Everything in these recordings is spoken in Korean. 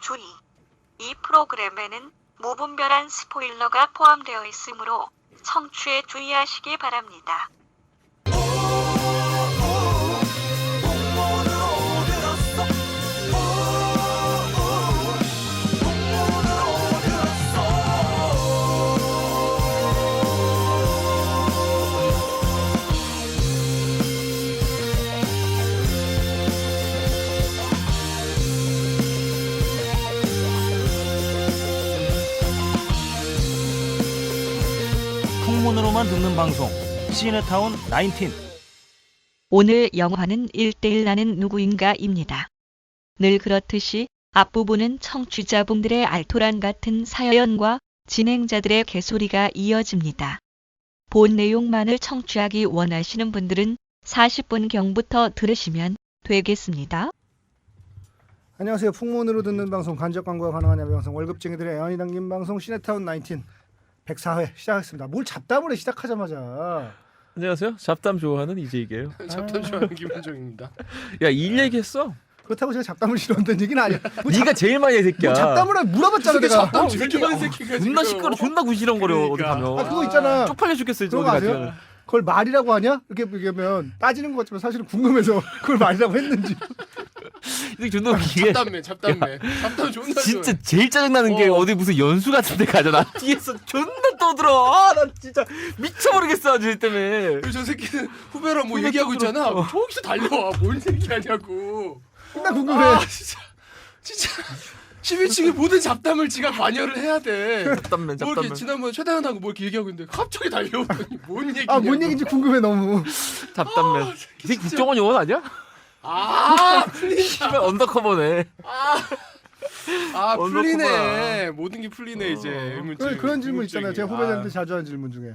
주의! 이 프로그램에는 무분별한 스포일러가 포함되어 있으므로 청취에 주의하시기 바랍니다. 풍문으로만 듣는 방송 시네타운 19. 오늘 영화는 1대1 나는 누구인가입니다. 늘 그렇듯이 앞부분은 청취자분들의 알토란 같은 사연과 진행자들의 개소리가 이어집니다. 본 내용만을 청취하기 원하시는 분들은 40분경부터 들으시면 되겠습니다. 안녕하세요. 풍문으로 듣는 방송 간접 광고가 가능한 야외 방송 월급쟁이들의 애환이 담긴 방송 시네타운 19 104회 시작했습니다. 뭘 잡담을 해 시작하자마자. 안녕하세요. 잡담 좋아하는 이재익이에요. 잡담 좋아하는 김현정입니다. 야, 일 얘기했어. 그렇다고 제가 잡담을 싫어한다는 얘기는 아니야. 네가 제일 많이 해, 새끼야. 뭐 잡담을 해 물어봤잖아 내가. 잡담 즐기는 새끼가 존나 시끄러, 존나 구시렁거려. 어디 그러니까. 가면. 아 그거 있잖아. 쪽팔려 죽겠어. 그런 어디 거 아세요? 가면. 그걸 말이라고 하냐? 이렇게 얘기하면 따지는 것 같지만 사실은 궁금해서 그걸 말이라고 했는지. 이게 존나 웃기게. 잡담맨 잡담 존나 진짜 좋아해. 제일 짜증나는 게 어디 무슨 연수 같은 데 가잖아. 뒤에서 존나 떠들어. 아, 나 진짜 미쳐버리겠어. 쟤 때문에. 그리고 저 새끼는 후배랑 뭐 얘기하고 있잖아. 저기서 달려와. 뭔 얘기하냐고. 나 궁금해. 아 진짜 11층의 모든 잡담을 지가 관여를 해야 돼. 잡담맨, 뭐 잡담맨. 이렇게 지난번에 최다현하고 뭐 이렇게 얘기하고 있는데 갑자기 달려오더니 뭔 얘기냐. 아 뭔 얘기인지 궁금해 너무. 잡담맨. 이 새끼 국정원 요원 아니야? 아 풀린다. 씨발 언더커버네. 아 풀리네. 언더커버야. 모든 게 풀리네 이제. 의문증. 그런 질문 있잖아요. 제가 후배들한테 아. 자주 하는 질문 중에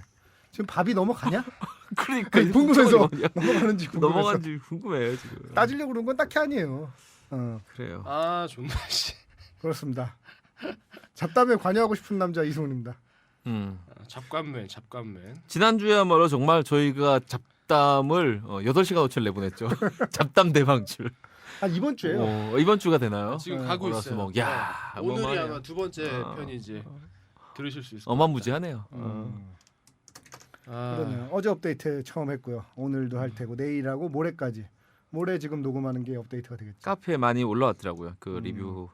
지금 밥이 넘어가냐? 그러니까 이제 궁금해서 국정원 요원이야. 넘어가는지 궁금해서. 넘어간지 궁금해요 지금. 따지려고 그런 건 딱히 아니에요. 그래요. 아 존나 씨. 그렇습니다. 잡담에 관여하고 싶은 남자 이승훈입니다. 잡감맨. 지난주에야말로 정말 저희가 잡담을 8시간 5천 내보냈죠. 잡담 대방출. 아 이번 주에요. 이번 주가 되나요? 지금 네. 가고 월화수 있어요. 목. 야, 오늘이 어마어마해요. 아마 두 번째 아. 편이 이제 들으실 수 있을 것 어마무지하네요. 같아요. 그러네요. 어제 업데이트 처음 했고요. 오늘도 할 테고 내일하고 모레까지. 모레 지금 녹음하는 게 업데이트가 되겠죠. 카페에 많이 올라왔더라고요. 그 리뷰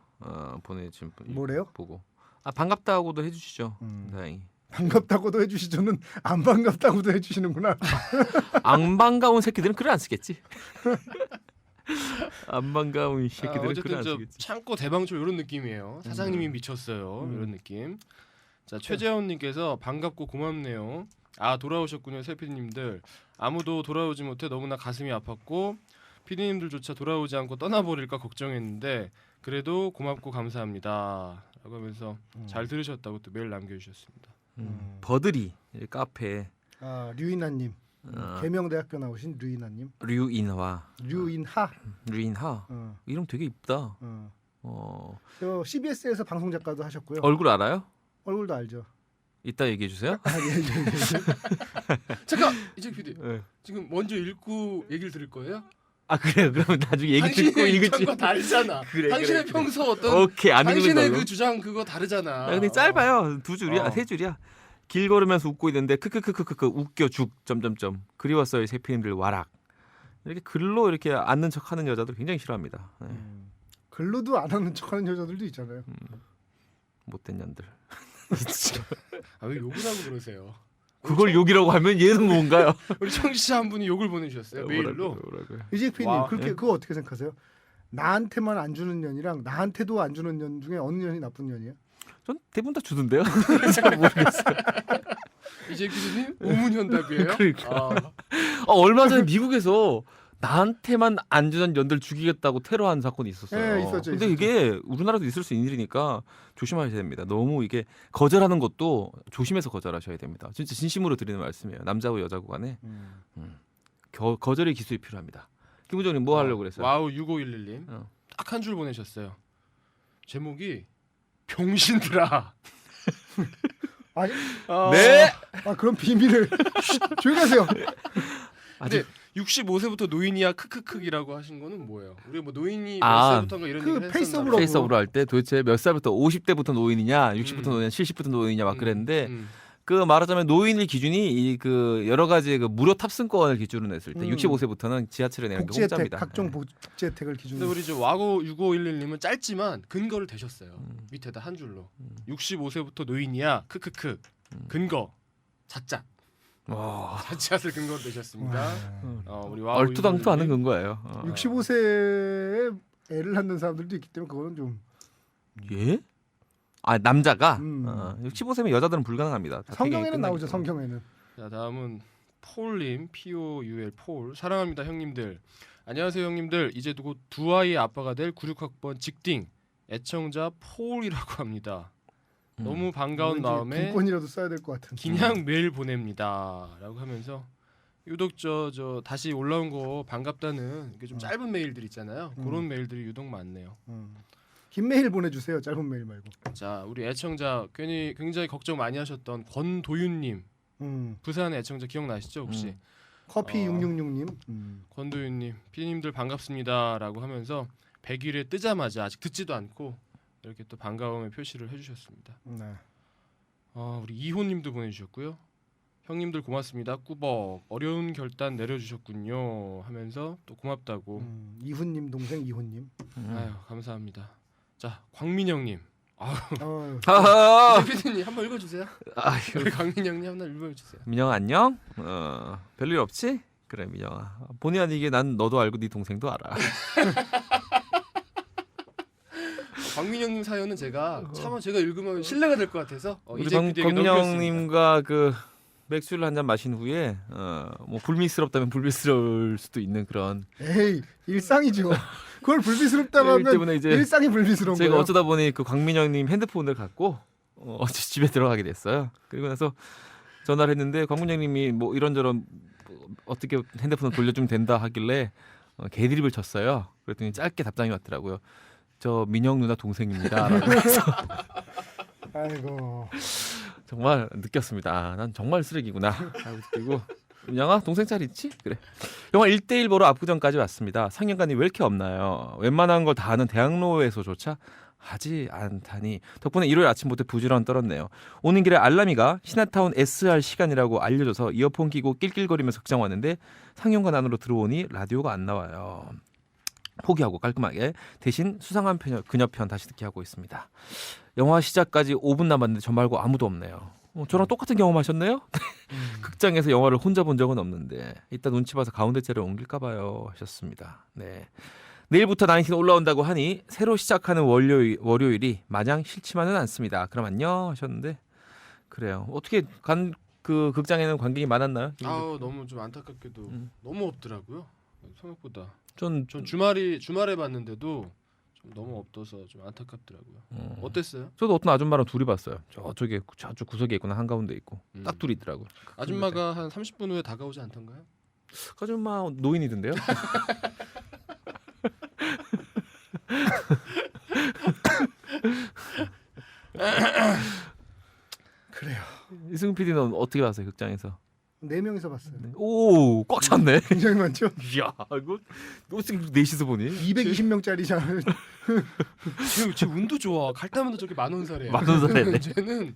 보내주신 분 뭐래요? 보고. 아, 반갑다고도 해주시죠. 다행히. 반갑다고도 해주시죠는 안 반갑다고도 해주시는구나. 안 반가운 새끼들은 글을 안 쓰겠지. 안 반가운 새끼들은 글을 어쨌든 안 저 쓰겠지. 창고 대방출 이런 느낌이에요. 사장님이 미쳤어요. 이런 느낌. 자 최재원님께서 반갑고 고맙네요. 아 돌아오셨군요, 새 PD님들. 아무도 돌아오지 못해 너무나 가슴이 아팠고 PD님들조차 돌아오지 않고 떠나버릴까 걱정했는데 그래도 고맙고 감사합니다. 라고 하면서 잘 들으셨다고 또 메일 남겨주셨습니다. 버들이 카페에 아 류인하님. 계명대학교 나오신 류인하님. 류인화. 류인하. 류인하. 어, 이름 되게 이쁘다. 어. 저 CBS에서 방송 작가도 하셨고요. 얼굴 알아요? 얼굴도 알죠. 이따 얘기해 주세요. 아, 예. 잠깐 이제 PD 네. 지금 먼저 읽고 얘기를 들을 거예요? 아 그래요. 그러면 나중에 얘기 듣고 당신의 읽을지. 입장과 다르잖아. 그래, 당신의 그래. 평소 어떤 오케이 안 읽는 당신의 걸로. 그 주장 그거 다르잖아. 야, 근데 짧아요. 2줄이야, 어. 3줄이야. 길 걸으면서 웃고 있는데 크크크크크 웃겨 죽 점점점 그리웠어요 세피님들 와락. 이렇게 글로 이렇게 앉는 척하는 여자들 굉장히 싫어합니다. 네. 글로도 안 하는 척하는 여자들도 있잖아요. 못된 년들. 아, 왜 욕을 하고 그러세요? 그걸 욕이라고 하면 얘는 뭔가요? 우리 청취자 한 분이 욕을 보내주셨어요 메일로. 뭐라고요? 이재P님 와, 그렇게 네? 그거 어떻게 생각하세요? 나한테만 안 주는 년이랑 나한테도 안 주는 년 중에 어느 년이 나쁜 년이에요? 전 대부분 다 주던데요. 잘 모르겠어요. 이제 PD님 우문현답이에요. 그러니까. 얼마 전에 미국에서 나한테만 안 주는 년들 죽이겠다고 테러한 사건이 있었어요. 네, 있었죠, 근데 있었죠. 이게 우리나라도 있을 수 있는 일이니까 조심하셔야 됩니다. 너무 이게 거절하는 것도 조심해서 거절하셔야 됩니다. 진짜 진심으로 드리는 말씀이에요. 남자고 여자고 간에 거절의 기술이 필요합니다. 김부장님 뭐 하려고 그랬어요? 와우 6511님 어. 딱 한 줄 보내셨어요. 제목이 병신들아. 아니, 네. 아 그럼 비밀을 조용히 하세요. 근데 65세부터 노인이야 크크크이라고 하신 거는 뭐예요? 우리 뭐 노인이 몇 아, 살부터인가 이런 그 얘기를 페이스 했었나 오브 봐요. 러브. 페이스업으로 할 때 도대체 몇 살부터 50대부터 노인이냐, 60부터 음. 노인이냐, 70부터 노인이냐 막 그랬는데 음. 그 말하자면 노인일 기준이 이 그 여러 가지 그 무료 탑승권을 기준으로 냈을 때 65세부터는 지하철에 내는 게 복지 혜택, 공짜입니다. 각종 예. 복지 혜택을 근데 기준으로. 우리 저 와고 6511님은 짧지만 근거를 대셨어요. 밑에다 한 줄로 65세부터 노인이야 크크크 근거 자짜 와, 자짜를 근거로 대셨습니다. 우리 와고 얼토당토 않은 6511님. 근거예요. 65세에 애를 낳는 사람들도 있기 때문에 그거는 좀 예? 아 남자가 65세면 여자들은 불가능합니다. 다 성경에는 퇴경이 나오죠. 끝나기 성경에는. 자 다음은 폴님 POUL 폴 사랑합니다 형님들. 안녕하세요 형님들. 이제 곧 두 아이의 아빠가 될 96학번 직딩 애청자 폴이라고 합니다. 너무 반가운 왠지 마음에 분권이라도 써야 될 것 같은. 그냥 메일 보냅니다라고 하면서 유독 저 다시 올라온 거 반갑다는 이게 좀 짧은 메일들 있잖아요. 그런 메일들이 유독 많네요. 긴 메일 보내주세요. 짧은 메일 말고. 자 우리 애청자 굉장히 걱정 많이 하셨던 권도윤님 부산 애청자 기억나시죠 혹시? 커피 666님. 권도윤님 피디님들 반갑습니다라고 하면서 100일에 뜨자마자 아직 듣지도 않고 이렇게 또 반가움의 표시를 해주셨습니다. 네. 우리 이호님도 보내주셨고요. 형님들 고맙습니다. 꾸벅 어려운 결단 내려주셨군요 하면서 또 고맙다고. 이훈님 동생 이훈님. 아유 감사합니다. 자 광민영님. 하하. 피디님 한번 읽어주세요. 우리 광민영님 한번 읽어주세요. 민영아 안녕. 별일 없지? 그래 민영아. 본의 아니게 난 너도 알고 네 동생도 알아. 광민영님 사연은 제가 차마 제가 읽으면 신뢰가 될 것 같아서 우리 이재 PD에게 넘겼습니다. 광민영님과 그 맥주를 한 잔 마신 후에 뭐 불미스럽다면 불미스러울 수도 있는 그런. 에이 일상이죠. 그걸 불미스럽다고 일 하면 때문에 이제 일상이 불미스러운 제가 거예요. 어쩌다 보니 그 광민영님 핸드폰을 갖고 어제 집에 들어가게 됐어요. 그리고 나서 전화를 했는데 광민영님이 뭐 이런저런 어떻게 핸드폰을 돌려주면 된다 하길래 개드립을 쳤어요. 그랬더니 짧게 답장이 왔더라고요. 저 민영 누나 동생입니다. 라고 해서 아이고. 정말 느꼈습니다. 아, 난 정말 쓰레기구나 하고 느끼고 민영아 동생 잘 있지? 그래. 영화 1대1 보러 압구정까지 왔습니다. 상영관이 왜 이렇게 없나요? 웬만한 걸 다 아는 대학로에서조차 하지 않다니 덕분에 일요일 아침부터 부지런 떨었네요. 오는 길에 알람이가 시나타운 SR 시간이라고 알려줘서 이어폰 끼고 낄낄거리면서 극장 왔는데 상영관 안으로 들어오니 라디오가 안 나와요. 포기하고 깔끔하게 대신 수상한 그녀편 다시 듣기 하고 있습니다. 영화 시작까지 5분 남았는데 저 말고 아무도 없네요. 저랑 똑같은 경험하셨네요? 극장에서 영화를 혼자 본 적은 없는데 이따 눈치 봐서 가운데 자리를 옮길까 봐요 하셨습니다. 네. 내일부터 나인틴 올라온다고 하니 새로 시작하는 월요일이 마냥 싫지만은 않습니다. 그럼 안녕 하셨는데 그래요. 어떻게 그 극장에는 관객이 많았나요? 너무 좀 안타깝게도 너무 없더라고요. 생각보다. 전 주말에 봤는데도 좀 너무 없어서 좀 안타깝더라고요. 어땠어요? 저도 어떤 아줌마랑 둘이 봤어요. 저쪽 구석에 있구나 한가운데 있고 딱 둘이 있더라고요. 아줌마가 한 30분 후에 다가오지 않던가요? 그 아줌마 노인이던데요? 그래요. 이승훈 PD는 어떻게 봤어요 극장에서? 4명이서 봤어요. 오, 꽉 찼네. 굉장히 많죠. 이야, 이거 어떻게 넷이서 보니? 220명짜리잖아요. 쟤 운도 좋아. 갈 때마다 저렇게 만원살이에요. 만원살이네. 쟤는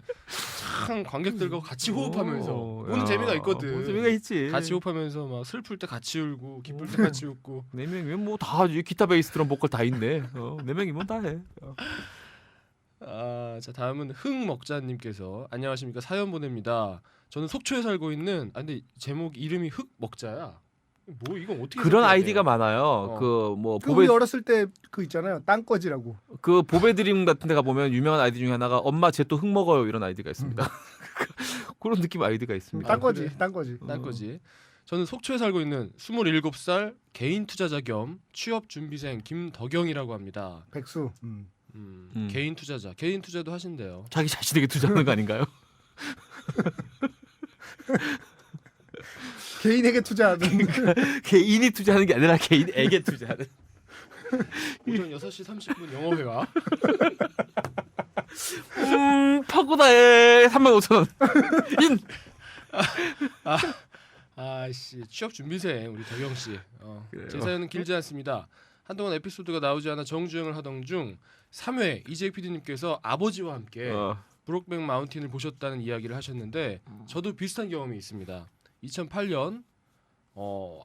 참 관객들과 같이 호흡하면서 보는 야, 재미가 있거든. 보는 재미가 있지. 같이 호흡하면서 막 슬플 때 같이 울고 기쁠 때 같이 웃고. 4명이면 뭐 다 기타 베이스 드럼 보컬 다 있네. 4명이면 다 해. 자 다음은 흑먹자님께서 안녕하십니까 사연 보냅니다. 저는 속초에 살고 있는 근데 제목 이름이 흑먹자야. 뭐 이건 어떻게 그런 해석해야 아이디가 돼요? 많아요. 그 뭐 우리 어렸을 때 그 있잖아요. 땅꺼지라고. 그 보배 드림 같은 데 가보면 유명한 아이디 중에 하나가 엄마 쟤 또 흙 먹어요 이런 아이디가 있습니다. 그런 느낌 아이디가 있습니다. 땅꺼지, 그래? 땅꺼지. 딴 거지. 저는 속초에 살고 있는 27살 개인 투자자 겸 취업 준비생 김덕영이라고 합니다. 백수. 개인 투자자. 개인 투자도 하신대요. 자기 자신에게 투자하는 거 아닌가요? 개인에게 투자하는. 개인이 투자하는 게 아니라 개인에게 투자하는. 오전 6시 30분 영어회화. 파고다에 35,000원. 인. 아씨 취업 준비생 우리 덕영 씨. 그래요. 제 사연은 길지 않습니다. 한동안 에피소드가 나오지 않아 정주행을 하던 중 3회 이재익 PD님께서 아버지와 함께 브록백 마운틴을 보셨다는 이야기를 하셨는데 저도 비슷한 경험이 있습니다. 2008년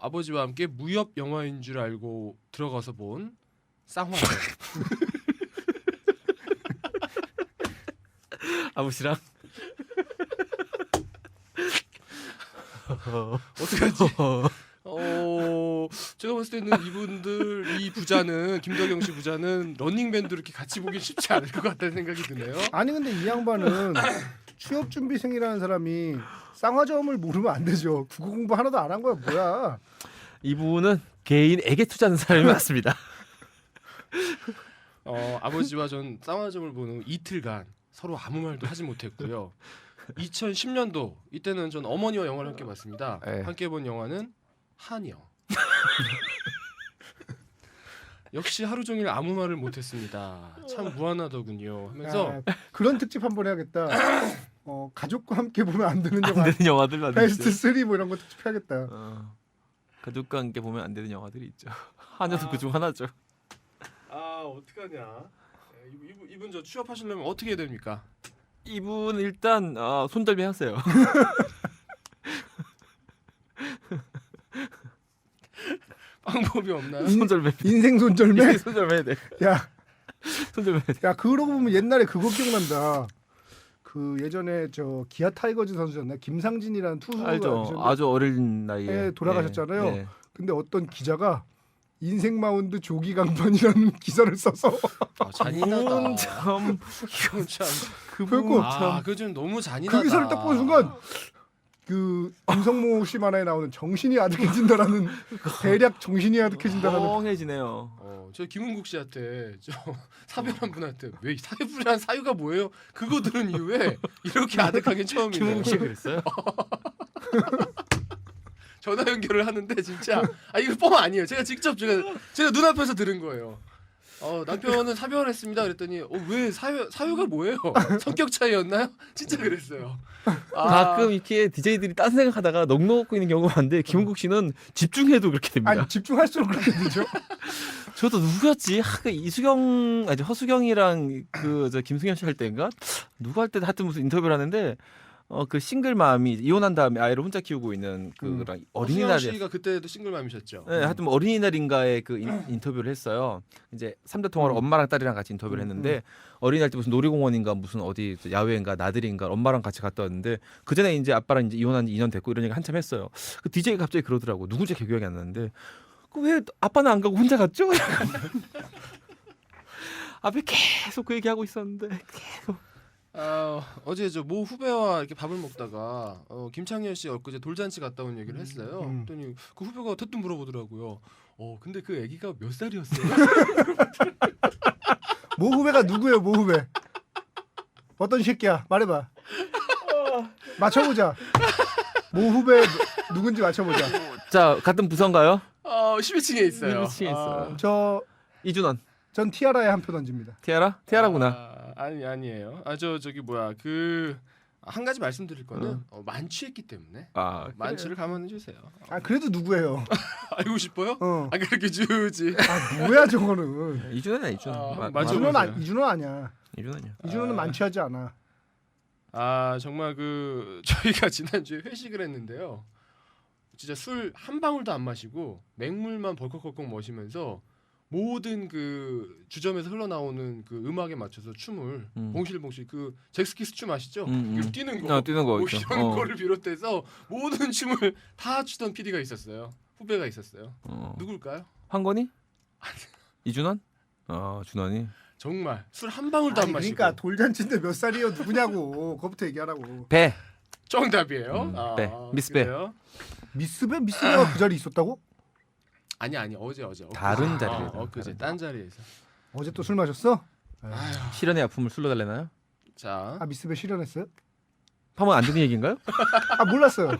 아버지와 함께 무협 영화인 줄 알고 들어가서 본 쌍화점. 아버지랑 어떡하지? 제가 봤을 때는 이분들 이 부자는 김덕영 씨 부자는 러닝밴드 이렇게 같이 보기 쉽지 않을 것 같다는 생각이 드네요. 아니 근데 이 양반은 취업 준비생이라는 사람이 쌍화점을 모르면 안 되죠. 국어 공부 하나도 안 한 거야 뭐야. 이분은 개인에게 투자하는 사람이 맞습니다. 아버지와 전 쌍화점을 보는 후 이틀간 서로 아무 말도 하지 못했고요. 2010년도 이때는 전 어머니와 영화를 함께 봤습니다. 네. 함께 본 영화는 한이요. 역시 하루 종일 아무 말을 못했습니다. 참 무한하더군요. 하면서 야, 그런 특집 한번 해야겠다. 가족과 함께 보면 안 되는 안 영화 되는 영화들 많이 베스트 있죠. 3 뭐 이런 거 특집 해야겠다. 가족과 함께 보면 안 되는 영화들이 있죠. 한여도 그중 하나죠. 아 어떡하냐. 이분 저 취업하시려면 어떻게 해야 됩니까? 이분 일단 손절미 하세요. 방법이 없나요? 손절매. 인생 손절매. 손절매야 돼. 야, 손절매야 돼. 야 그러고 보면 옛날에 그거 기억난다. 그 예전에 저 기아 타이거즈 선수였나 김상진이라는 투수가 알죠. 있었는데 아주 어린 나이에 돌아가셨잖아요. 네. 근데 어떤 기자가 인생 마운드 조기 강판이라는 기사를 써서 잔인하다. 참 이건 참. 그리고 그거 좀 너무 잔인하다. 그 기사를 딱 보는 순간 그 김성모 씨 만화에 나오는 정신이 아득해진다라는 대략 정신이 아득해진다라는 멍해지네요. 저 김은국 씨한테 저 사별한 분한테 왜 사별한 사유가 뭐예요? 그거 들은 이후에 이렇게 아득하게 처음이네요. 김은국 씨 그랬어요? 전화 연결을 하는데 진짜 이거 뻥 아니에요. 제가 직접 제가 눈앞에서 들은 거예요. 남편은 사별했습니다. 그랬더니 왜 사유가 뭐예요? 성격 차이였나요? 진짜 그랬어요. 가끔 이렇게 DJ들이 딴 생각하다가 넋 놓고 있는 경우가 많은데 김은국 씨는 집중해도 그렇게 됩니다. 아니 집중할수록 그렇게 되죠. 저도 누구였지? 그 이수경 아니 허수경이랑 그 저 김승현 씨 할 때인가? 누구 할 때 하여튼 무슨 인터뷰를 하는데 그 싱글맘이 이혼한 다음에 아이를 혼자 키우고 있는 그랑 어린이날에 허수경 씨가 그때도 싱글맘이셨죠. 네, 하여튼 뭐 어린이날인가에 그 인터뷰를 했어요. 이제 3대 통화로 엄마랑 딸이랑 같이 인터뷰를 했는데 어린이날 때 무슨 놀이공원인가 무슨 어디 야외인가 나들이인가 엄마랑 같이 갔다 왔는데 그 전에 이제 아빠랑 이제 이혼한 지 2년 됐고 이런 얘기 한참 했어요. 그 DJ가 갑자기 그러더라고. 누군지 기억이 안 나는데 왜 아빠는 안 가고 혼자 갔죠? 앞에 계속 그 얘기하고 있었는데 계속. 어제 저 모 후배와 이렇게 밥을 먹다가 김창렬 씨 엊그제 돌잔치 갔다 온 얘기를 했어요. 그랬더니 그 후배가 대뜸 물어보더라고요. 근데 그 아기가 몇 살이었어요? 모 후배가 누구예요? 모 후배 어떤 새끼야? 말해봐. 맞춰보자. 모 후배 누군지 맞춰보자. 자 같은 부서인가요? 12층에 있어요. 12층에 있어요. 전 이준원. 티아라에 한 표 던집니다. 티아라구나. 아니에요. 저기 뭐야 한 가지 말씀드릴 거는 만취했기 때문에 만취를 감안해 주세요. 그래도 누구예요? 알고 싶어요? 안 그렇게 주지. 뭐야 저거는. 이준원이야 이준원. 맞아. 이준원 아니야. 이준원이야. 이준원은 만취하지 않아. 정말 저희가 지난주에 회식을 했는데요. 진짜 술 한 방울도 안 마시고 맹물만 벌컥벌컥 마시면서 모든 그 주점에서 흘러나오는 그 음악에 맞춰서 춤을 봉실봉실 그 잭스키스 춤 아시죠? 이거 뛰는 거, 뛰는 거 뭐 있죠. 이런 거를 비롯해서 모든 춤을 다 추던 PD가 있었어요. 후배가 있었어요. 누굴까요? 황건이? 이준원? 준원이. 정말 술 한 방울도 안 마시고. 그러니까 돌잔치인데 몇 살이요? 누구냐고. 그거부터 얘기하라고. 배. 정답이에요. 배. 미스 배. 미스배가 그 자리에 있었다고? 아니 어제 다른 자리에. 엊그제 딴 자리에서. 어제 또 술 마셨어? 실연의 아픔을 술로 달래나요? 자, 미스배 실현했어요? 하면 안 되는 얘기인가요? 몰랐어요.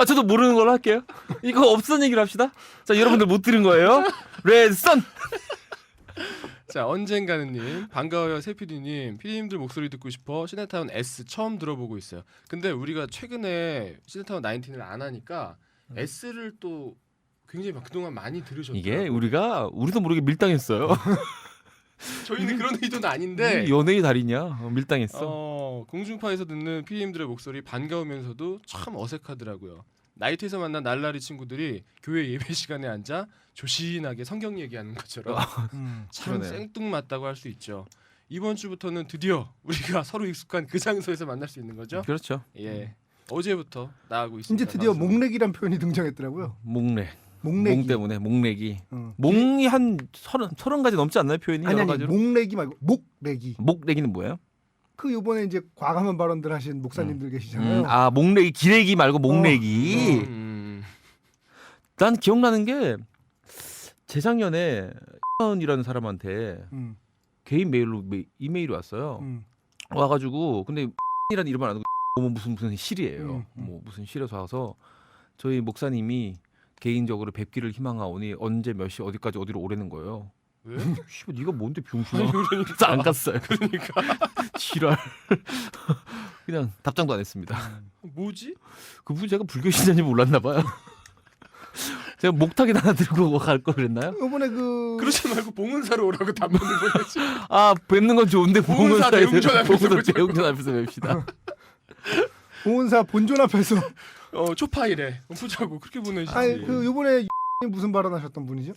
저도 모르는 걸로 할게요. 이거 없었던 얘기를 합시다. 자, 여러분들 못 들은 거예요. 레드썬. 자 언젠가는님 반가워요 세피디님. 피디님들 목소리 듣고 싶어 시네타운 S 처음 들어보고 있어요. 근데 우리가 최근에 시네타운 19을 안 하니까 S를 또 굉장히 막 그동안 많이 들으셨죠. 이게 우리도 모르게 밀당했어요. 저희는 그런 의도는 아닌데 연예의 달이냐? 밀당했어. 공중파에서 듣는 PD님들의 목소리 반가우면서도 참 어색하더라고요. 나이트에서 만난 날라리 친구들이 교회 예배 시간에 앉아 조신하게 성경 얘기하는 것처럼 참 그러네요. 생뚱맞다고 할 수 있죠. 이번 주부터는 드디어 우리가 서로 익숙한 그 장소에서 만날 수 있는 거죠. 그렇죠. 예, 어제부터 나가고 있습니다. 이제 드디어 방송은. 목렉이란 표현이 등장했더라고요. 목렉. 목렉이. 목 때문에 목렉이. 어. 몽이 한 30가지 넘지 않나요? 표현이 아니 여러 아니 가지로? 목렉이 말고 목렉이. 목렉이는 뭐예요? 그 요번에 이제 과감한 발언들 하신 목사님들 계시잖아요. 목렉이 기레기 말고 목렉이. 난 기억나는 게 재작년에 이라는 사람한테 음, 개인 메일로 이메일이 왔어요. 음. 와가지고 근데 이라는 이름을 안 하고 뭐 무슨 실이에요. 음. 뭐 무슨 실에서 와서 저희 목사님이 개인적으로 뵙기를 희망하오니 언제 몇 시 어디까지 어디로 오라는 거예요. 왜? 씨발 네가 뭔데 병신아? 아니, 그러니까. 그래서 안 갔어요. 그러니까 지랄. 그냥 답장도 안 했습니다. 뭐지? 그분 제가 불교 신자인지 몰랐나 봐요. 제가 목탁이 하나 들고 갈 걸 그랬나요? 요번에 그 그러지 말고 봉은사로 오라고 답변을 보내지. 아 뵙는 건 좋은데 봉은사 대웅전 앞에서 보자. 대웅전 앞에서 뵙시다. 보훈사 본존 앞에서 초파이래. 보자고 그렇게 보내시지. 아니 그 요번에 무슨 발언하셨던 분이죠?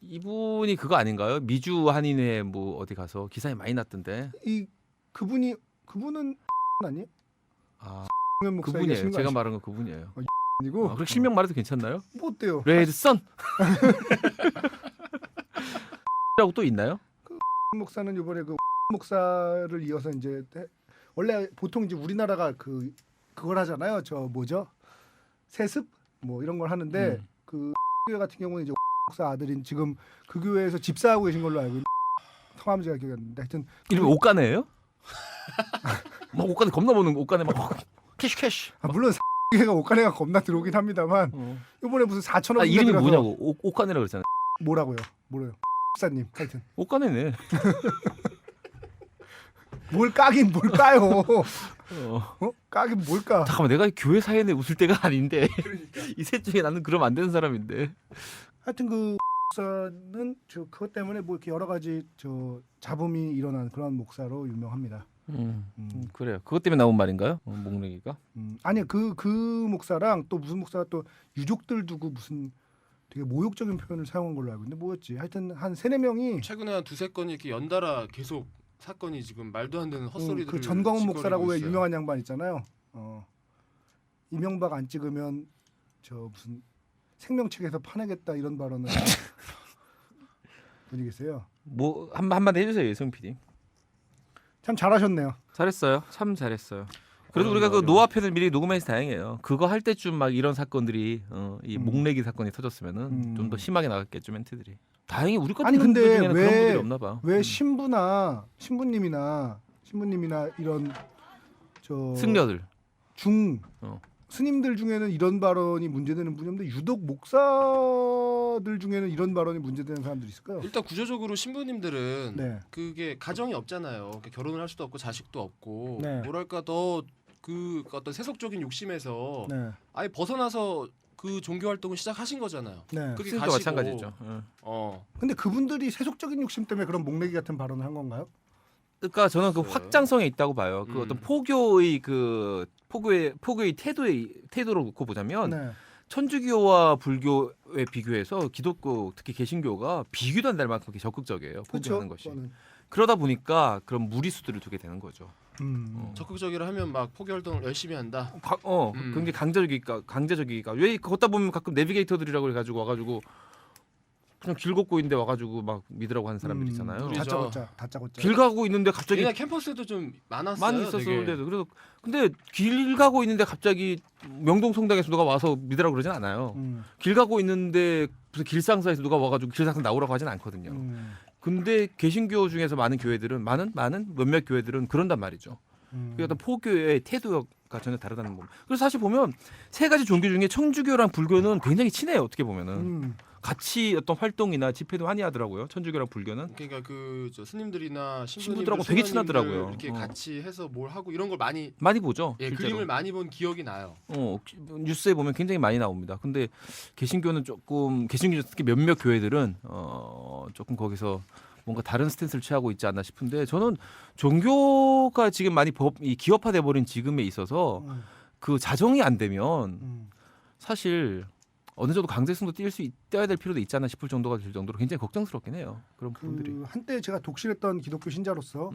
이분이 그거 아닌가요? 미주 한인회 뭐 어디 가서 기사에 많이 났던데. 그분은 아니에요? 아 홍현 목사 그분이에요. 얘기하시는 거 제가 말한 건 그분이에요. 아니고 그렇게 실명 말해도 괜찮나요? 뭐 어때요? 레드선. 라고 또 있나요? 목사는 요번에 그 목사를 이어서 이제 원래 보통 이제 우리나라가 그걸 하잖아요. 저 뭐죠? 세습 뭐 이런 걸 하는데 그 교회 같은 경우는 이제 목사 아들인 지금 그 교회에서 집사하고 계신 걸로 알고 성함 제가 기억이 안 나는데 하여튼 이름이 옷가네예요? 막 옷가네 겁나 보는 옷가네 막 캐시. 물론 교회가 옷가네가 겁나 들어오긴 합니다만 요번에 무슨 4천억 이름이 뭐냐고 옷가네라 그랬잖아요. 뭐라고요? 목사님 하여튼 옷가네네. 뭘 까긴 뭘 까요? 어. 까긴 뭘 까? 잠깐만 내가 교회 사연에 웃을 때가 아닌데 이 셋 중에 나는 그러면 안 되는 사람인데. 하여튼 그 목사는 그것 때문에 뭐 이렇게 여러 가지 잡음이 일어난 그런 목사로 유명합니다. 그래요. 그것 때문에 나온 말인가요? 목렉이가? 아니 그 목사랑 또 무슨 목사가 또 유족들 두고 무슨 되게 모욕적인 표현을 사용한 걸로 알고 있는데 뭐였지? 하여튼 한 3-4명이 최근에 한 2-3건이 이렇게 연달아 계속 사건이 지금 말도 안 되는 헛소리들을 그 전광훈 목사라고 왜 있어요. 유명한 양반 있잖아요. 이명박 안 찍으면 무슨 생명책에서 파내겠다 이런 발언을 하는 분이 계세요. 뭐 한마디 해주세요, 성 PD. 참 잘하셨네요. 잘했어요. 참 잘했어요. 그래도 어려운 우리가 그 어려워. 노아편을 미리 녹음해서 다행이에요. 그거 할 때쯤 막 이런 사건들이 이 목렉이 사건이 터졌으면은 좀 더 심하게 나갔겠죠 멘트들이. 다행히 우리 같은 아니, 근데 분들 중에는 왜- 그런 분들이 없나 봐. 왜 신부님이나 이런 승려들. 중 어. 스님들 중에는 이런 발언이 문제되는 분이 없는데 유독 목사들 중에는 이런 발언이 문제되는 사람들이 있을까요? 일단 구조적으로 신부님들은 네. 그게 가정이 없잖아요. 그러니까 결혼을 할 수도 없고 자식도 없고 네. 뭐랄까 더 그 어떤 세속적인 욕심에서 네. 아예 벗어나서 그 종교 활동을 시작하신 거잖아요. 네. 그게 스님도 가시고 마찬가지죠. 근데 그분들이 세속적인 욕심 때문에 그런 목내기 같은 발언을 한 건가요? 그러니까 저는 그 글쎄요. 확장성에 있다고 봐요. 그 어떤 포교의 포교의 태도로 놓고 보자면 네. 천주교와 불교에 비교해서 기독교 특히 개신교가 비교도 안 될 만큼 그렇게 적극적이에요. 포교하는 것이. 그거는. 그러다 보니까 그런 무리수들을 두게 되는 거죠. 적극적이라 하면 막 포교 활동을 열심히 한다. 굉장히 강제적이니까 왜 걷다 보면 가끔 내비게이터들이라고 해가지고 와가지고 그냥 길 걷고 있는데 와가지고 막 믿으라고 하는 사람들 있잖아요. 그렇죠. 다짜고짜. 길 가고 있는데 갑자기 옛날 캠퍼스에도 좀 많았어요. 많이 되게. 있었었는데도 그래서 근데 길 가고 있는데 갑자기 명동 성당에서 누가 와서 믿으라고 그러진 않아요. 길 가고 있는데 무슨 길상사에서 누가 와가지고 길상사 나오라고 하진 않거든요. 근데 개신교 중에서 많은 교회들은 많은 몇몇 교회들은 그런단 말이죠. 그 어떤 포교의 태도가 전혀 다르다는 거. 그래서 사실 보면 세 가지 종교 중에 천주교랑 불교는 굉장히 친해요. 어떻게 보면은 같이 어떤 활동이나 집회도 많이 하더라고요. 천주교랑 불교는. 그러니까 저 스님들이나 신부들하고 신부님들, 되게 수녀님들 친하더라고요. 이렇게 같이 해서 뭘 하고 이런 걸 많이 보죠. 예, 실제로. 그림을 많이 본 기억이 나요. 뉴스에 보면 굉장히 많이 나옵니다. 근데 개신교는 조금 개신교 특히 몇몇 교회들은 조금 거기서 뭔가 다른 스탠스를 취하고 있지 않나 싶은데 저는 종교가 지금 많이 기업화돼 버린 지금에 있어서 그 자정이 안 되면 사실 어느 정도 강제성도 띄어야 될 필요도 있지 않나 싶을 정도가 될 정도로 굉장히 걱정스럽긴 해요. 그런 부분들이. 한때 제가 독실했던 기독교 신자로서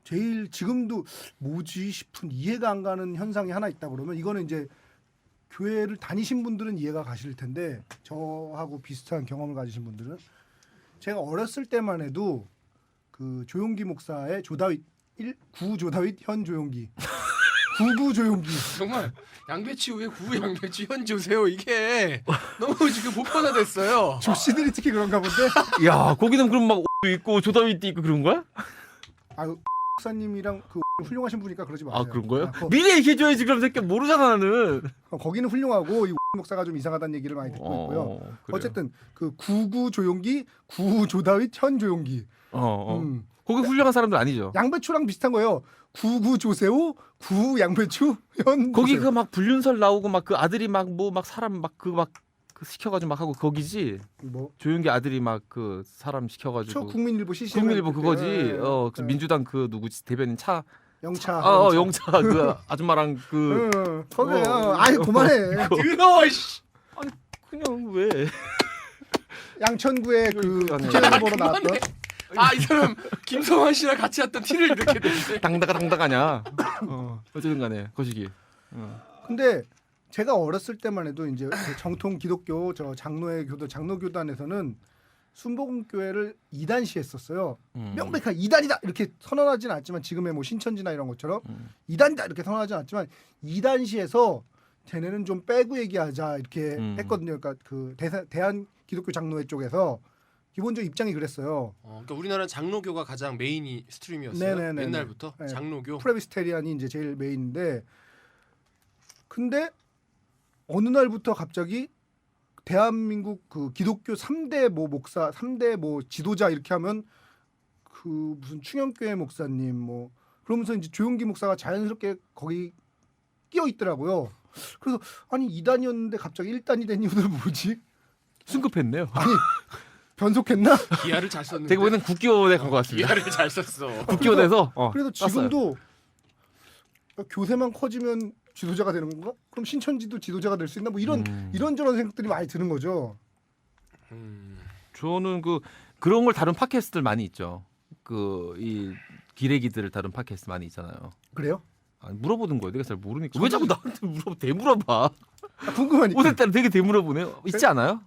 제일 지금도 뭐지 싶은 이해가 안 가는 현상이 하나 있다 그러면 이거는 이제 교회를 다니신 분들은 이해가 가실 텐데 저하고 비슷한 경험을 가지신 분들은 제가 어렸을 때만 해도 그 조용기 목사의 조다윗 9 조다윗 현 조용기 99 조용기 정말 양배추 왜 구우 양배추 현 주세요 이게 너무 지금 보편화됐어요. 조씨들이 특히 그런가 본데. 야 거기는 그럼 막 옷도 있고 조다윗도 있고 그런 거야? 아 목사님이랑 그 훌륭하신 분이니까 그러지 마세요. 아 그런 거예요? 아, 미리 얘기해줘야지. 그럼 새끼 모르잖아 나는. 거기는 훌륭하고 이 목사가 좀 이상하다는 얘기를 많이 듣고 있고요. 그래요? 어쨌든 그 99 조용기, 9 조다윗, 현 조용기. 거기 훌륭한 사람들 아니죠. 양배추랑 비슷한 거예요. 99 조세호, 9 양배추, 현. 거기 조세호. 그 막 불륜설 나오고 막 그 아들이 막 뭐 막 사람 막 그 시켜가지고 막 하고 거기지. 뭐 조용기 아들이 막 그 사람 시켜가지고. 국민일보 CCM. 국민일보 그거지. 네. 그 민주당 그 누구지 대변인 차. 영차. 영차 그 아줌마랑 그. 거기요. 아이 그만해. 들어 씨. 그냥 왜? 양천구에 그 아니요. 국회의원으로 나왔던. 이 사람 김성환 씨랑 같이 했던 티를 이렇게 냈는데. 당당하냐. 어쨌든 간에 거시기. 근데 제가 어렸을 때만 해도 이제 그 정통 기독교 저 장로교단에서는 순복음교회를 이단시했었어요. 명백한 이단이다 이렇게 선언하지는 않지만 지금의 뭐 신천지나 이런 것처럼 이단이다 이렇게 선언하지는 않지만 이단시에서 쟤네는 좀 빼고 얘기하자 이렇게 했거든요. 그러니까 그 대한 기독교 장로회 쪽에서 기본적 입장이 그랬어요. 그러니까 우리나라 장로교가 가장 메인이 스트림이었어요. 네네네네. 옛날부터 네. 장로교. 프레비스테리안이 이제 제일 메인인데 근데 어느 날부터 갑자기 대한민국 그 기독교 3대 뭐 목사, 3대 뭐 지도자 이렇게 하면 그 무슨 충영교회 목사님 뭐 그러면서 이제 조용기 목사가 자연스럽게 거기 끼어 있더라고요. 그래서 아니 2단이었는데 갑자기 1단이 된 이유는 뭐지? 승급했네요. 아니 변속했나? 기아를 잘 썼는데. 제가 보기에는 국교대 간 것 같습니다. 기아를 잘 썼어. 국교대에서. 그래도 지금도 교세만 커지면 지도자가 되는 건가? 그럼 신천지도 지도자가 될 수 있나? 뭐 이런저런 생각들이 많이 드는 거죠. 저는 그런 걸 다룬 팟캐스트들 많이 있죠. 그 이 기레기들을 다룬 팟캐스트 많이 있잖아요. 그래요? 물어보는 거예요. 내가 잘 모르니까. 왜 자꾸 나한테 대물어봐. 궁금하니까. 오늘 따라 되게 대물어보네. 있지 않아요?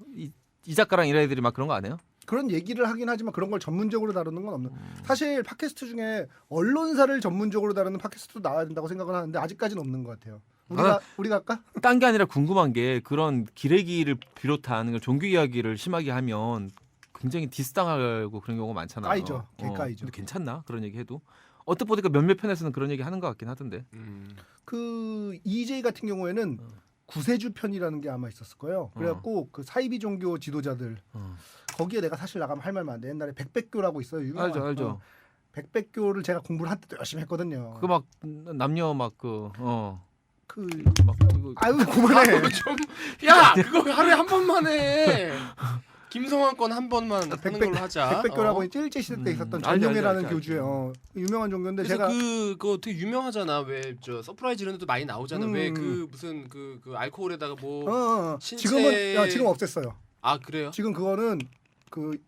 이 작가랑 이런 애들이 막 그런 거 안 해요? 그런 얘기를 하긴 하지만 그런 걸 전문적으로 다루는 건 없는. 사실 팟캐스트 중에 언론사를 전문적으로 다루는 팟캐스트도 나와야 된다고 생각은 하는데 아직까지는 없는 것 같아요. 우리가 할까? 딴 게 아니라 궁금한 게 그런 기레기를 비롯한 종교 이야기를 심하게 하면 굉장히 디스당하고 그런 경우가 많잖아요. 까이죠. 개까이죠. 근데 괜찮나? 그런 얘기 해도. 어떻게 보니까 몇몇 편에서는 그런 얘기 하는 것 같긴 하던데. 그 EJ 같은 경우에는 구세주 편이라는 게 아마 있었을 거예요. 그래갖고 그 사이비 종교 지도자들 거기에 내가 사실 나가면 할 말만 한데 옛날에 백백교라고 있어요. 유명한. 알죠. 백백교를 제가 공부를 한때도 열심히 했거든요. 그 막 남녀 막 막 이거 아유 그만해. 야 그거 하루에 한 번만 해. 김성환 건 한 번만 하는 걸로 하자. 백백교라고 일제 시대 때 있었던 전용회라는 교주의 유명한 종교인데 그래서 제가 그거 되게 유명하잖아. 왜 저 서프라이즈 이런 데도 많이 나오잖아. 왜 그 무슨 그 알코올에다가 뭐 신체... 지금 없앴어요. 아 그래요? 지금 그거는 그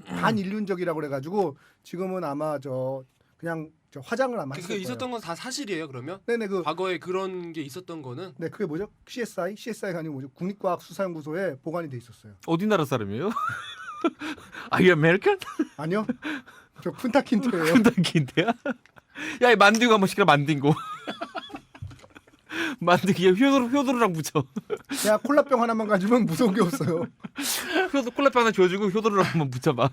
반인륜적이라고 그래가지고 지금은 아마 그냥 화장을 아마 했을 그 거예요. 있었던 건 다 사실이에요. 그러면 네네 과거에 그런 게 있었던 거는 네 그게 뭐죠? CSI가 아니고 뭐죠? 국립과학수사연구소에 보관이 돼 있었어요. 어디 나라 사람이에요? 아이 아메리칸? 아니요, 저 푼타킨트예요. 푼타킨트야? 야, 이 만두가 한번 시켜라 만딩고. 만두기에 효도랑 붙여. 내가 콜라병 하나만 가지면 무서운 게 없어요. 효도 콜라병 하나 줘주고 효도를 한번 붙여봐.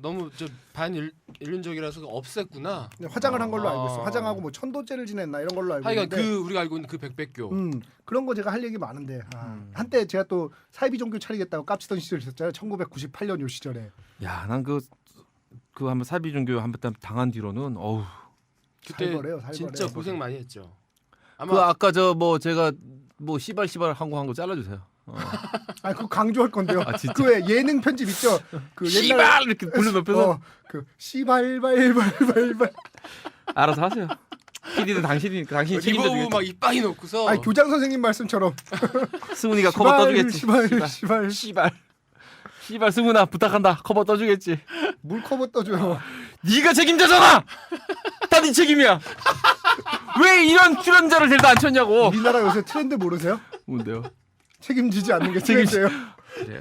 너무 저 반인륜적이라서 없앴구나. 화장을 한 걸로 알고 있어. 아. 화장하고 뭐 천도제를 지냈나 이런 걸로 알고 하여간 있는데. 그 우리가 알고 있는 그 백백교. 그런 거 제가 할 얘기 많은데 한때 제가 또 사이비 종교 차리겠다고 깝치던 시절 있었잖아요. 1998년 요 시절에. 야, 난 그 한번 사비 종교 한번 당한 뒤로는 어우. 그때 살벌해요, 살벌해. 진짜 고생 많이 했죠. 그 아까 저 뭐 제가 뭐 씨발 한 거 잘라주세요. 아, 그거 강조할 건데요. 아, 진짜? 그 왜 예능 편집 있죠. 그 씨발 이렇게 부르면 옆에서 그 씨발발발발발. 알아서 하세요. PD는 당신이 책임져 리버브 막 주겠지. 이빨이 넣고서 아니 교장 선생님 말씀처럼. 승훈이가 커버 떠주겠지. 씨발. 씨발 승훈아 부탁한다. 커버 떠주겠지. 물 커버 떠줘요. 네가 책임자잖아. 다 네 책임이야. 왜 이런 출연자를 데려다 앉혔냐고. 우리나라 요새 트렌드 모르세요? 뭔데요? 책임지지 않는 게 트렌드예요. 그래.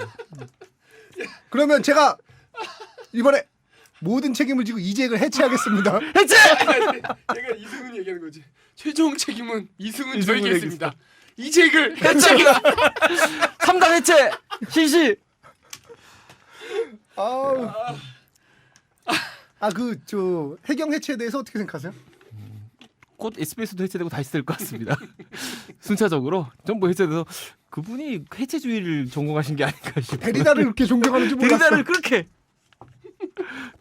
그러면 제가 이번에 모든 책임을 지고 이재익을 해체하겠습니다. 해체. 내가 이승훈이 얘기하는 거지. 최종 책임은 이승훈 이승훈에게 저에게 있습니다. 이재익을 해체. 3단 해체. 실시. 아우. 그 저 해경 해체에 대해서 어떻게 생각하세요? 곧 SBS도 해체되고 다시 될 것 같습니다. 순차적으로 전부 해체돼서 그분이 해체주의를 전공하신 게 아닌가 싶어요. 데리다를 그렇게 존경하는 줄 몰랐어. 데리다를 그렇게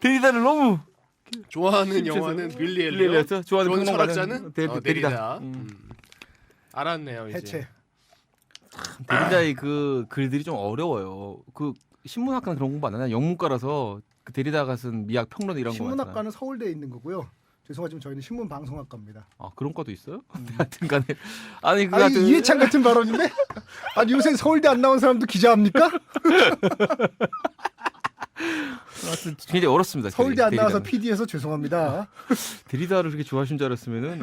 데리다를 너무 좋아하는 영화는 빌리 엘리엇. 엘리엇 좋아하는 좋아하는 평론가는 철학자는 데리다. 데리다. 알았네요 이제. 해체. 데리다의 그 글들이 좀 어려워요. 그 신문학과는 그런 공부 안 하나? 영문과라서 그 데리다가 쓴 미학 평론 이런 거 신문학과는 서울대에 있는 거고요. 죄송하지만 저희는 신문 방송학과입니다. 아 그런 과도 있어요? 하여튼간에 아니 그 아니 하여튼 이해찬 같은 발언인데? 아니 요새 서울대 안 나온 사람도 기자합니까? 하여튼 굉장히 어렵습니다. 서울대 안 나와서 데리다는. PD에서 죄송합니다. 데리다를 그렇게 좋아하신 줄 알았으면은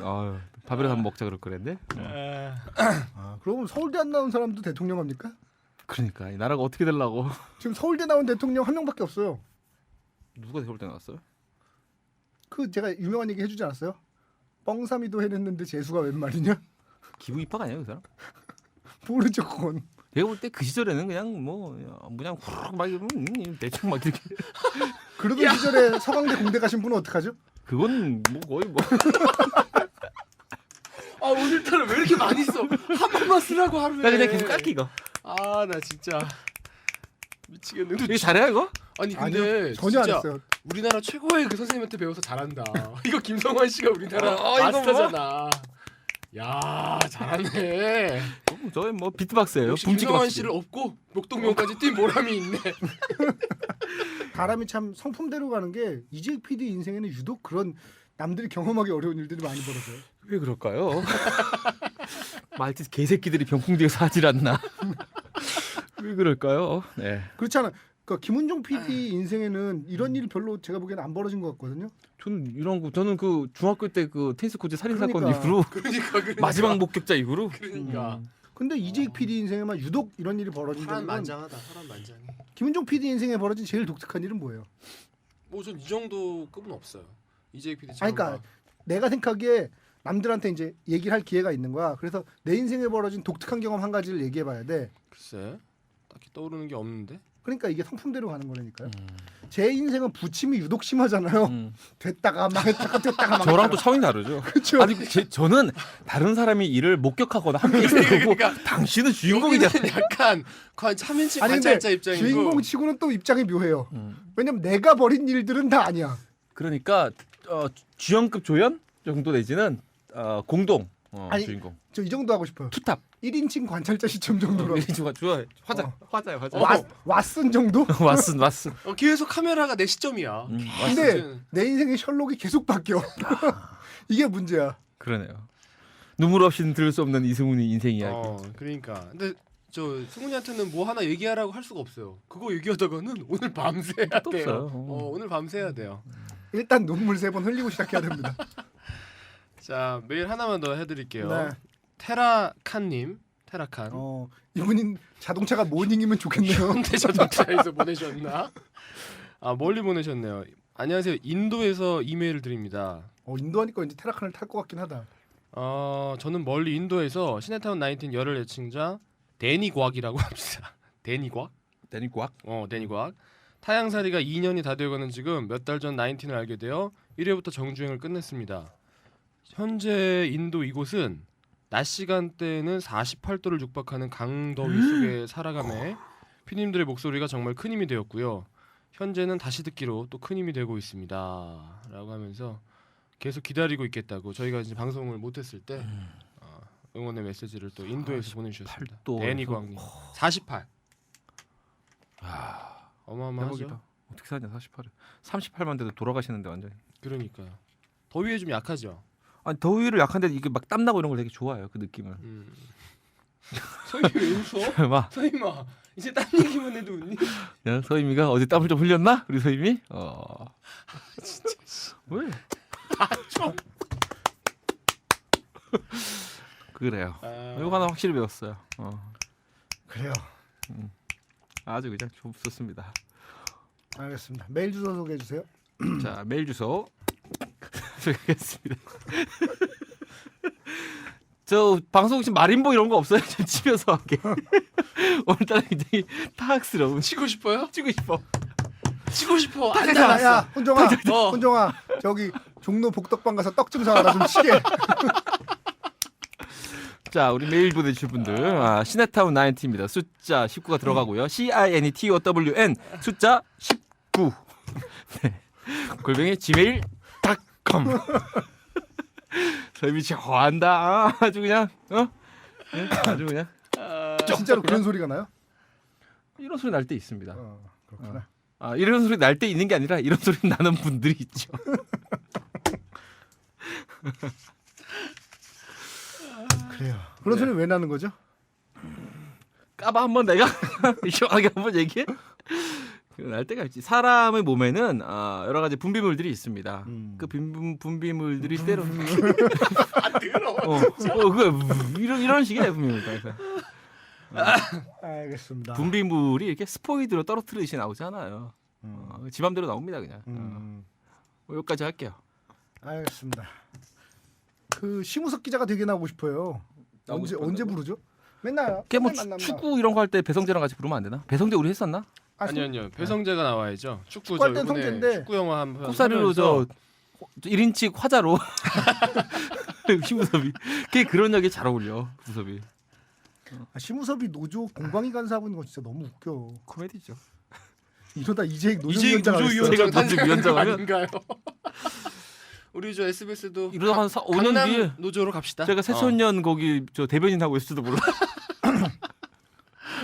밥이라도 한번 먹자 그럴 거랬는데. 그럼 서울대 안 나온 사람도 대통령 합니까? 그러니까 이 나라가 어떻게 되려고. 지금 서울대 나온 대통령 한 명밖에 없어요. 누가 서울대 나왔어요? 그 제가 유명한 얘기 해주지 않았어요? 뻥삼이도 해냈는데 재수가 웬 말이냐? 기부 입학 아니야 그 사람? 모르죠 그건. 내가 볼 때 그 시절에는 그냥 후룩 막 이러면 대충 막 이렇게 그러던 시절에 서강대 공대 가신 분은 어떡하죠? 그건 뭐 거의 뭐 오늘따라 왜 이렇게 많이 써? 한 번만 쓰라고 하루에. 나 그냥 계속 깔기 이거. 나 진짜 미치겠네. 이거 잘해 이거? 아니 근데 아니요 전혀 안 진짜 했어요. 우리나라 최고의 그 선생님한테 배워서 잘한다. 이거 김성환 씨가 우리나라 이거 마스터잖아. 야 잘하네. 저희 뭐 비트박스예요. 역시 붐치가 김성환 박스. 씨를 업고 목동명까지 뛴 보람이 있네. 바람이 참 성품대로 가는 게 이재익 PD 인생에는 유독 그런 남들이 경험하기 어려운 일들이 많이 벌어져요. 왜 그럴까요? 말짓 개새끼들이 병풍 뒤에 사질 않나? 왜 그럴까요? 네. 그렇잖아. 그 김은종 PD 인생에는 이런 일이 별로 제가 보기에는 안 벌어진 것 같거든요. 저는 그 중학교 때 그 테니스 코트 살인 사건 그러니까. 이후로 그러니까. 마지막 목격자 이후로 그러니까. 근데 이재익 PD 인생에만 유독 이런 일이 벌어진다는 건 파란만장하다. 파란만장해. 김은종 PD 인생에 벌어진 제일 독특한 일은 뭐예요? 뭐 전 이 정도 급은 없어요. 이재익 PD. 아니, 그러니까 내가 생각하기에 남들한테 이제 얘기를 할 기회가 있는 거야. 그래서 내 인생에 벌어진 독특한 경험 한 가지를 얘기해봐야 돼. 글쎄 딱히 떠오르는 게 없는데. 그러니까 이게 성품대로 가는 거라니까요. 제 인생은 부침이 유독 심하잖아요. 됐다가 망했다가 됐다가 망했다가. 저랑 또 차원이 다르죠. 그렇죠. 아니 저는 다른 사람이 일을 목격하거나 함께 있을 거고 그러니까 당신은 주인공이잖아. 여기는 약간 참인치 아니 근데 관찰자 입장이고. 주인공 치고는 또 입장이 묘해요. 왜냐면 내가 벌인 일들은 다 아니야. 그러니까 주연급 조연 정도 내지는 공동 아니, 주인공. 저 이 정도 하고 싶어요. 투탑. 1인칭 관찰자 시점 정도로. 좋아해. 화자. 왓슨 정도? 왓슨. 계속 카메라가 내 시점이야. 근데 내 인생의 셜록이 계속 바뀌어. 이게 문제야. 그러네요. 눈물 없이는 들을 수 없는 이승훈의 인생 이야기. 그러니까. 근데 저 승훈이한테는 뭐 하나 얘기하라고 할 수가 없어요. 그거 얘기하다가는 오늘 밤새 해야 또 돼요. 없어요. 오늘 밤새 해야 돼요. 일단 눈물 3번 흘리고 시작해야 됩니다. 자 메일 하나만 더 해드릴게요. 네. 테라칸님. 테라칸. 이분인 자동차가 모닝이면 좋겠네요. 현대자동차에서 보내셨나? 멀리 보내셨네요. 안녕하세요. 인도에서 이메일을 드립니다. 인도 하니까 이제 테라칸을 탈 것 같긴 하다. 저는 멀리 인도에서 시네타운 19 열혈 애칭자 데니 곽이라고 합니다. 데니 곽? 데니 꽉. 데니 곽. 타양살이가 2년이 다 되어가는 지금 몇 달 전 나인틴을 알게 되어 1회부터 정주행을 끝냈습니다. 현재 인도 이곳은 낮 시간대에는 48도를 육박하는 강더위 속에 살아가며 피디님들의 목소리가 정말 큰 힘이 되었고요. 현재는 다시 듣기로 또 큰 힘이 되고 있습니다. 라고 하면서 계속 기다리고 있겠다고 저희가 이제 방송을 못했을 때 응원의 메시지를 또 인도에서 보내주셨습니다. 48도 데니 에서. 광님 48. 아, 어마어마하죠. 대박이다. 어떻게 사냐 48을. 38만 대도 돌아가시는데 완전. 그러니까요. 더위에 좀 약하죠. 아니 더위를 약한데 이게 막 땀나고 이런 걸 되게 좋아해요. 그 느낌을. 서임이 왜 웃어? 막 서임아 이제 땀 얘기만 해도 웃니? 야, 서임이가 어제 땀을 좀 흘렸나? 우리 서임이? 진짜 왜? 좀. 그래요. 이거 하나 확실히 배웠어요. 그래요. 아주 그냥 좋습니다. 알겠습니다. 메일 주소 소개해 주세요. 자, 메일 주소 소개하겠습니다. 저 방송 지금 말인보 이런 거 없어요? 좀 치면서 하게. 오늘따라 굉장히 타악스러운. 치고 싶어요? 치고 싶어. 치고 싶어. 안 야, 닿았어. 야, 혼종아, 어. 혼종아, 저기 종로 복덕방 가서 떡 좀 사와라 좀 치게. 자, 우리 메일 보내주실 분들 시네타운 90입니다. 숫자 19가 들어가고요. CINETOWN 숫자 19 네. 골뱅이 gmail.com 서임이 좋아한다. 아주 그냥 네? 아주 그냥 진짜로 그런 소리가 나요? 이런 소리 날 때 있습니다. 그렇구나. 이런 소리 날 때 있는 게 아니라 이런 소리 나는 분들이 있죠. 그래요. 그런 소리 왜 나는 거죠? 까봐 한번 내가 시원하게 한번 얘기해. 날 때가 있지. 사람의 몸에는 여러 가지 분비물들이 있습니다. 그 분비물들이 때로 그 이런 식의 분비물들. 알겠습니다. 분비물이 이렇게 스포이드로 떨어뜨리듯이 나오잖아요. 지 맘대로 나옵니다 그냥. 여기까지 할게요. 알겠습니다. 그 심우석 기자가 되게 나오고 싶어요. 언제 부르죠? 맨날 걔 뭐 만나면 축구 이런 거 할 때 배성재랑 같이 부르면 안 되나? 배성재 우리 했었나? 아니요. 배성재가 나와야죠. 축구 축구할 저 땐 이번에 성재인데. 축구 영화 한번 kup사리로 저 1인치 화자로 심우섭이 걔 그런 역에 잘 어울려. 무섭이 심우섭이 노조 공방위 간사하고 있는 거 진짜 너무 웃겨. 코미디죠. 이러다 이재익 이제 노조위원장 하겠어. 제가 노조위원장 노조 탄생 위원장 하면? 아닌가요? 우리 저 SBS도 이러다 한 5년 강남 뒤에 노조로 갑시다. 제가 새천년 거기 저 대변인 하고 있을지도 몰라.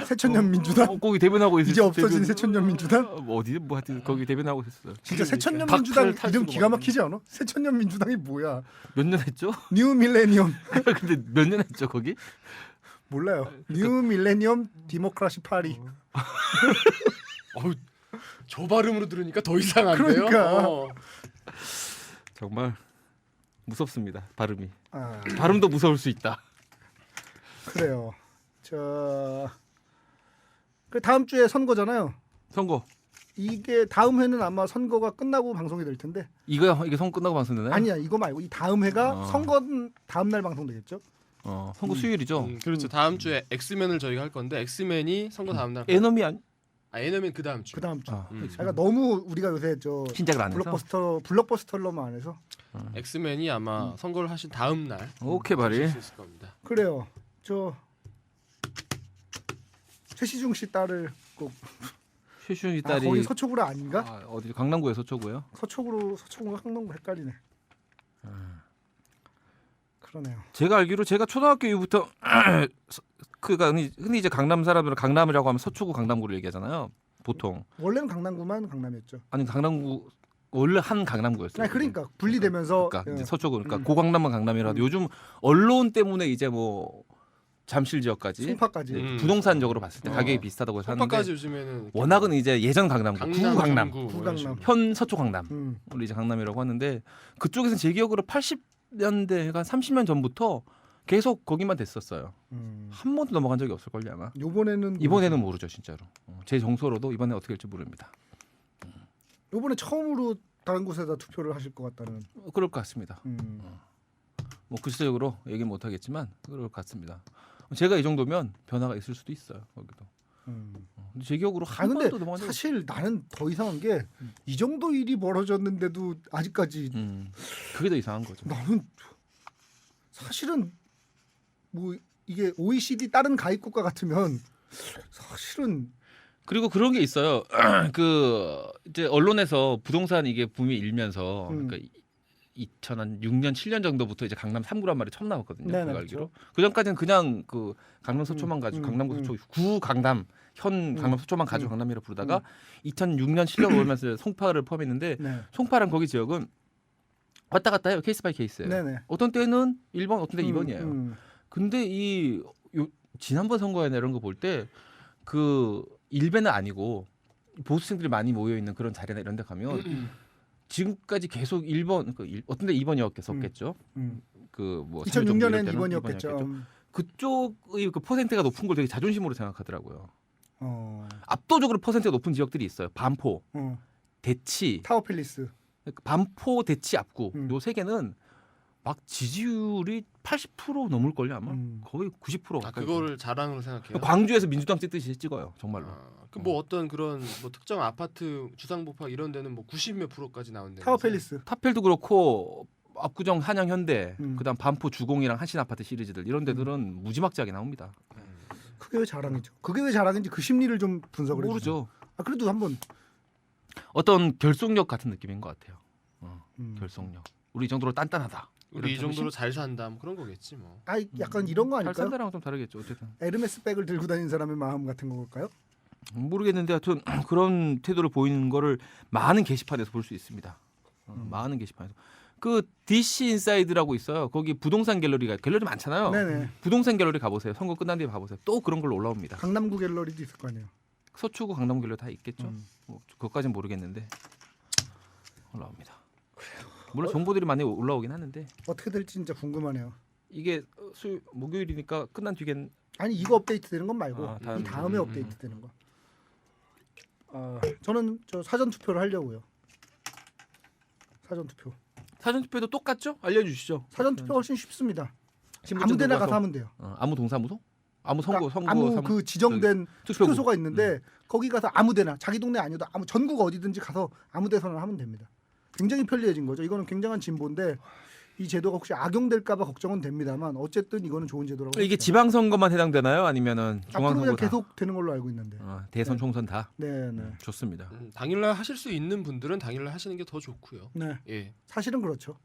새천년 민주당 거기 대변하고 있을 이제 없어진 대변- 새천년 민주당 어디 뭐 하여튼 거기 대변하고 있었어요. 진짜 새천년 박탈 민주당 탈 이름 수도 기가 없네. 막히지 않아? 새천년 민주당이 뭐야? 몇 년 했죠? 뉴 밀레니엄 근데 몇 년 했죠 거기? 몰라요. 뉴 밀레니엄 디모크라시 파리. 저 발음으로 들으니까 더 이상한데요. 그러니까. 정말 무섭습니다. 발음이. 아, 발음도 무서울 수 있다. 그래요. 그 다음 주에 선거잖아요. 선거. 이게 다음 회는 아마 선거가 끝나고 방송이 될 텐데. 이게 선거 끝나고 방송되나요? 아니야, 이거 말고 이 다음 회가 선거 다음 날 방송되겠죠? 선거 수요일이죠. 그렇죠. 다음 주에 엑스맨을 저희가 할 건데 엑스맨이 선거 다음 날. 에너미 아니? 에너맨 그 다음 주. 그 다음 주. 음. 그러니까 너무 우리가 요새 저 신작을 안 해서. 블록버스터로만 안 해서. 엑스맨이 아마 선거를 하신 다음 날. 오케이 바리. 하실 수 있을 겁니다. 그래요. 저 최시중 씨 딸을 꼭 최시중이 딸이 거기 서초구라 아닌가? 어디 강남구에 서초구요? 서초구가 항농구 헷갈리네. 그러네요. 제가 알기로 제가 초등학교 이후부터 그가 흔히 이제 강남 사람들은 강남이라고 하면 서초구 강남구를 얘기하잖아요. 보통. 원래는 강남구만 강남이었죠. 아니 강남구 원래 한 강남구였어요. 아니, 그러니까 분리되면서 그러니까 이제 예. 서초구 그러니까 고강남만 강남이라도 요즘 언론 때문에 이제 뭐 잠실 지역까지 송파까지. 부동산적으로 봤을 때 가격이 비슷하다고 해서 하는데 송파까지 요즘에는 워낙은 이제 예전 강남구, 구강남, 전구, 구강남. 이런 식으로. 현 서초 강남 우리 이제 강남이라고 하는데 그쪽에서는 제 기억으로 80년대 그러니까 30년 전부터 계속 거기만 됐었어요. 한 번도 넘어간 적이 없을걸요 아마. 이번에는 모르죠 진짜로. 제 정서로도 이번에 어떻게 될지 모릅니다. 이번에 처음으로 다른 곳에다 투표를 하실 것 같다는. 그럴 것 같습니다. 음. 뭐 구체적으로 얘기 못 하겠지만 그럴 것 같습니다. 제가 이 정도면 변화가 있을 수도 있어요 거기도. 제 기억으로 아 한 근데 번도 넘어간 적이 사실 나는 더 이상한 게 이 정도 일이 벌어졌는데도 아직까지 그게 더 이상한 거죠. 나는 사실은 뭐 이게 OECD 다른 가입 국가 같으면 사실은 그리고 그런 게 있어요. 그 이제 언론에서 부동산 이게 붐이 일면서 그러니까 2006년 7년 정도부터 이제 강남 3구란 말이 처음 나왔거든요. 네네, 그거 알기로. 그렇죠. 그 전까지는 그냥 그 강남 서초만 가지고 강남 서초 구 강남 현 강남 서초만 가지고 강남이라 부르다가 2006년 7년 오면서 송파를 포함했는데 네. 송파랑 거기 지역은 왔다 갔다 해요. 케이스 바이 케이스예요. 네네. 어떤 때는 1번, 어떤 때 2번이에요. 근데 지난번 선거에나 이런 거 볼 때 그 일배는 아니고 보수층들이 많이 모여 있는 그런 자리나 이런 데 가면 지금까지 계속 1번 어떤 데 2번이었겠죠. 그 뭐 2006년엔 2번이었겠죠. 그쪽의 그 퍼센트가 높은 걸 되게 자존심으로 생각하더라고요. 어. 압도적으로 퍼센트가 높은 지역들이 있어요. 반포, 어. 대치, 타워팰리스. 반포, 대치, 압구 음. 요 세 개는 막 지지율이 80% 넘을 걸요 아마 거의 90%. 아, 그거를 자랑으로 생각해요. 광주에서 민주당 찍듯이 찍어요 정말로. 그뭐 어떤 그런 뭐 특정 아파트 주상복합 이런 데는 뭐 90몇 %까지 나온대. 타워팰리스. 타펠도 그렇고 압구정, 한양, 현대, 음. 그다음 반포, 주공이랑 한신 아파트 시리즈들 이런 데들은 무지막지하게 나옵니다. 그게 왜 자랑이죠? 그게 왜 자랑인지 그 심리를 좀 분석을 해주세요. 모르죠. 아 그래도 한번 어떤 결속력 같은 느낌인 것 같아요. 음. 결속력. 우리 이 정도로 단단하다. 우리 이 이런 정도로 잘 산다 뭐 그런 거겠지 뭐. 아 약간 이런 거 잘 아닐까요? 산다랑은 좀 다르겠죠. 어쨌든 에르메스 백을 들고 다니는 사람의 마음 같은 걸까요? 모르겠는데 하여튼 그런 태도를 보이는 거를 많은 게시판에서 볼 수 있습니다. 많은 게시판에서. 그 DC 인사이드라고 있어요. 거기 부동산 갤러리 많잖아요. 네네. 부동산 갤러리 가보세요. 선거 끝난 뒤에 가보세요. 또 그런 걸로 올라옵니다. 강남구 갤러리도 있을 거 아니에요. 서초구, 강남구 갤러리 다 있겠죠. 뭐, 그것까지는 모르겠는데 올라옵니다. 물론 정보들이 많이 올라오긴 하는데 어떻게 될지 진짜 궁금하네요. 이게 목요일이니까 끝난 뒤엔 아니 이거 업데이트 되는 건 말고 아, 이 다음에 업데이트 되는 거. 저는 저 사전 투표를 하려고요. 사전 투표. 사전 투표도 똑같죠? 알려주시죠. 사전 투표 훨씬 쉽습니다. 신분증 아무데나 들고 가서 하면 돼요. 아무 동사무소? 아무 선거 그러니까 아무 사무- 그 지정된 투표구. 투표소가 있는데 거기 가서 아무데나 자기 동네 아니어도 아무 전국 어디든지 가서 아무데서나 하면 됩니다. 굉장히 편리해진 거죠. 이거는 굉장한 진보인데 이 제도가 혹시 악용될까봐 걱정은 됩니다만 어쨌든 이거는 좋은 제도라고. 이게 생각해요. 지방선거만 해당되나요? 아니면은 앞으로 그냥 중앙선거 다? 계속 되는 걸로 알고 있는데. 대선 네. 총선 다. 네. 좋습니다. 당일날 하실 수 있는 분들은 당일날 하시는 게 더 좋고요. 네. 예. 사실은 그렇죠.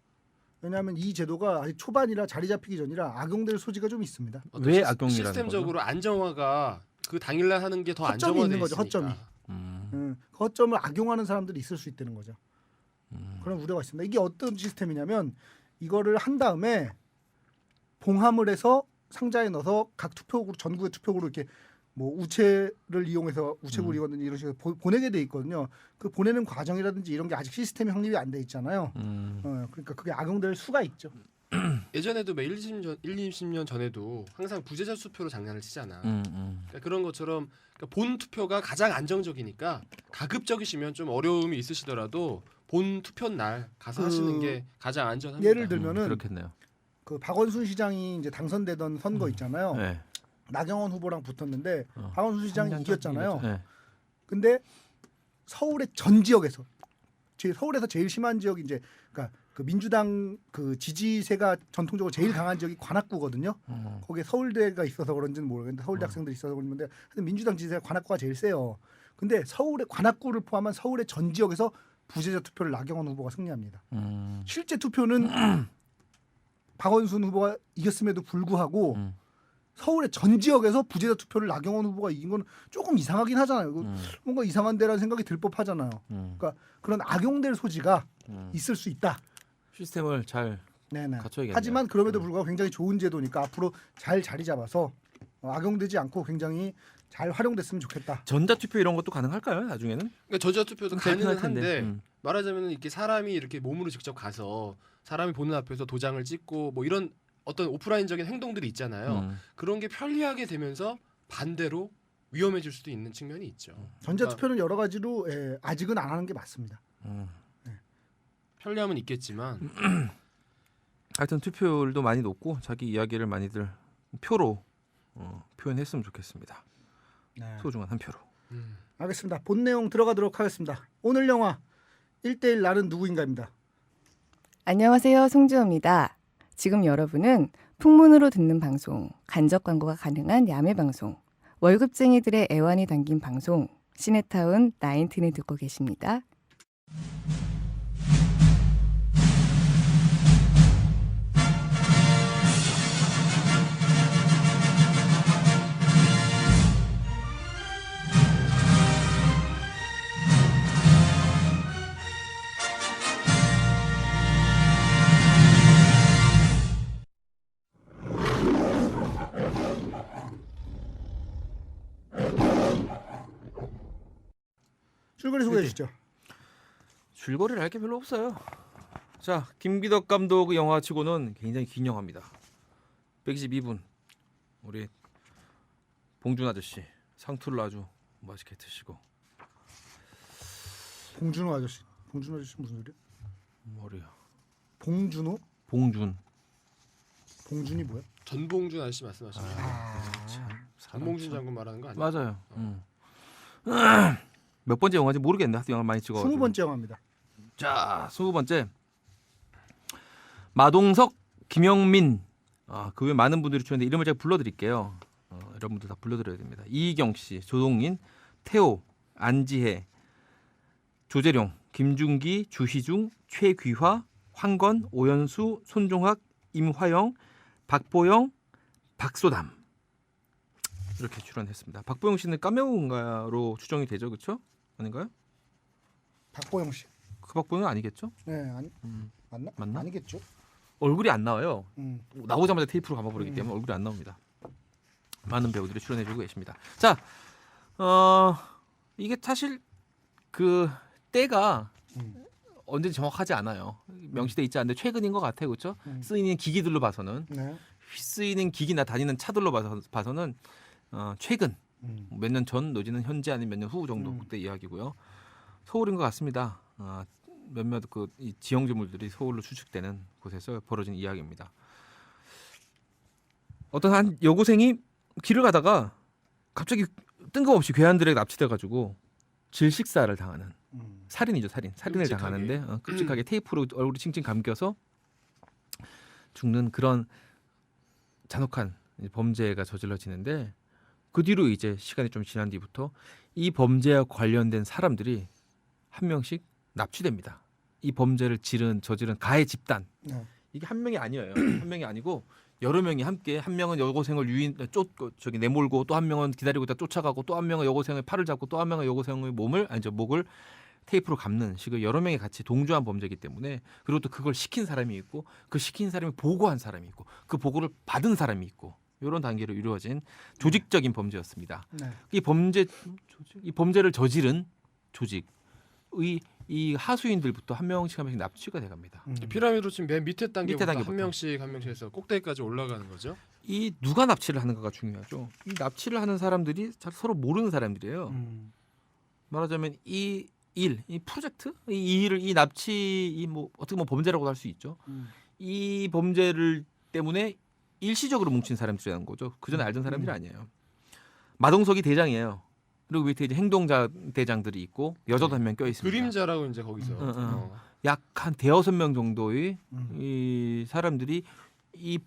왜냐하면 이 제도가 아직 초반이라 자리 잡히기 전이라 악용될 소지가 좀 있습니다. 어떤 왜 악용이라는 시스템적으로 안정화가 그 당일날 하는 게 더 허점이 안정화돼 있는 거죠, 있으니까. 허점이. 그 허점을 악용하는 사람들이 있을 수 있다는 거죠. 그런 우려가 있습니다. 이게 어떤 시스템이냐면 이거를 한 다음에 봉함을 해서 상자에 넣어서 각 투표구로 전국의 투표구로 이렇게 뭐 우체를 이용해서 우체국을 이거든지 이런 식으로 보내게 돼 있거든요. 그 보내는 과정이라든지 이런 게 아직 시스템이 확립이 안 돼 있잖아요. 그러니까 그게 악용될 수가 있죠. 예전에도 뭐 1, 20년 전에도 항상 부재자 투표로 장난을 치잖아. 그러니까 그런 것처럼 그러니까 본 투표가 가장 안정적이니까 가급적이시면 좀 어려움이 있으시더라도 본 투표 날 가서 하시는 게 가장 안전합니다. 예를 들면은 그렇겠네요. 그 박원순 시장이 이제 당선되던 선거 있잖아요. 네. 나경원 후보랑 붙었는데 박원순 시장이 이겼잖아요. 네. 근데 서울의 전 지역에서 서울에서 제일 심한 지역이 이제 그러니까 그 민주당 그 지지세가 전통적으로 제일 강한 지역이 관악구거든요. 거기에 서울대가 있어서 그런지는 모르겠는데 서울대 학생들이 있어서 그런데 민주당 지지세가 관악구가 제일 세요. 근데 서울의 관악구를 포함한 서울의 전 지역에서 부재자 투표를 나경원 후보가 승리합니다. 실제 투표는 박원순 후보가 이겼음에도 불구하고 서울의 전 지역에서 부재자 투표를 나경원 후보가 이긴 건 조금 이상하긴 하잖아요. 뭔가 이상한데라는 생각이 들 법하잖아요. 그러니까 그런 악용될 소지가 있을 수 있다. 시스템을 잘 네네. 갖춰야겠네요. 하지만 그럼에도 불구하고 굉장히 좋은 제도니까 앞으로 잘 자리 잡아서 악용되지 않고 굉장히 잘 활용됐으면 좋겠다. 전자투표 이런 것도 가능할까요? 나중에는? 그러니까 저자투표도 제일 편할 가능은 텐데. 한데 말하자면 이렇게 사람이 이렇게 몸으로 직접 가서 사람이 보는 앞에서 도장을 찍고 뭐 이런 어떤 오프라인적인 행동들이 있잖아요. 그런 게 편리하게 되면서 반대로 위험해질 수도 있는 측면이 있죠. 전자투표는 여러 가지로 아직은 안 하는 게 맞습니다. 편리함은 있겠지만 하여튼 투표율도 많이 높고 자기 이야기를 많이들 표로 표현했으면 좋겠습니다. 네. 소중한 한 표로. 알겠습니다. 본 내용 들어가도록 하겠습니다. 오늘 영화 1대1 나는 누구인가입니다. 안녕하세요. 송지호입니다. 지금 여러분은 풍문으로 듣는 방송, 간접 광고가 가능한 야매 방송, 월급쟁이들의 애환이 담긴 방송, 시네타운 19을 듣고 계십니다. 줄거리 소개해 주시죠. 줄거리를 할 게 별로 없어요. 자, 김기덕 감독 영화 치고는 굉장히 긴 영화입니다. 122분. 우리 봉준 아저씨 상투를 아주 맛있게 드시고. 봉준호 아저씨. 봉준호 아저씨 무슨 소리야? 머리야. 봉준호? 봉준. 봉준이 뭐야? 전봉준 아저씨 말씀하시는 거예요? 전봉준 장군 말하는 거 아니에요? 맞아요. 몇 번째 영화인지 모르겠네. 하도 영화 많이 찍어. 20번째 영화입니다. 자, 20번째. 마동석, 김영민. 그 외 많은 분들이 출연했는데 이름을 제가 불러드릴게요. 여러분들 다 불러드려야 됩니다. 이희경 씨, 조동인, 태호, 안지혜, 조재룡, 김준기, 주희중, 최귀화, 황건, 오연수, 손종학, 임화영, 박보영, 박소담 이렇게 출연했습니다. 박보영 씨는 카메오인가로 추정이 되죠, 그렇죠? 아닌가요? 박보영 씨. 그 박보영은 아니겠죠? 네, 아니 맞나? 맞나? 아니겠죠. 얼굴이 안 나와요. 나오자마자 테이프로 감아버리기 때문에 얼굴이 안 나옵니다. 많은 배우들이 출연해주고 계십니다. 자, 이게 사실 그 때가 언제 정확하지 않아요. 명시돼 있지 않는데 최근인 것 같아요, 그렇죠? 쓰이는 기기들로 봐서는 네. 쓰이는 기기나 다니는 차들로 봐서는 최근 몇 년 전 내지는 현재 아니면 몇 년 후 정도 그때 이야기고요. 서울인 것 같습니다. 몇몇 이 지형지물들이 서울로 추측되는 곳에서 벌어진 이야기입니다. 어떤 한 여고생이 길을 가다가 갑자기 뜬금없이 괴한들에게 납치돼가지고 질식사를 당하는 살인이죠, 살인을 끔찍하게. 당하는데 끔찍하게 테이프로 얼굴이 칭칭 감겨서 죽는 그런 잔혹한 범죄가 저질러지는데 그 뒤로 이제 시간이 좀 지난 뒤부터 이 범죄와 관련된 사람들이 한 명씩 납치됩니다. 이 범죄를 저지른 가해 집단. 네. 이게 한 명이 아니에요. 한 명이 아니고 여러 명이 함께 한 명은 여고생을 내몰고 또 한 명은 기다리고 있다 쫓아가고 또 한 명은 여고생의 팔을 잡고 또 한 명은 여고생의 목을 테이프로 감는 식의 여러 명이 같이 동조한 범죄이기 때문에 그리고 또 그걸 시킨 사람이 있고 그 시킨 사람이 보고한 사람이 있고 그 보고를 받은 사람이 있고 이런 단계로 이루어진 조직적인 범죄였습니다. 네. 이 범죄를 저지른 조직의 이 하수인들부터 한 명씩 납치가 돼갑니다. 피라미드로 지금 맨 밑에 단계부터 단계부터. 한 명씩 해서 꼭대기까지 올라가는 거죠. 이 누가 납치를 하는가가 중요하죠. 이 납치를 하는 사람들이 잘 서로 모르는 사람들이에요. 말하자면 이 프로젝트, 이 납치, 어떻게 보면 범죄라고 할 수 있죠. 이 범죄를 때문에 일시적으로 뭉친 사람들이라는 거죠. 그 전에 알던 사람들이 아니에요. 마동석이 대장이에요. 그리고 밑에 이제 행동자 대장들이 있고 여자도 한 명 껴 있습니다. 그림자라고 이제 거기서 약 한 대여섯 명 정도의 이 사람들이 이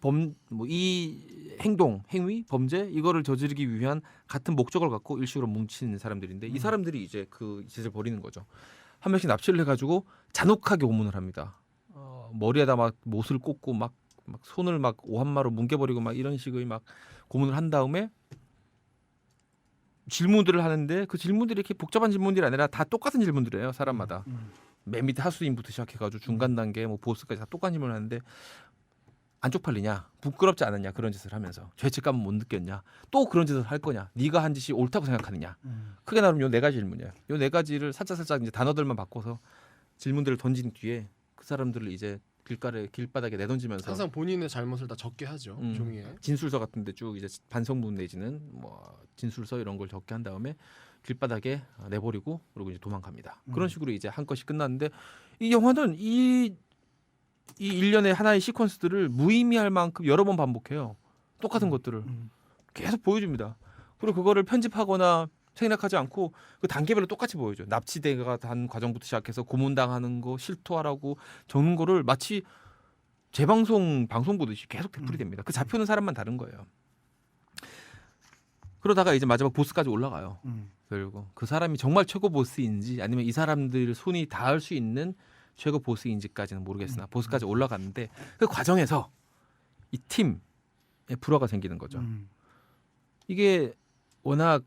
행위, 범죄 이거를 저지르기 위한 같은 목적을 갖고 일시적으로 뭉친 사람들인데 이 사람들이 이제 그 짓을 벌이는 거죠. 한 명씩 납치를 해가지고 잔혹하게 고문을 합니다. 머리에다 막 못을 꽂고 막 손을 막 오한마로 뭉개버리고 막 이런 식의 막 고문을 한 다음에 질문들을 하는데 그 질문들이 이렇게 복잡한 질문들이 아니라 다 똑같은 질문들이에요. 사람마다. 맨 밑에 하수인부터 시작해가지고 중간 단계 보스까지 다 똑같은 질문을 하는데 안 쪽팔리냐, 부끄럽지 않았냐 그런 짓을 하면서 죄책감은 못 느꼈냐, 또 그런 짓을 할 거냐, 네가 한 짓이 옳다고 생각하느냐. 크게 나누면 요 네 가지 질문이에요. 요 네 가지를 살짝 이제 단어들만 바꿔서 질문들을 던진 뒤에 그 사람들을 이제 길바닥에 내던지면서 항상 본인의 잘못을 다 적게 하죠. 종이에. 진술서 같은데 쭉 이제 반성문 내지는 진술서 이런 걸 적게 한 다음에 길바닥에 내버리고 그리고 이제 도망갑니다. 그런 식으로 이제 한 컷이 끝났는데 이 영화는 이 일련의 하나의 시퀀스들을 무의미할 만큼 여러 번 반복해요. 똑같은 것들을 계속 보여줍니다. 그리고 그거를 편집하거나 생략하지 않고 그 단계별로 똑같이 보여줘요. 납치대가 단 과정부터 시작해서 고문당하는 거, 실토하라고 적는 거를 마치 재방송 방송 보듯이 계속 되풀이 됩니다. 그 잡혀는 사람만 다른 거예요. 그러다가 이제 마지막 보스까지 올라가요. 결국 그 사람이 정말 최고 보스인지 아니면 이 사람들 손이 닿을 수 있는 최고 보스인지까지는 모르겠으나 보스까지 올라갔는데 그 과정에서 이 팀에 불화가 생기는 거죠. 이게 워낙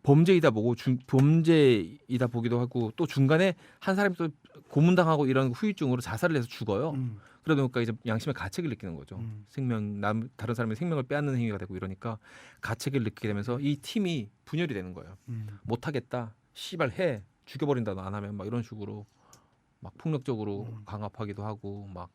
범죄이다 보기도 하고 또 중간에 한 사람이 또 고문당하고 이런 후유증으로 자살을 해서 죽어요. 그러다 보니까 이제 양심의 가책을 느끼는 거죠. 다른 사람의 생명을 빼앗는 행위가 되고 이러니까 가책을 느끼게 되면서 이 팀이 분열이 되는 거예요. 못하겠다, 씨발 해, 죽여버린다 너 안 하면 막 이런 식으로 막 폭력적으로 강압하기도 하고 막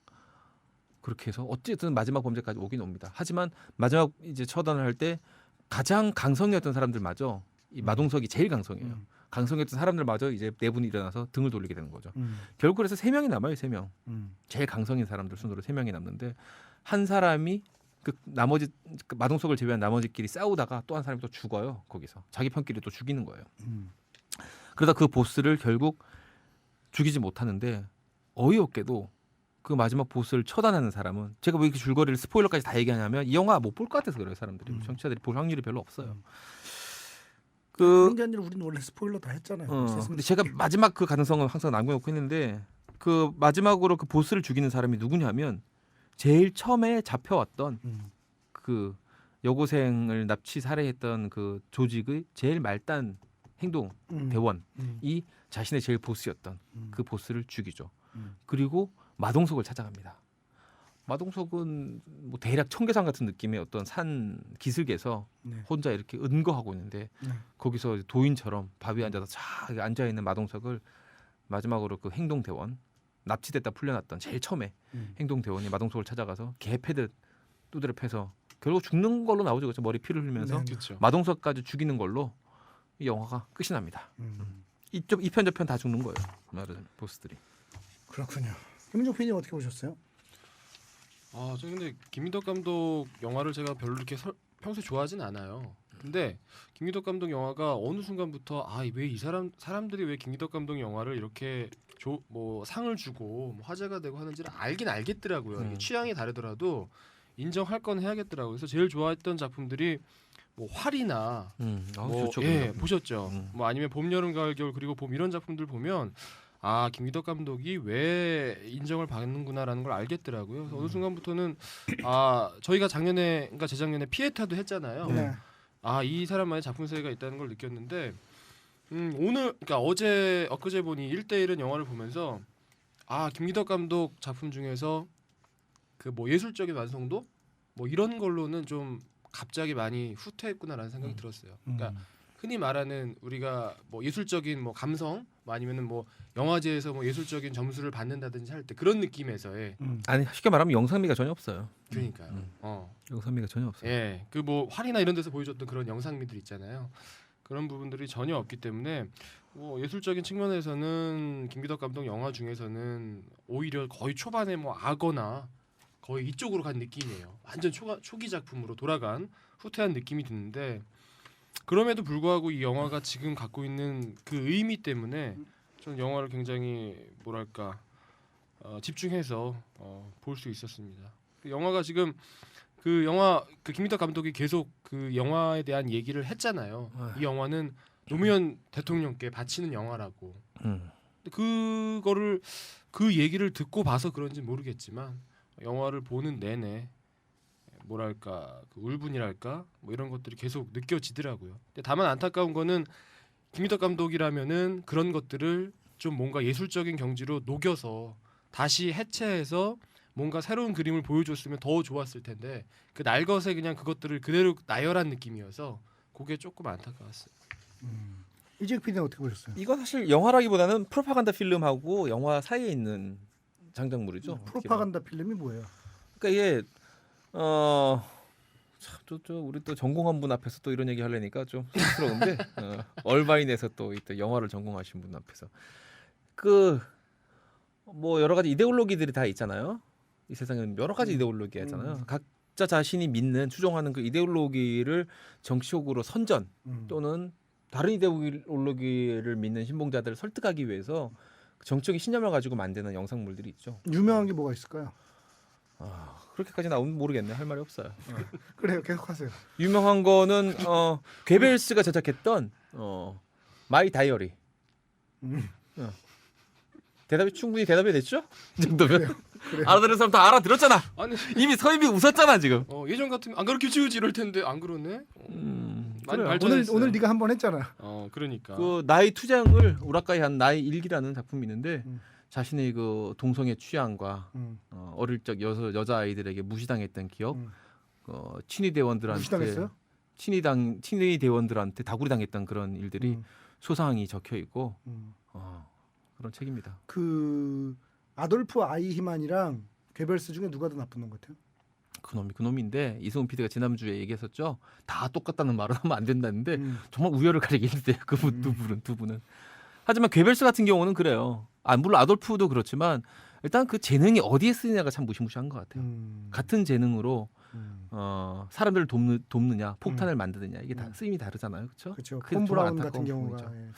그렇게 해서 어쨌든 마지막 범죄까지 오긴 옵니다. 하지만 마지막 이제 처단을 할 때 가장 강성이었던 사람들마저 이 마동석이 제일 강성이에요. 강성이었던 사람들마저 이제 내분이 일어나서 등을 돌리게 되는 거죠. 결국 그래서 3명이 남아요. 3명. 제일 강성인 사람들 순으로 3명이 남는데 한 사람이 그 나머지 그 마동석을 제외한 나머지끼리 싸우다가 또 한 사람이 또 죽어요. 거기서 자기 편끼리 또 죽이는 거예요. 그러다 그 보스를 결국 죽이지 못하는데 어이없게도 그 마지막 보스를 처단하는 사람은 제가 왜 이렇게 줄거리를 스포일러까지 다 얘기하냐면 이 영화 못 볼 것 같아서 그래요. 사람들이 청취자들이 볼 확률이 별로 없어요. 그런 게 아니라 우리는 원래 스포일러 다 했잖아요. 근데 제가 마지막 그 가능성은 항상 남겨놓고 했는데 그 마지막으로 그 보스를 죽이는 사람이 누구냐면 제일 처음에 잡혀왔던 그 여고생을 납치 살해했던 그 조직의 제일 말단 행동 대원이 자신의 제일 보스였던 그 보스를 죽이죠. 그리고 마동석을 찾아갑니다. 마동석은 뭐 대략 청계산 같은 느낌의 어떤 산 기슭에서 혼자 이렇게 은거하고 있는데 거기서 도인처럼 바위에 앉아서 쫙 앉아 있는 마동석을 마지막으로 그 행동대원 납치됐다 풀려났던 제일 처음에 행동대원이 마동석을 찾아가서 개 패듯 두드려 패서 결국 죽는 걸로 나오죠. 그렇죠? 머리 피를 흘리면서 그렇죠. 마동석까지 죽이는 걸로 이 영화가 끝이 납니다. 이쪽 이편 저편 다 죽는 거예요. 말하자면 보스들이. 그렇군요. 김민종 PD님 어떻게 보셨어요? 저 근데 김민덕 감독 영화를 제가 별로 이렇게 평소에 좋아하진 않아요. 근데 김민덕 감독 영화가 어느 순간부터 왜 이 사람들이 왜 김민덕 감독 영화를 이렇게 뭐 상을 주고 뭐 화제가 되고 하는지를 알긴 알겠더라고요. 이게 취향이 다르더라도 인정할 건 해야겠더라고요. 그래서 제일 좋아했던 작품들이 뭐 활이나 좋죠. 보셨죠? 뭐 아니면 봄, 여름, 가을, 겨울 그리고 봄 이런 작품들 보면 김민덕 감독이 왜 인정을 받는구나라는 걸 알겠더라고요. 그래서 어느 순간부터는 저희가 작년에 그러니까 재작년에 피에타도 했잖아요. 네. 이 사람만의 작품 세계가 있다는 걸 느꼈는데 오늘 그러니까 엊그제 보니 1대1은 영화를 보면서 김민덕 감독 작품 중에서 그 뭐 예술적인 완성도 뭐 이런 걸로는 좀 갑자기 많이 후퇴했구나라는 생각이 들었어요. 그러니까 흔히 말하는 우리가 뭐 예술적인 뭐 감성 뭐 아니면은 뭐 영화제에서 뭐 예술적인 점수를 받는다든지 할 때 그런 느낌에서의 아니 쉽게 말하면 영상미가 전혀 없어요. 그러니까요. 영상미가 전혀 없어요. 예, 그 뭐 활이나 이런 데서 보여줬던 그런 영상미들 있잖아요. 그런 부분들이 전혀 없기 때문에 뭐 예술적인 측면에서는 김기덕 감독 영화 중에서는 오히려 거의 초반에 뭐 악어나 거의 이쪽으로 간 느낌이에요. 완전 초기 작품으로 돌아간 후퇴한 느낌이 드는데 그럼에도 불구하고 이 영화가 지금 갖고 있는 그 의미 때문에 저는 영화를 굉장히 뭐랄까 집중해서 볼 수 있었습니다. 그 영화가 지금 그 김민덕 감독이 계속 그 영화에 대한 얘기를 했잖아요. 이 영화는 노무현 대통령께 바치는 영화라고. 근데 그거를 그 얘기를 듣고 봐서 그런지 모르겠지만 영화를 보는 내내 뭐랄까 그 울분이랄까 뭐 이런 것들이 계속 느껴지더라고요. 근데 다만 안타까운 거는 김민덕 감독이라면은 그런 것들을 좀 뭔가 예술적인 경지로 녹여서 다시 해체해서 뭔가 새로운 그림을 보여줬으면 더 좋았을 텐데 그 날것에 그냥 그것들을 그대로 나열한 느낌이어서 그게 조금 안타까웠어요. 이재익 PD는 어떻게 보셨어요? 이거 사실 영화라기보다는 프로파간다 필름하고 영화 사이에 있는 장작물이죠. 프로파간다 필름이 뭐예요? 그러니까 이게 우리 또 전공한 분 앞에서 또 이런 얘기 하려니까 좀 쑥스러운데 얼바인에서 또 영화를 전공하신 분 앞에서 그 뭐 여러 가지 이데올로기들이 다 있잖아요. 이 세상에는 여러 가지 이데올로기가 있잖아요. 각자 자신이 믿는 추종하는 그 이데올로기를 정치적으로 선전 또는 다른 이데올로기를 믿는 신봉자들을 설득하기 위해서 정적인 신념을 가지고 만드는 영상물들이 있죠. 유명한 게 뭐가 있을까요? 그렇게까지 나오면 모르겠네. 할 말이 없어요. 그래요, 계속하세요. 유명한 거는 괴벨스가 제작했던 마이 다이어리. 대답이 충분히 대답이 됐죠? 이 정도면 그래요. 알아들은 사람 다 알아들었잖아. 아니 이미 서입이 웃었잖아 지금. 예전 같으면 안 그렇게 지우지 이럴 텐데 안 그러네. 많이 그래요. 발전했어요. 오늘 네가 한 번 했잖아. 그러니까. 그 나의 투쟁을 우라카이 한 나의 일기라는 작품이 있는데 음. 자신의 그 동성애 취향과 음. 어릴 적 여자 아이들에게 무시당했던 기억, 음. 친위 대원들한테 무시당했어요? 친위 대원들한테 다구리 당했던 그런 일들이 음. 소상히 적혀 있고 음. 그런 책입니다. 그 아돌프 아이히만이랑 괴벨스 중에 누가 더 나쁜 놈 같아요? 그놈인데 이승훈 PD가 지난주에 얘기했었죠. 다 똑같다는 말은 하면 안 된다는데 음. 정말 우열을 가리겠는데요. 그분 두 분은. 하지만 괴벨스 같은 경우는 그래요. 물론 아돌프도 그렇지만 일단 그 재능이 어디에 쓰느냐가 참 무시무시한 것 같아요. 같은 재능으로 사람들을 돕느냐, 폭탄을 만드느냐 이게 다 쓰임이 다르잖아요, 그렇죠? 그렇죠. 그게 폰 좀 브라운 안타까운 같은 경우가 부분이죠. 예,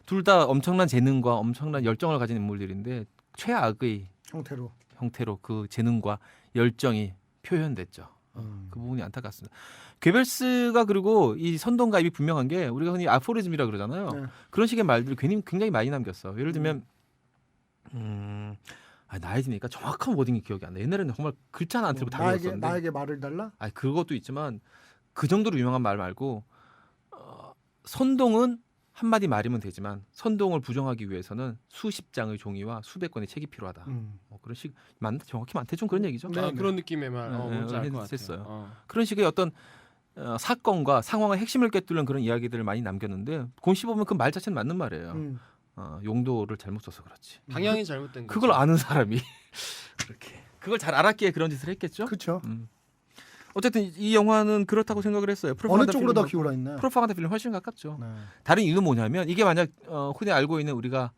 둘 다 엄청난 재능과 엄청난 열정을 가진 인물들인데 최악의 형태로. 그 재능과 열정이 표현됐죠. 그 부분이 안타깝습니다. 괴벨스가 그리고 이 선동가입이 분명한 게 우리가 흔히 아포리즘이라 그러잖아요. 네. 그런 식의 말들을 굉장히 많이 남겼어. 예를 들면 나이 드니까 정확한 워딩이 기억이 안 나. 옛날에는 정말 글자 하나 안 틀고 다 외웠었는데. 나에게 말을 달라? 그것도 있지만 그 정도로 유명한 말 말고 선동은 한마디 말이면 되지만 선동을 부정하기 위해서는 수십 장의 종이와 수백 건의 책이 필요하다. 그런 식 정확히 대충 그런 얘기죠. 네. 그런 느낌의 말. 뭔지 알 것 같아요. 했어요. 그런 식의 어떤 사건과 상황의 핵심을 꿰뚫는 그런 이야기들을 많이 남겼는데 곰씨 보면 그 말 자체는 맞는 말이에요. 용도를 잘못 써서 그렇지. 방향이 잘못된 거죠. 그걸 아는 사람이 그렇게 그걸 잘 알았기에 그런 짓을 했겠죠. 그렇죠. 어쨌든 이 영화는 그렇다고 생각을 했어요. 어느 쪽으로 더 기울어 있나요? 프로파간다 필름 훨씬 가깝죠. 네. 다른 이유는 뭐냐면 이게 만약 흔히 알고 있는 우리가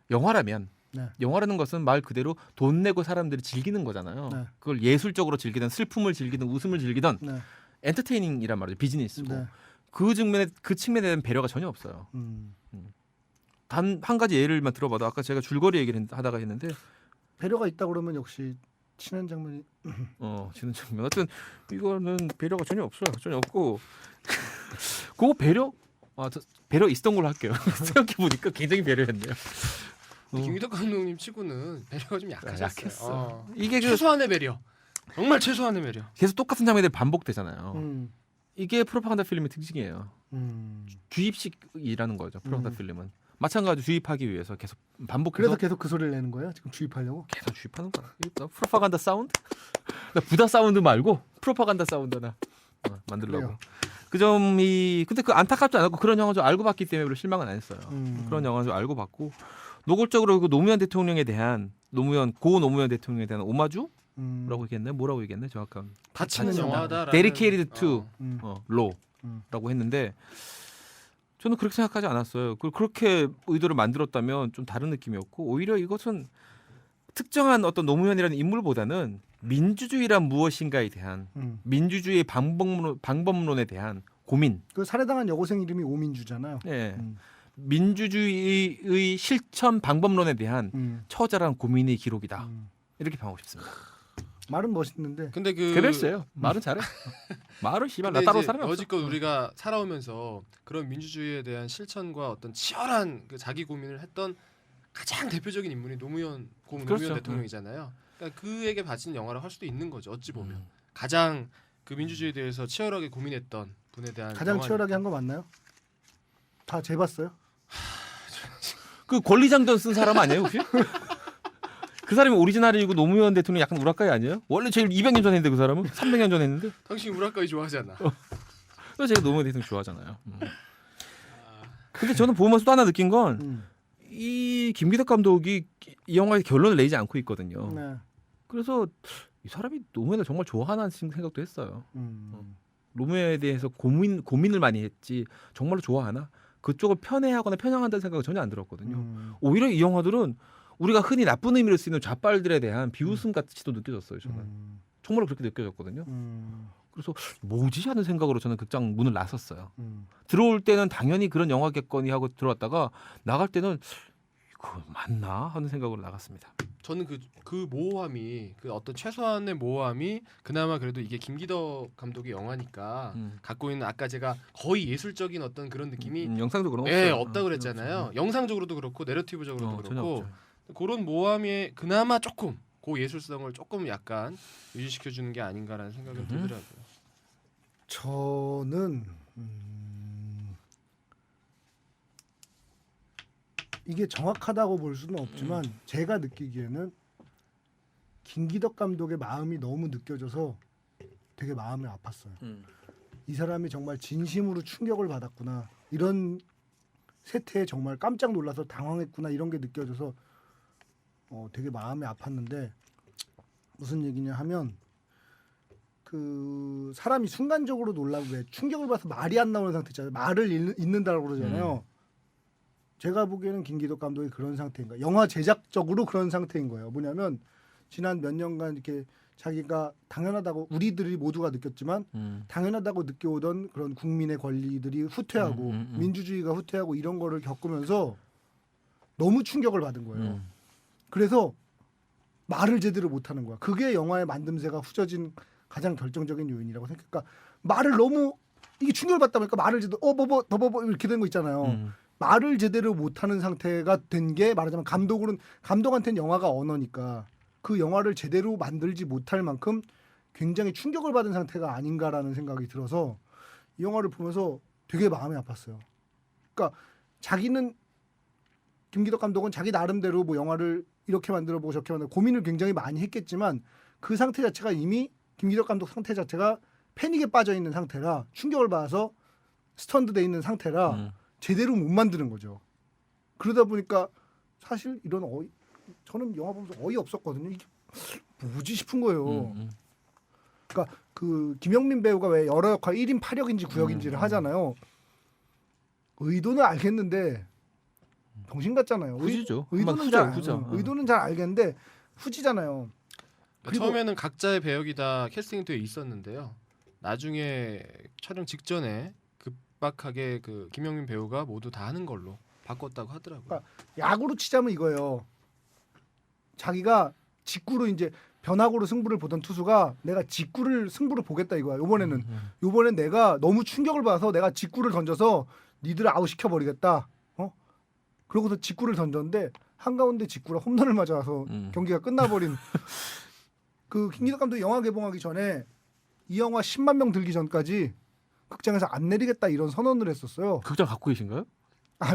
영화라면 네. 영화라는 것은 말 그대로 돈 내고 사람들이 즐기는 거잖아요. 네. 그걸 예술적으로 즐기든 슬픔을 즐기든 웃음을 즐기든 네. 엔터테이닝이란 말이죠. 비즈니스고 네. 그 측면에 대한 배려가 전혀 없어요. 단 한 가지 예를만 들어봐도 아까 제가 줄거리 얘기를 하다가 했는데 배려가 있다 그러면 역시 친한 장면이 지는 장면. 하여튼 이거는 배려가 전혀 없어요. 전혀 없고 그 배려 있었던 걸로 할게요. 생각해 보니까 굉장히 배려했네요. 김기덕 감독님 치고는 배려가 좀 약하셨어요. 약했어. 이게 최소한의 배려. 정말 최소한의 배려. 계속 똑같은 장면들이 반복되잖아요. 이게 프로파간다 필름의 특징이에요. 주입식이라는 거죠. 프로파간다 필름은. 마찬가지로 주입하기 위해서 계속 반복해서 그래서 계속 그 소리를 내는 거예요? 지금 주입하려고? 계속 주입하는 거야. 프로파간다 사운드? 나 부다 사운드 말고 프로파간다 사운드 하나 만들려고. 그래요. 그 점이 근데 그 안타깝지 않았고 그런 영화 좀 알고 봤기 때문에 별로 실망은 안 했어요. 그런 영화 좀 알고 봤고 노골적으로 그 노무현 대통령에 대한 고 노무현 대통령에 대한 오마주라고 얘기했나요? 뭐라고 얘기했나요? 정확한 바치는 영화다라는. Dedicated to 어. law라고 했는데 저는 그렇게 생각하지 않았어요. 그렇게 의도를 만들었다면 좀 다른 느낌이었고 오히려 이것은 특정한 어떤 노무현이라는 인물보다는 민주주의란 무엇인가에 대한 민주주의 방법론에 대한 고민. 그 살해당한 여고생 이름이 오민주잖아요. 네. 민주주의의 실천 방법론에 대한 처절한 고민의 기록이다. 이렇게 봐고 싶습니다. 말은 멋있는데. 근데 괴벨스예요. 말은 잘해. 말은 씨발 나 근데 따로 이제 사람이 없어. 여지껏 우리가 살아오면서 그런 민주주의에 대한 실천과 어떤 치열한 그 자기 고민을 했던 가장 대표적인 인물이 노무현 그렇죠. 대통령이잖아요. 그러니까 그에게 바친 영화라고 할 수도 있는 거죠. 어찌 보면 가장 그 민주주의에 대해서 치열하게 고민했던 분에 대한 가장 영화니까. 치열하게 한 거 맞나요? 다 재봤어요? 그 권리장전 쓴 사람 아니에요 혹시? 그 사람이 오리지널이고 노무현 대통령 약간 우라카이 아니에요? 원래 제일 200년 전 했는데 그 사람은 300년 전 했는데. 당신 우라카이 좋아하잖아. 그래서 제가 노무현 대통령 좋아하잖아요. 근데 저는 보면서 또 하나 느낀 건 이 김기덕 감독이 이 영화의 결론을 내지 않고 있거든요. 네. 그래서 이 사람이 노무현을 정말 좋아하나 생각도 했어요. 노무현에 대해서 고민을 많이 했지 정말로 좋아하나? 그쪽을 편애하거나 편향한다는 생각은 전혀 안 들었거든요. 오히려 이 영화들은 우리가 흔히 나쁜 의미로 쓰이는 좌빨들에 대한 비웃음 같이도 느껴졌어요. 저는 정말로 그렇게 느껴졌거든요. 그래서 뭐지 하는 생각으로 저는 극장 문을 나섰어요. 음. 들어올 때는 당연히 그런 영화겠거니 하고 들어왔다가 나갈 때는 이거 맞나 하는 생각으로 나갔습니다. 저는 그 모호함이 그 어떤 최소한의 모호함이 그나마 그래도 이게 김기덕 감독의 영화니까 갖고 있는 아까 제가 거의 예술적인 어떤 그런 느낌이 영상적으로는 예, 없어요. 없다 그랬잖아요. 없어요. 영상적으로도 그렇고 내러티브적으로도 전혀 그렇고 없죠. 그런 모함이 그나마 조금 그 예술성을 조금 약간 유지시켜 주는 게 아닌가라는 생각이 들더라고요. 저는 이게 정확하다고 볼 수는 없지만 제가 느끼기에는 김기덕 감독의 마음이 너무 느껴져서 되게 마음이 아팠어요. 이 사람이 정말 진심으로 충격을 받았구나. 이런 세태에 정말 깜짝 놀라서 당황했구나. 이런 게 느껴져서 되게 마음이 아팠는데 무슨 얘기냐 하면 그 사람이 순간적으로 놀라고 왜 충격을 받아서 말이 안 나오는 상태 있잖아요. 말을 잃는다고 그러잖아요. 제가 보기에는 김기덕 감독이 그런 상태인가. 영화 제작적으로 그런 상태인 거예요. 뭐냐면 지난 몇 년간 이렇게 자기가 당연하다고 우리들이 모두가 느꼈지만 당연하다고 느껴오던 그런 국민의 권리들이 후퇴하고 민주주의가 후퇴하고 이런 거를 겪으면서 너무 충격을 받은 거예요. 그래서 말을 제대로 못하는 거야. 그게 영화의 만듦새가 후져진 가장 결정적인 요인이라고 생각해. 그러니까 말을 너무 이게 충격을 받다 보니까 말을 제대로 뭐 이렇게 된 거 있잖아요. 말을 제대로 못하는 상태가 된 게 말하자면 감독한테는 영화가 언어니까 그 영화를 제대로 만들지 못할 만큼 굉장히 충격을 받은 상태가 아닌가라는 생각이 들어서 이 영화를 보면서 되게 마음이 아팠어요. 그러니까 자기는 김기덕 감독은 자기 나름대로 뭐 영화를 이렇게 만들어보고 저렇게 만들어 고민을 굉장히 많이 했겠지만 그 상태 자체가 이미 김기덕 감독 상태 자체가 패닉에 빠져 있는 상태라 충격을 받아서 스턴드돼 있는 상태라 제대로 못 만드는 거죠. 그러다 보니까 사실 이런 저는 영화 보면서 어이없었거든요. 이게 뭐지 싶은 거예요. 그러니까 그 김영민 배우가 왜 여러 역할 1인 8역인지 9역인지를 하잖아요. 의도는 알겠는데 정신 같잖아요. 후지죠. 의도는 잘 의도는 잘 알겠는데 후지잖아요. 그리고 처음에는 각자의 배역이 다 캐스팅되어 있었는데요. 나중에 촬영 직전에 급박하게 그 김영민 배우가 모두 다 하는 걸로 바꿨다고 하더라고요. 그러니까 야구로 치자면 이거예요. 자기가 직구로 이제 변화구로 승부를 보던 투수가 내가 직구를 승부를 보겠다 이거야. 요번엔 내가 너무 충격을 받아서 내가 직구를 던져서 니들을 아웃시켜 버리겠다. 그러고서 직구를 던졌는데 한가운데 직구라 홈런을 맞아서 경기가 끝나버린. 그 김기덕 감독이 영화 개봉하기 전에 이 영화 10만 명 들기 전까지 극장에서 안 내리겠다 이런 선언을 했었어요. 극장 갖고 계신가요?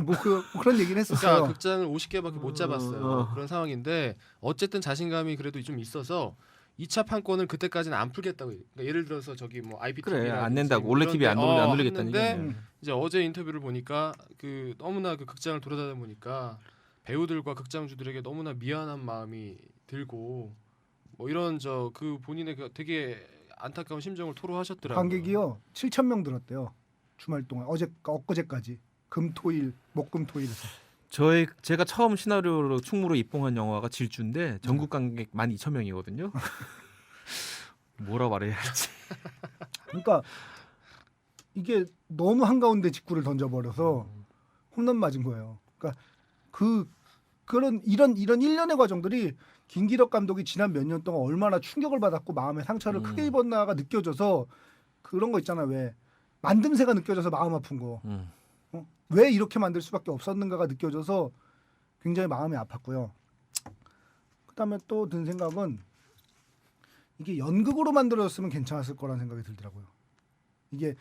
뭐 그런 얘기를 했었어요. 그러니까 극장을 50개밖에 못 잡았어요. 그런 상황인데 어쨌든 자신감이 그래도 좀 있어서 2차 판권을 그때까지는 안 풀겠다고. 그러니까 예를 들어서 저기 뭐 IPTV 그래 안 낸다고 원래 TV 안 돌리겠다는 했는데 이제 어제 인터뷰를 보니까 그 너무나 그 극장을 돌아다니다 보니까 배우들과 극장주들에게 너무나 미안한 마음이 들고 뭐 이런 그 본인의 그 되게 안타까운 심정을 토로하셨더라고요. 관객이요 7,000명 들었대요. 주말 동안 엊그제까지 금토일 목금토일에서. 제가 처음 시나리오로 충무로 입봉한 영화가 질주인데 전국 관객 12,000명이거든요. 뭐라 말해야 할지. 그러니까 이게 너무 한가운데 직구를 던져버려서 홈런 맞은 거예요. 그러니까 그런 이런 일련의 과정들이 김기덕 감독이 지난 몇 년 동안 얼마나 충격을 받았고 마음의 상처를 크게 입었나가 느껴져서 그런 거 있잖아. 왜 만듦새가 느껴져서 마음 아픈 거. 왜 이렇게 만들 수밖에 없었는가가 느껴져서 굉장히 마음이 아팠고요. 그다음에 또 든 생각은 이게 연극으로 만들어졌으면 괜찮았을 거라는 생각이 들더라고요. 이게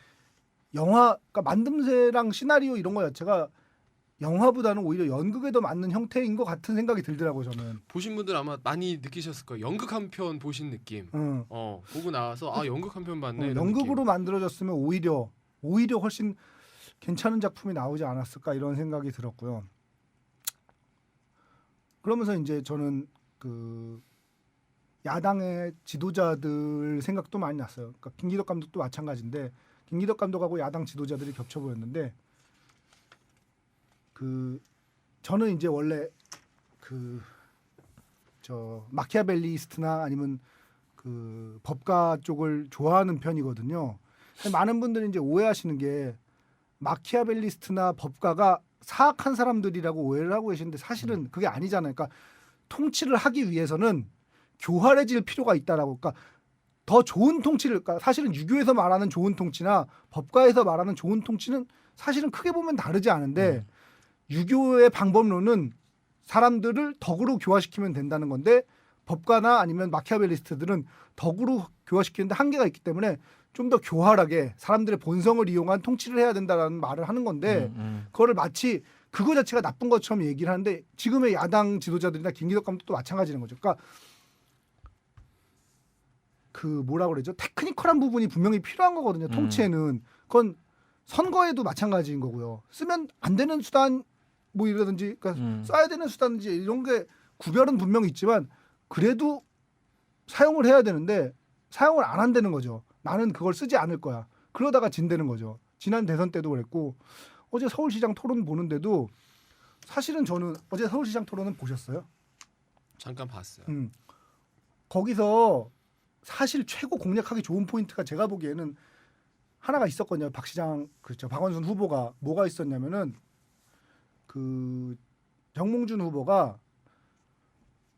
그러니까 만듦새랑 시나리오 이런 거 자체가 영화보다는 오히려 연극에 더 맞는 형태인 것 같은 생각이 들더라고요. 저는. 보신 분들 아마 많이 느끼셨을 거예요. 연극 한 편 보신 느낌. 보고 나와서 연극 한 편 봤네. 이런 연극으로 느낌. 만들어졌으면 오히려 훨씬 괜찮은 작품이 나오지 않았을까 이런 생각이 들었고요. 그러면서 이제 저는 그 야당의 지도자들 생각도 많이 났어요. 그러니까 김기덕 감독도 마찬가지인데 김기덕 감독하고 야당 지도자들이 겹쳐 보였는데 저는 이제 원래 마키아벨리스트나 아니면 그 법가 쪽을 좋아하는 편이거든요. 근데 많은 분들이 이제 오해하시는 게 마키아벨리스트나 법가가 사악한 사람들이라고 오해를 하고 계시는데 사실은 그게 아니잖아요. 그러니까 통치를 하기 위해서는 교활해질 필요가 있다라고. 그러니까 더 좋은 통치를, 그러니까 사실은 유교에서 말하는 좋은 통치나 법가에서 말하는 좋은 통치는 사실은 크게 보면 다르지 않은데 유교의 방법론은 사람들을 덕으로 교화시키면 된다는 건데 법가나 아니면 마키아벨리스트들은 덕으로 교화시키는데 한계가 있기 때문에 좀 더 교활하게 사람들의 본성을 이용한 통치를 해야 된다라는 말을 하는 건데 그거를 마치 그거 자체가 나쁜 것처럼 얘기를 하는데 지금의 야당 지도자들이나 김기덕 감독도 마찬가지인 거죠. 그러니까 그 뭐라 그러죠? 테크니컬한 부분이 분명히 필요한 거거든요. 통치에는. 그건 선거에도 마찬가지인 거고요. 쓰면 안 되는 수단 뭐 이라든지 그러니까 써야 되는 수단인지 이런 게 구별은 분명히 있지만 그래도 사용을 해야 되는데 사용을 안 한다는 거죠. 나는 그걸 쓰지 않을 거야. 그러다가 진다는 거죠. 지난 대선 때도 그랬고 어제 서울시장 토론 보는데도 사실은 저는 어제 서울시장 토론은 보셨어요? 잠깐 봤어요. 거기서 사실 최고 공략하기 좋은 포인트가 제가 보기에는 하나가 있었거든요. 박 시장 그렇죠. 박원순 후보가 뭐가 있었냐면은 그 정몽준 후보가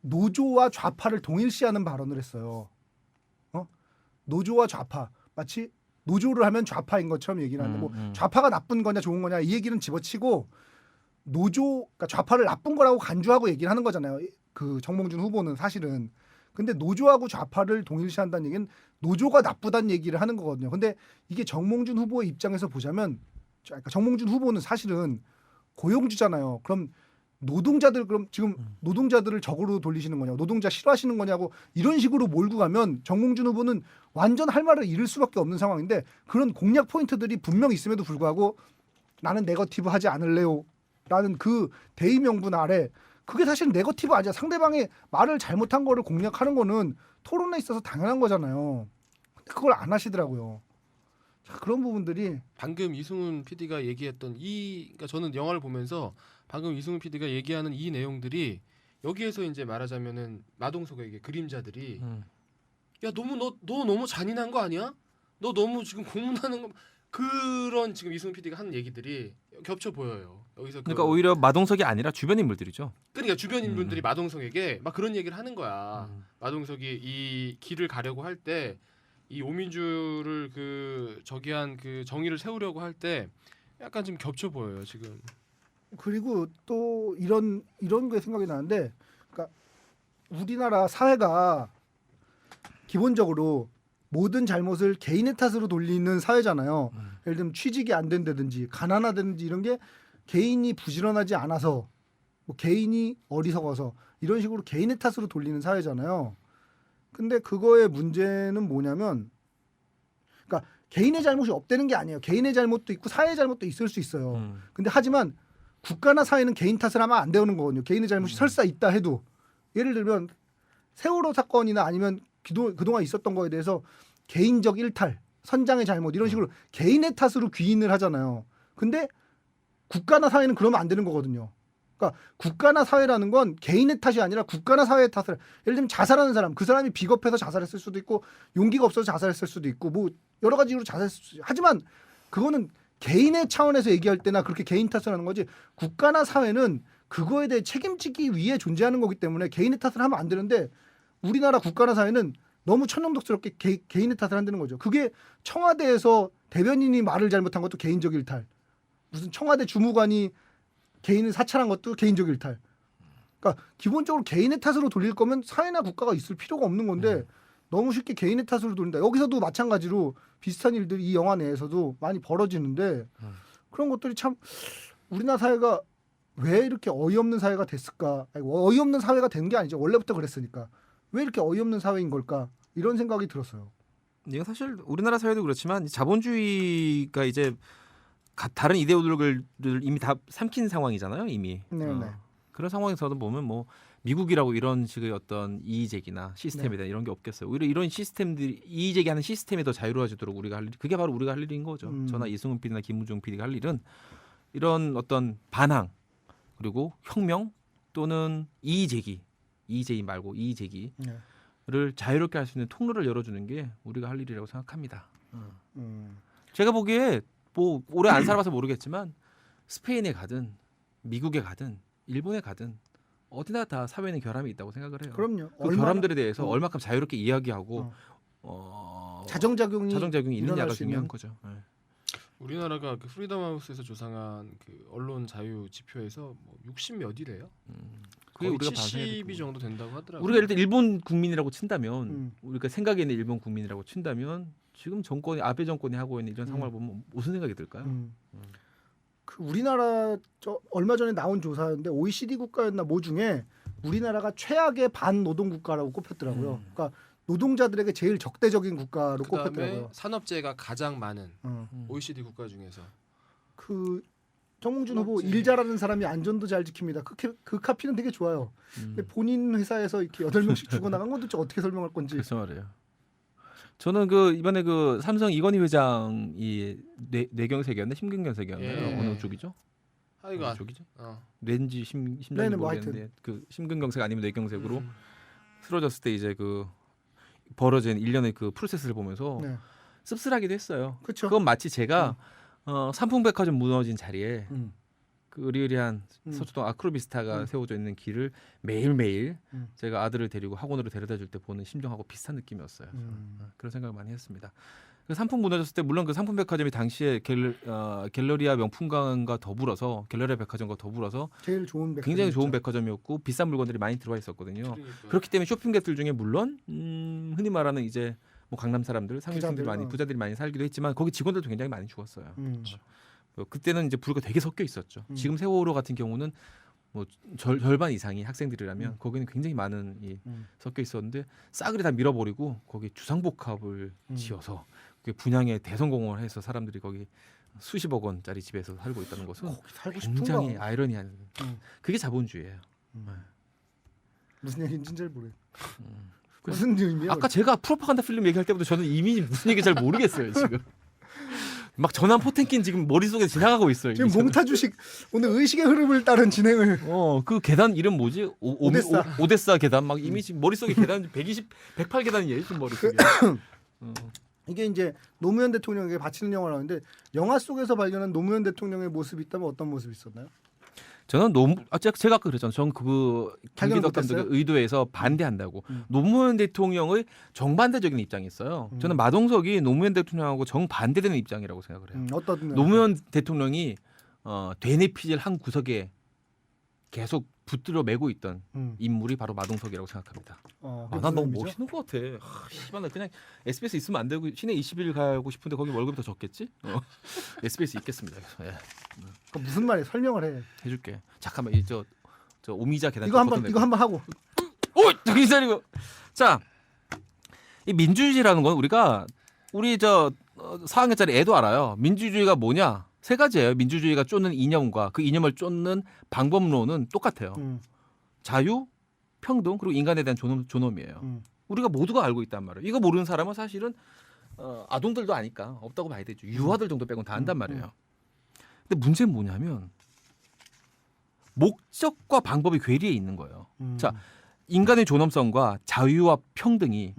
노조와 좌파를 동일시하는 발언을 했어요. 노조와 좌파 마치 노조를 하면 좌파인 것처럼 얘기를 하는데 뭐 좌파가 나쁜 거냐 좋은 거냐 이 얘기는 집어치고 노조 그러니까 좌파를 나쁜 거라고 간주하고 얘기를 하는 거잖아요. 그 정몽준 후보는 사실은. 근데 노조하고 좌파를 동일시한다는 얘기는 노조가 나쁘다는 얘기를 하는 거거든요. 근데 이게 정몽준 후보의 입장에서 보자면 그러니까 정몽준 후보는 사실은 고용주잖아요. 그럼 노동자들 그럼 지금 노동자들을 적으로 돌리시는 거냐고 노동자 싫어하시는 거냐고 이런 식으로 몰고 가면 정몽준 후보는 완전 할 말을 잃을 수밖에 없는 상황인데 그런 공략 포인트들이 분명 있음에도 불구하고 나는 네거티브 하지 않을래요 라는 그 대의 명분 아래 그게 사실 네거티브 아니야. 상대방의 말을 잘못한 거를 공략하는 거는 토론에 있어서 당연한 거잖아요. 근데 그걸 안 하시더라고요. 자, 그런 부분들이 방금 이승훈 PD가 얘기했던 그러니까 저는 영화를 보면서 방금 이승훈 PD가 얘기하는 이 내용들이 여기에서 이제 말하자면은 마동석에게 그림자들이 야 너무 너 너무 잔인한 거 아니야? 너 너무 지금 고문하는 거 그런 지금 이승훈 PD가 하는 얘기들이 겹쳐 보여요. 여기서 그러니까 오히려 마동석이 아니라 주변 인물들이죠. 그러니까 주변 인물들이 마동석에게 막 그런 얘기를 하는 거야. 마동석이 이 길을 가려고 할 때 이 오민주를 그 저기한 그 정의를 세우려고 할 때 약간 좀 겹쳐 보여요 지금. 그리고 또 이런 게 생각이 나는데 그러니까 우리나라 사회가 기본적으로 모든 잘못을 개인의 탓으로 돌리는 사회잖아요. 예를 들면 취직이 안 된다든지 가난하다든지 이런 게 개인이 부지런하지 않아서 뭐 개인이 어리석어서 이런 식으로 개인의 탓으로 돌리는 사회잖아요. 근데 그거의 문제는 뭐냐면 그러니까 개인의 잘못이 없다는 게 아니에요. 개인의 잘못도 있고 사회의 잘못도 있을 수 있어요. 근데 하지만 국가나 사회는 개인 탓을 하면 안 되는 거거든요. 개인의 잘못이 설사 있다 해도 예를 들면 세월호 사건이나 아니면 그동안 있었던 거에 대해서 개인적 일탈, 선장의 잘못 이런 식으로 개인의 탓으로 귀인을 하잖아요. 근데 국가나 사회는 그러면 안 되는 거거든요. 그러니까 국가나 사회라는 건 개인의 탓이 아니라 국가나 사회의 탓을 예를 들면 자살하는 사람 그 사람이 비겁해서 자살했을 수도 있고 용기가 없어서 자살했을 수도 있고 뭐 여러 가지 이유로 자살했을 수도 있고 하지만 그거는 개인의 차원에서 얘기할 때나 그렇게 개인 탓을 하는 거지 국가나 사회는 그거에 대해 책임지기 위해 존재하는 거기 때문에 개인의 탓을 하면 안 되는데 우리나라 국가나 사회는 너무 천연덕스럽게 개인의 탓을 한다는 거죠. 그게 청와대에서 대변인이 말을 잘못한 것도 개인적 일탈 무슨 청와대 주무관이 개인을 사찰한 것도 개인적 일탈. 그러니까 기본적으로 개인의 탓으로 돌릴 거면 사회나 국가가 있을 필요가 없는 건데 너무 쉽게 개인의 탓으로 돌린다. 여기서도 마찬가지로 비슷한 일들이 이 영화 내에서도 많이 벌어지는데 그런 것들이 참 우리나라 사회가 왜 이렇게 어이없는 사회가 됐을까? 아니, 어이없는 사회가 된 게 아니죠. 원래부터 그랬으니까. 왜 이렇게 어이없는 사회인 걸까? 이런 생각이 들었어요. 이거 사실 우리나라 사회도 그렇지만 자본주의가 이제 다른 이데올로기를 이미 다 삼킨 상황이잖아요. 이미. 네네. 그런 상황에서도 보면 뭐 미국이라고 이런 식의 어떤 이의제기나 시스템에 대한 이런 게 없겠어요. 오히려 이런 시스템들이 이의제기하는 시스템이 더 자유로워지도록 우리가 할 일, 그게 바로 우리가 할 일인 거죠. 저나 이승훈 PD나 김무중 PD가 할 일은 이런 어떤 반항 그리고 혁명 또는 이의제기 말고 이의제기 네. 자유롭게 할 수 있는 통로를 열어주는 게 우리가 할 일이라고 생각합니다. 음. 제가 보기에 뭐 오래 안 살아봐서 모르겠지만 스페인에 가든 미국에 가든 일본에 가든 어디나 다 사회는 결함이 있다고 생각을 해요. 그럼요. 그 결함들에 대해서 어. 얼마큼 자유롭게 이야기하고 자정작용이 자정작용이 있느냐가 일어날 수 중요한 있는. 거죠. 네. 우리나라가 그 프리덤 하우스에서 조사한 그 언론 자유 지표에서 뭐 60 몇이래요. 그게 거의 우리가 70이 정도 된다고 하더라고요. 우리가 일단 일본 국민이라고 친다면 음. 우리가 생각에 있는 일본 국민이라고 친다면 지금 정권이 아베 정권이 하고 있는 이런 상황을 보면 무슨 생각이 들까요? 그 우리나라 얼마 전에 나온 조사인데 OECD 국가였나 뭐 중에 우리나라가 최악의 반노동 국가라고 꼽혔더라고요. 그러니까 노동자들에게 제일 적대적인 국가로 그다음에 꼽혔더라고요. 산업재해가 가장 많은 어. OECD 국가 중에서 그 정몽준 후보 맞지. 일 잘하는 사람이 안전도 잘 지킵니다. 그 카피는 되게 좋아요. 근데 본인 회사에서 이렇게 8명씩 죽어나간 건 도대체 어떻게 설명할 건지. 글쎄 말이에요. 저는 그 이번에 그 삼성 이건희 회장이 뇌경색이었나 심근경색이었나요? 예. 어느 쪽이죠? 하여간 어느 쪽이죠? 어. 뇌인지 심장인지 네네, 뭐 모르겠는데 그 심근경색 아니면 뇌경색으로 음. 쓰러졌을 때 이제 그 벌어진 일련의 그 프로세스를 보면서 네. 씁쓸하기도 했어요. 그렇죠. 그건 마치 제가 삼풍백화점 무너진 자리에 음. 그 으리으리한 음. 서초동 아크로비스타가 음. 세워져 있는 길을 매일매일 음. 제가 아들을 데리고 학원으로 데려다 줄 때 보는 심정하고 비슷한 느낌이었어요. 음. 그런 생각을 많이 했습니다. 그 상품 무너졌을 때 물론 그 상품백화점이 당시에 갤러리아 명품관과 더불어서 갤러리아 백화점과 더불어서 제일 좋은 백화점이었죠. 굉장히 좋은 백화점이었고 비싼 물건들이 많이 들어와 있었거든요. 그러니까. 그렇기 때문에 쇼핑객들 중에 물론 흔히 말하는 이제 뭐 강남 사람들, 상류층들 부자들, 많이 부자들이 많이 살기도 했지만 거기 직원들도 굉장히 많이 죽었어요. 그때는 이제 부류가 되게 섞여 있었죠. 지금 세월호 같은 경우는 뭐 절반 이상이 학생들이라면 거기는 굉장히 많은 섞여 있었는데 싸그리 다 밀어버리고 거기 주상복합을 지어서 그게 분양에 대성공을 해서 사람들이 거기 수십억 원짜리 집에서 살고 있다는 것은 거기 살고 굉장히 싶은가? 아이러니한 그게 자본주의예요. 무슨 얘기인지 잘 모르겠어요. 그래. 무슨 의미야? 아까 제가 프로파간다 필름 얘기할 때부터 저는 이미 무슨 얘기 잘 모르겠어요 지금. 막 전환 포텐킨 지금 머릿속에 지나가고 있어요. 지금 이미 저는. 몽타주식 오늘 의식의 흐름을 따른 진행을 그 계단 이름 뭐지? 오데사. 오데사 계단 막 이미 지금 머릿속에 계단 108 계단이에요 지금 머릿속에. 이게 이제 노무현 대통령에게 바치는 영화를 하는데 영화 속에서 발견한 노무현 대통령의 모습이 있다면 어떤 모습이 있었나요? 저는 제가 아까 그랬잖아요. 저는 그 발견 김기덕 감독의 못했어요? 의도에서 반대한다고. 노무현 대통령의 정반대적인 입장이 있어요. 저는 마동석이 노무현 대통령하고 정반대되는 입장이라고 생각을 해요. 어떤 노무현 대통령이 되뇌피질 한 구석에 계속 붙들어 매고 있던 인물이 바로 마동석이라고 생각합니다. 난 너무 멋있는 것 같아. 씨발 나 그냥 SBS 있으면 안 되고 시내 21 가고 싶은데 거기 월급이 더 적겠지? SBS 있겠습니다. 예. 그 무슨 말이야? 설명을 해. 해줄게. 잠깐만 저 오미자 계단 이거 한번 하고. 저기 기다리고. 자, 이 민주주의라는 건 우리 4학년짜리 애도 알아요. 민주주의가 뭐냐? 세 가지예요. 민주주의가 쫓는 이념과 그 이념을 쫓는 방법론은 똑같아요. 자유, 평등 그리고 인간에 대한 존엄이에요. 우리가 모두가 알고 있단 말이에요. 이거 모르는 사람은 사실은 아동들도 아니까 없다고 봐야 되죠. 유아들 정도 빼고는 다 안단 말이에요. 근데 문제는 뭐냐면 목적과 방법이 괴리해 있는 거예요. 자, 인간의 존엄성과 자유와 평등이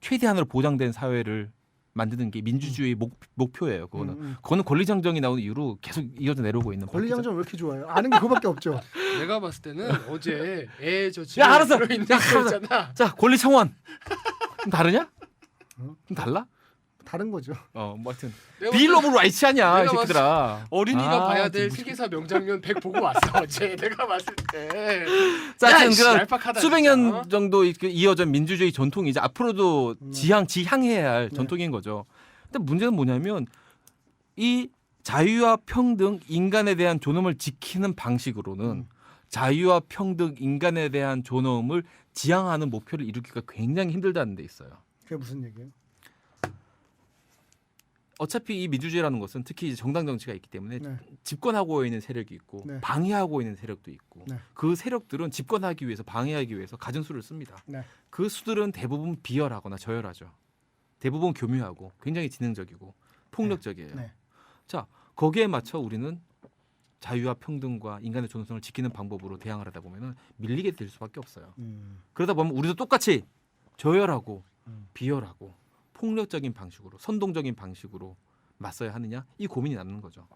최대한으로 보장된 사회를 만드는 게 민주주의 목표예요. 그거는 권리장정이 나온 이후로 계속 이어져 내려오고 있는. 권리장정 왜 이렇게 좋아해요? 아는 게 그거밖에 없죠. 내가 봤을 때는 어제 저 집에 야, 알았어. 들어있는 야, 거 있잖아. 자, 권리청원. 좀 다르냐? 좀 달라? 다른 거죠. 뭐 하여튼 내가 빌 봤을 오브 라이츠 아니야, 이 내가 새끼들아. 어린이가 봐야 될 진짜. 세계사 명장면 100 보고 왔어 어제 내가 봤을 때. 자, 야, 하여튼 씨, 얄팍하다, 수백 진짜. 년 정도 이어진 민주주의 전통이 이제 앞으로도 지향해야 할 전통인 거죠. 근데 문제는 뭐냐면 이 자유와 평등, 인간에 대한 존엄을 지키는 방식으로는 자유와 평등, 인간에 대한 존엄을 지향하는 목표를 이루기가 굉장히 힘들다는 데 있어요. 그게 무슨 얘기예요? 어차피 이 민주주의라는 것은 특히 이제 정당 정치가 있기 때문에 네. 집권하고 있는 세력이 있고 네. 방해하고 있는 세력도 있고 네. 그 세력들은 집권하기 위해서 방해하기 위해서 갖은 수를 씁니다. 네. 그 수들은 대부분 비열하거나 저열하죠. 대부분 교묘하고 굉장히 지능적이고 폭력적이에요. 네. 자, 거기에 맞춰 우리는 자유와 평등과 인간의 존엄성을 지키는 방법으로 대항을 하다 보면은 밀리게 될 수밖에 없어요. 그러다 보면 우리도 똑같이 저열하고 비열하고 폭력적인 방식으로 선동적인 방식으로 맞서야 하느냐 이 고민이 남는 거죠.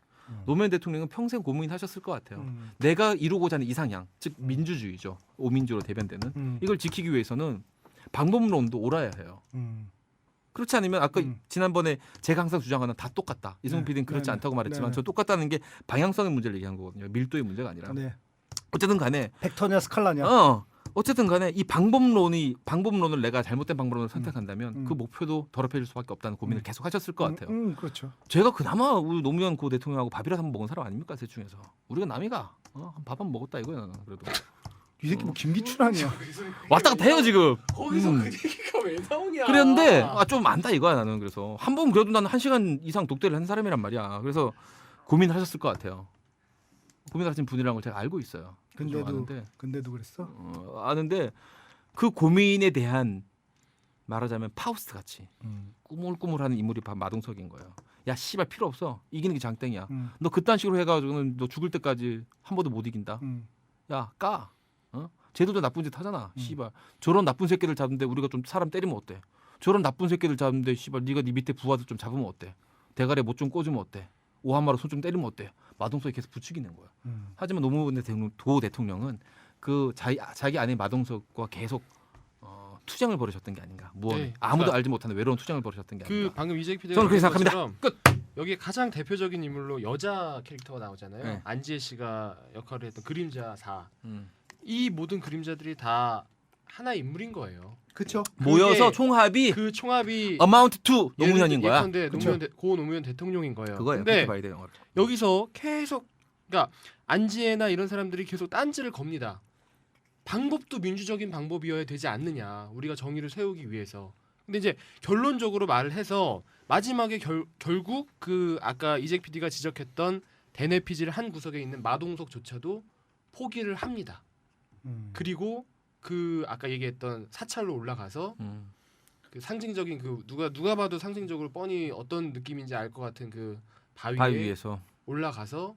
노무현 대통령은 평생 고민하셨을 것 같아요. 내가 이루고자 하는 이상향, 즉 민주주의죠. 오민주로 대변되는 이걸 지키기 위해서는 방법론도 옳아야 해요. 그렇지 않으면 아까 지난번에 제가 항상 주장하는 다 똑같다. 이승훈 PD는 그렇지 않다고 말했지만 저 똑같다는 게 방향성의 문제를 얘기한 거거든요. 밀도의 문제가 아니라. 어쨌든 간에 벡터냐 스칼라냐. 어쨌든 간에 이 방법론을 내가 잘못된 방법론을 선택한다면 그 목표도 더럽혀질 수밖에 없다는 고민을 계속 하셨을 것 같아요. 그렇죠. 제가 그나마 우리 노무현 고 대통령하고 밥이라도 한번 먹은 사람 아닙니까? 셋 중에서. 우리가 남이가 밥 한 번 먹었다 이거야 나는 그래도. 이 새끼 뭐 김기춘 아니야. 왔다 갔다 해요 지금. 거기서 그 얘기가 왜 나오냐? 그랬는데 좀 안다 이거야 나는. 그래서 한 번 그래도 나는 1시간 이상 독대를 한 사람이란 말이야. 그래서 고민하셨을 것 같아요. 고민하신 분이라는 걸 제가 알고 있어요. 근데도 그랬어? 아는데 그 고민에 대한 말하자면 파우스트 같이 꾸물꾸물하는 인물이 마동석인 거예요. 야 씨발 필요 없어. 이기는 게 장땡이야. 너 그딴 식으로 해가지고는 너 죽을 때까지 한 번도 못 이긴다. 야 까. 쟤들도 나쁜 짓 하잖아. 씨발 저런 나쁜 새끼들 잡는데 우리가 좀 사람 때리면 어때? 저런 나쁜 새끼들 잡는데 씨발 네가 네 밑에 부하들 좀 잡으면 어때? 대가리에 못 좀 꽂으면 어때? 오한마로 손 좀 때리면 어때? 마동석이 계속 부추기는 거야. 하지만 노무현 도 대통령은 그 자기 아내 마동석과 계속 투쟁을 벌이셨던 게 아닌가. 네, 아무도 알지 못하는 외로운 투쟁을 벌이셨던 게 아닌가. 그 방금 이재기 PD가 저는 그렇게 생각합니다. 끝. 여기 가장 대표적인 인물로 여자 캐릭터가 나오잖아요. 네. 안지혜 씨가 역할을 했던 그림자 4. 이 모든 그림자들이 다 하나의 인물인 거예요. 그렇죠. 모여서 총합이 그 총합이 amount to 노무현인 거야. 예컨대 고 노무현 대통령인 거예요. 그거예요. 근데 봐야 돼요, 영화를. 여기서 계속 그러니까 안지혜나 이런 사람들이 계속 딴지를 겁니다. 방법도 민주적인 방법이어야 되지 않느냐. 우리가 정의를 세우기 위해서. 근데 이제 결론적으로 말을 해서 마지막에 결국 그 아까 이재 PD가 지적했던 대내피질 한 구석에 있는 마동석조차도 포기를 합니다. 그리고 그 아까 얘기했던 사찰로 올라가서 그 상징적인 그 누가 봐도 상징적으로 뻔히 어떤 느낌인지 알 것 같은 그 바위 위에서 올라가서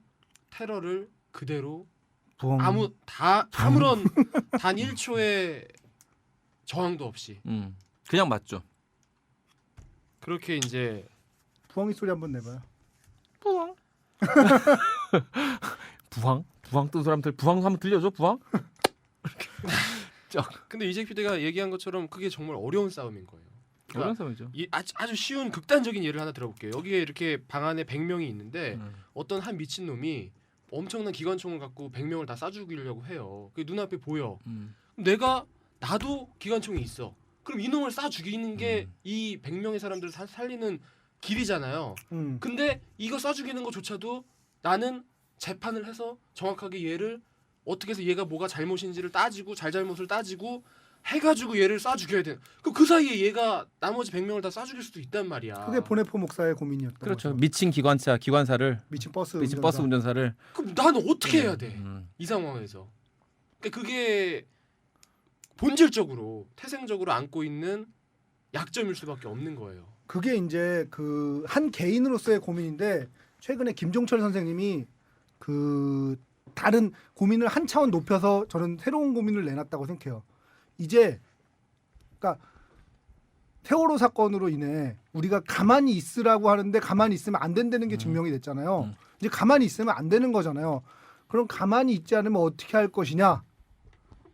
테러를 그대로 부엉. 아무런 단 1초의 저항도 없이 그냥 맞죠. 그렇게 이제 부엉이 소리 한번 내봐요. 부황. 부황 뜬 사람들 부황 한번 들려줘 부황. 근데 이재 PD가 얘기한 것처럼 그게 정말 어려운 싸움인 거예요. 그런 싸움이죠. 아주 쉬운 극단적인 예를 하나 들어볼게요. 여기에 이렇게 방 안에 100명이 있는데 어떤 한 미친 놈이 엄청난 기관총을 갖고 100명을 다 쏴 죽이려고 해요. 그게 눈앞에 보여. 나도 기관총이 있어. 그럼 이놈을 쏴 죽이는 게 이 100명의 사람들을 살리는 길이잖아요. 근데 이거 쏴 죽이는 것조차도 나는 재판을 해서 정확하게 얘를 어떻게 해서 얘가 뭐가 잘못인지를 따지고 잘잘못을 따지고 해가지고 얘를 쏴 죽여야 돼. 그 사이에 얘가 나머지 100명을 다 쏴 죽일 수도 있단 말이야. 그게 보네포 목사의 고민이었던 그렇죠. 거죠. 미친 기관사를 미친 버스 운전사를 그럼 나는 어떻게 해야 돼? 이 상황에서. 그러니까 그게 본질적으로 태생적으로 안고 있는 약점일 수밖에 없는 거예요. 그게 이제 그 한 개인으로서의 고민인데 최근에 김종철 선생님이 그 다른 고민을 한 차원 높여서 저는 새로운 고민을 내놨다고 생각해요. 이제 그러니까 세월호 사건으로 인해 우리가 가만히 있으라고 하는데 가만히 있으면 안 된다는 게 증명이 됐잖아요. 이제 가만히 있으면 안 되는 거잖아요. 그럼 가만히 있지 않으면 어떻게 할 것이냐?